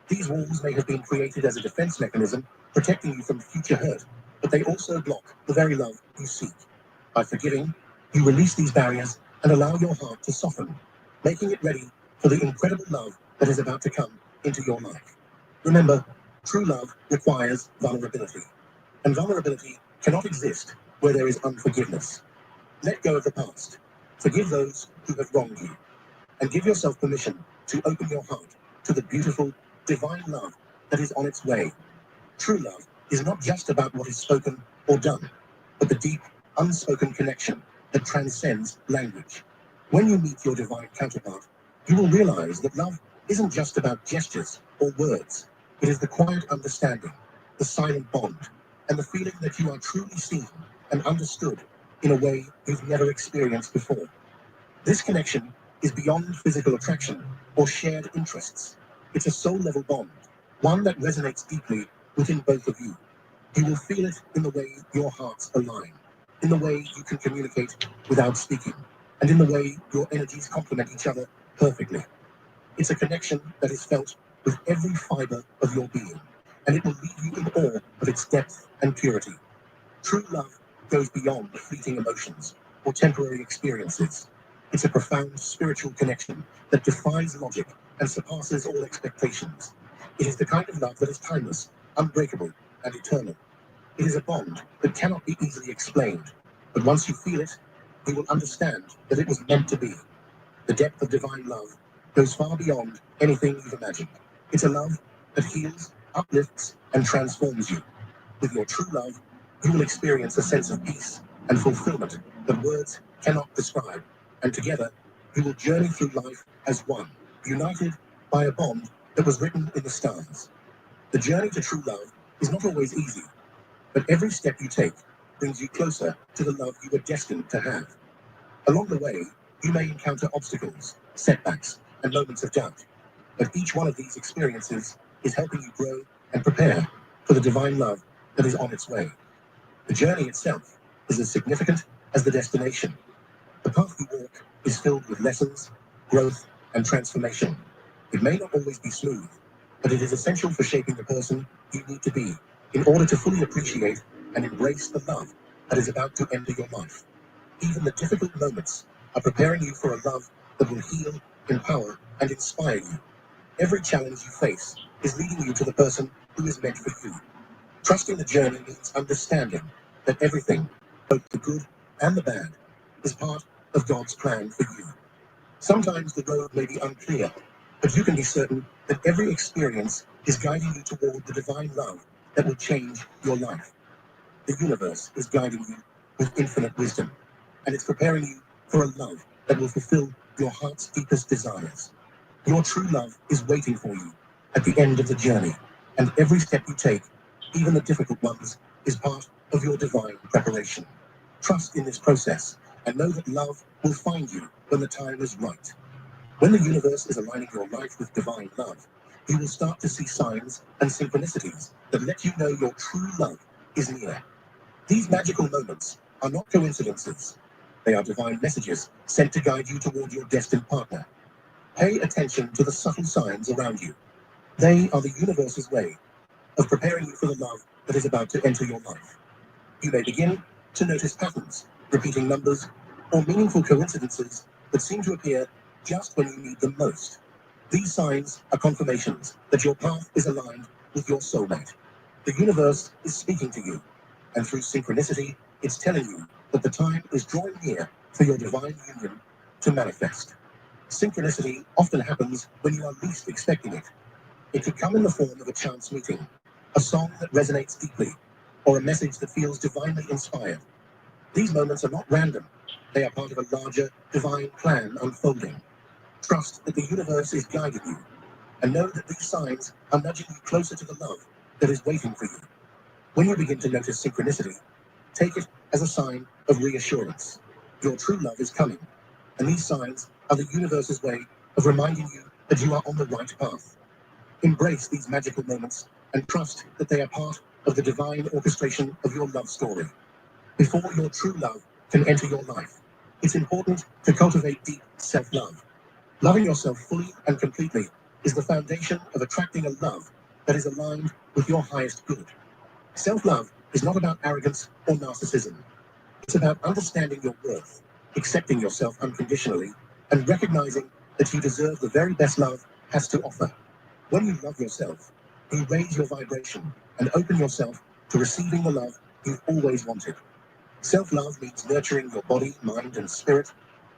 These walls may have been created as a defense mechanism, protecting you from future hurt, but they also block the very love you seek. By forgiving, you release these barriers and allow your heart to soften, making it ready for the incredible love that is about to come into your life. Remember, true love requires vulnerability, and vulnerability cannot exist where there is unforgiveness. Let go of the past, forgive those who have wronged you, and give yourself permission to open your heart to the beautiful, divine love that is on its way. True love is not just about what is spoken or done, but the deep, unspoken connection that transcends language. When you meet your divine counterpart, you will realize that love isn't just about gestures or words. It is the quiet understanding, the silent bond, and the feeling that you are truly seen and understood in a way you've never experienced before. This connection is beyond physical attraction or shared interests. It's a soul-level bond, one that resonates deeply within both of you. You will feel it in the way your hearts align, in the way you can communicate without speaking, and in the way your energies complement each other perfectly. It's a connection that is felt with every fiber of your being, and it will leave you in awe of its depth and purity. True love goes beyond fleeting emotions or temporary experiences. It's a profound spiritual connection that defies logic and surpasses all expectations. It is the kind of love that is timeless, unbreakable, and eternal. It is a bond that cannot be easily explained, but once you feel it, you will understand that it was meant to be. The depth of divine love goes far beyond anything you've imagined. It's a love that heals, uplifts, and transforms you. With your true love, you will experience a sense of peace and fulfillment that words cannot describe. And together, you will journey through life as one, united by a bond that was written in the stars. The journey to true love is not always easy, but every step you take brings you closer to the love you were destined to have. Along the way, you may encounter obstacles, setbacks, and moments of doubt, but each one of these experiences is helping you grow and prepare for the divine love that is on its way. The journey itself is as significant as the destination. The path you walk is filled with lessons, growth, and transformation. It may not always be smooth, but it is essential for shaping the person you need to be in order to fully appreciate and embrace the love that is about to enter your life. Even the difficult moments are preparing you for a love that will heal, empower, and inspire you. Every challenge you face is leading you to the person who is meant for you. Trusting the journey means understanding that everything, both the good and the bad, is part of God's plan for you. Sometimes the road may be unclear, but you can be certain that every experience is guiding you toward the divine love that will change your life. The universe is guiding you with infinite wisdom, and it's preparing you for a love that will fulfill your heart's deepest desires. Your true love is waiting for you at the end of the journey, and every step you take, even the difficult ones, is part of your divine preparation. Trust in this process and know that love will find you when the time is right. When the universe is aligning your life with divine love, you will start to see signs and synchronicities that let you know your true love is near. These magical moments are not coincidences. They are divine messages sent to guide you toward your destined partner. Pay attention to the subtle signs around you. They are the universe's way of preparing you for the love that is about to enter your life. You may begin to notice patterns, repeating numbers, or meaningful coincidences that seem to appear just when you need them most. These signs are confirmations that your path is aligned with your soulmate. The universe is speaking to you, and through synchronicity, it's telling you that the time is drawing near for your divine union to manifest. Synchronicity often happens when you are least expecting it. It could come in the form of a chance meeting, a song that resonates deeply, or a message that feels divinely inspired. These moments are not random. They are part of a larger divine plan unfolding. Trust that the universe is guiding you, and know that these signs are nudging you closer to the love that is waiting for you. When you begin to notice synchronicity, take it as a sign of reassurance. Your true love is coming, and these signs are the universe's way of reminding you that you are on the right path. Embrace these magical moments and trust that they are part of the divine orchestration of your love story. Before your true love can enter your life, it's important to cultivate deep self-love. Loving yourself fully and completely is the foundation of attracting a love that is aligned with your highest good. Self-love is not about arrogance or narcissism. It's about understanding your worth, accepting yourself unconditionally, and recognizing that you deserve the very best love has to offer. When you love yourself, you raise your vibration and open yourself to receiving the love you've always wanted. Self-love means nurturing your body, mind, and spirit,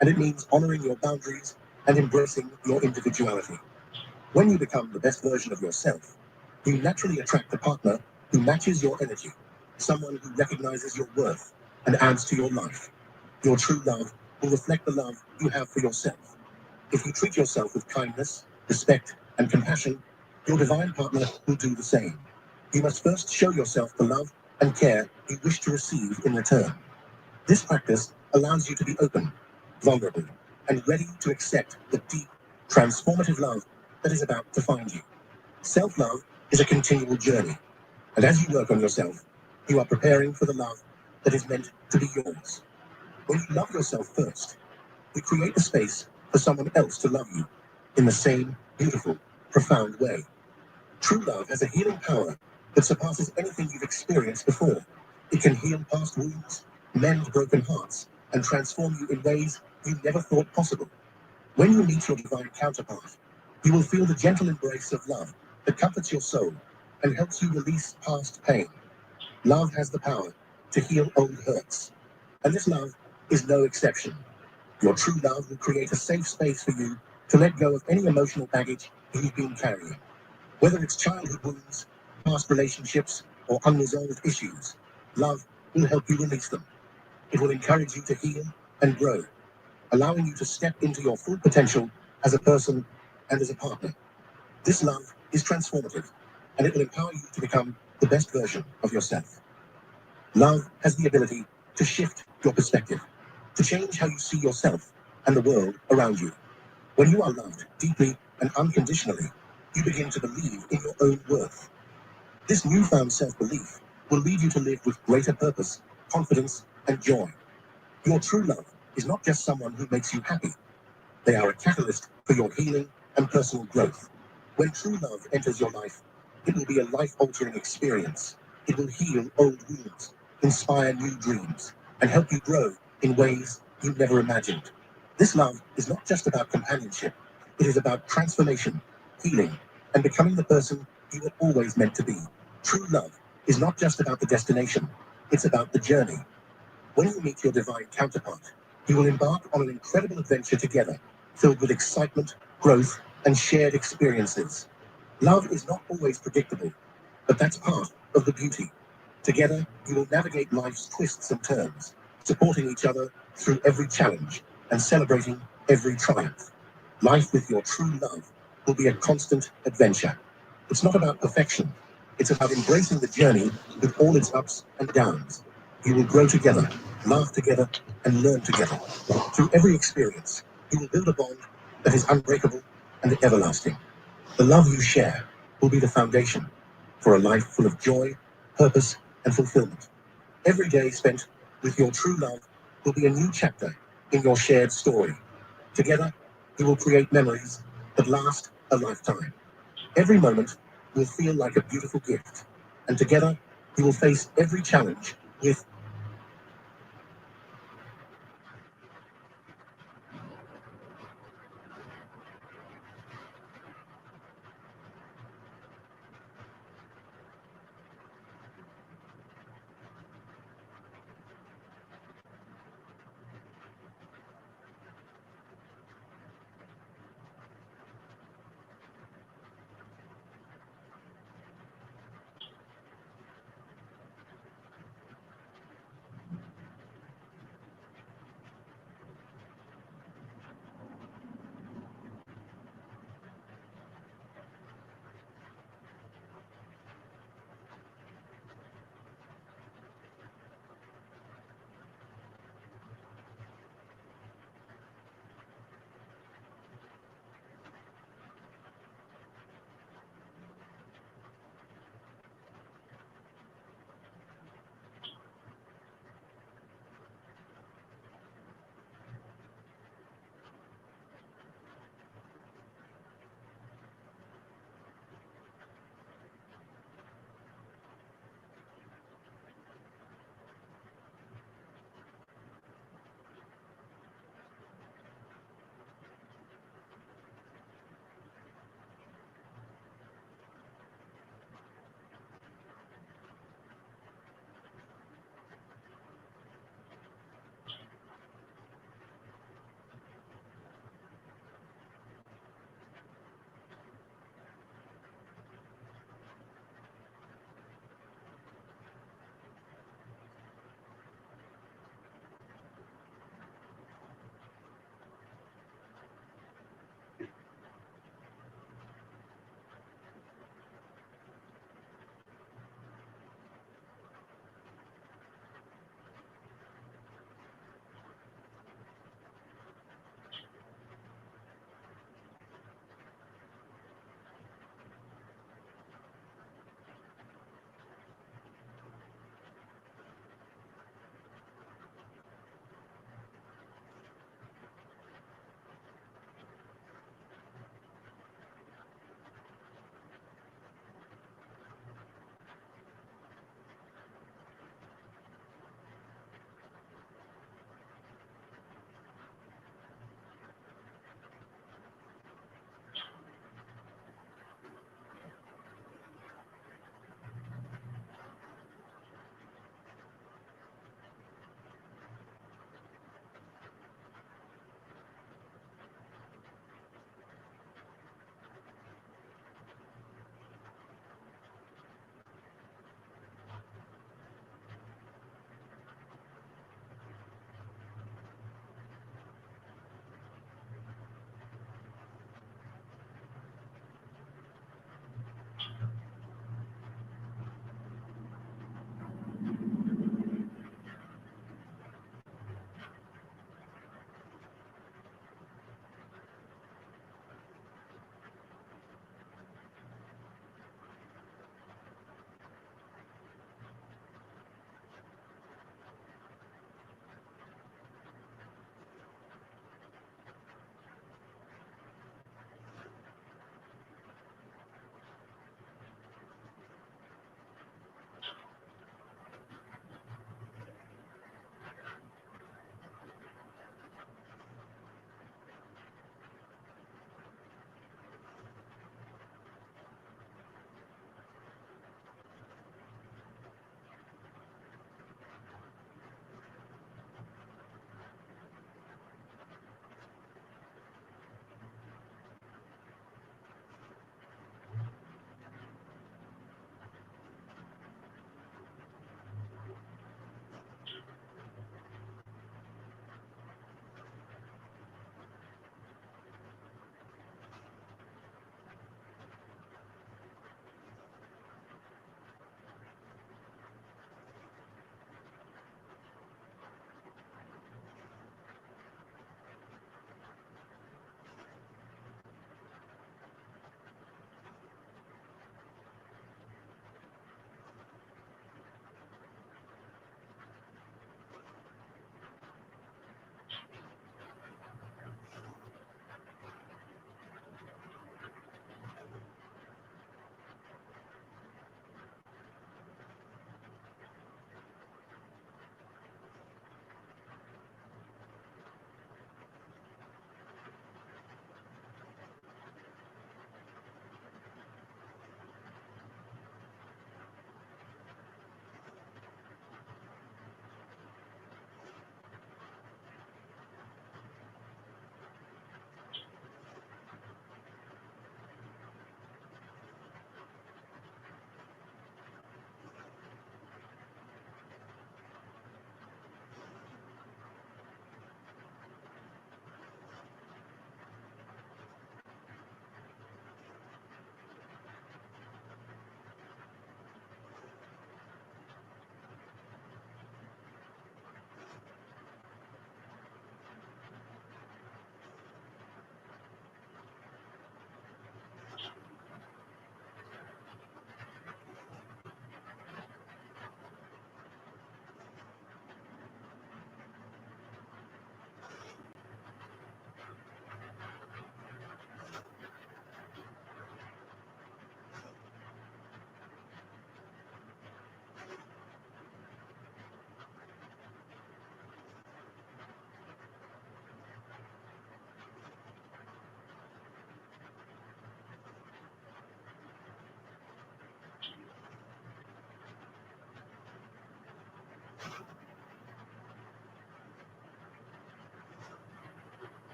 and it means honoring your boundaries and embracing your individuality. When you become the best version of yourself, you naturally attract a partner who matches your energy, someone who recognizes your worth and adds to your life. Your true love will reflect the love you have for yourself. If you treat yourself with kindness, respect, and compassion, your divine partner will do the same. You must first show yourself the love and care you wish to receive in return. This practice allows you to be open, vulnerable, and ready to accept the deep, transformative love that is about to find you. Self-love is a continual journey, and as you work on yourself, you are preparing for the love that is meant to be yours. When you love yourself first, you create the space for someone else to love you in the same beautiful, profound way. True love has a healing power that surpasses anything you've experienced before. It can heal past wounds, mend broken hearts, and transform you in ways you never thought possible. When you meet your divine counterpart, you will feel the gentle embrace of love that comforts your soul and helps you release past pain. Love has the power to heal old hurts, and this love is no exception. Your true love will create a safe space for you to let go of any emotional baggage you've been carrying. Whether it's childhood wounds, past relationships, or unresolved issues, love will help you release them. It will encourage you to heal and grow, allowing you to step into your full potential as a person and as a partner. This love is transformative, and it will empower you to become the best version of yourself. Love has the ability to shift your perspective, to change how you see yourself and the world around you. When you are loved deeply and unconditionally, you begin to believe in your own worth. This newfound self-belief will lead you to live with greater purpose, confidence, and joy. Your true love is not just someone who makes you happy. They are a catalyst for your healing and personal growth. When true love enters your life, it will be a life-altering experience. It will heal old wounds, inspire new dreams, and help you grow in ways you never imagined. This love is not just about companionship. It is about transformation, healing, and becoming the person you were always meant to be. True love is not just about the destination. It's about the journey. When you meet your divine counterpart, you will embark on an incredible adventure together, filled with excitement, growth, and shared experiences. Love is not always predictable, but that's part of the beauty. Together, you will navigate life's twists and turns, supporting each other through every challenge and celebrating every triumph. Life with your true love will be a constant adventure. It's not about perfection, it's about embracing the journey with all its ups and downs. You will grow together, laugh together, and learn together. Through every experience, you will build a bond that is unbreakable and everlasting. The love you share will be the foundation for a life full of joy, purpose, and fulfillment. Every day spent with your true love will be a new chapter in your shared story. Together, you will create memories that last a lifetime. Every moment will feel like a beautiful gift, and together, you will face every challenge with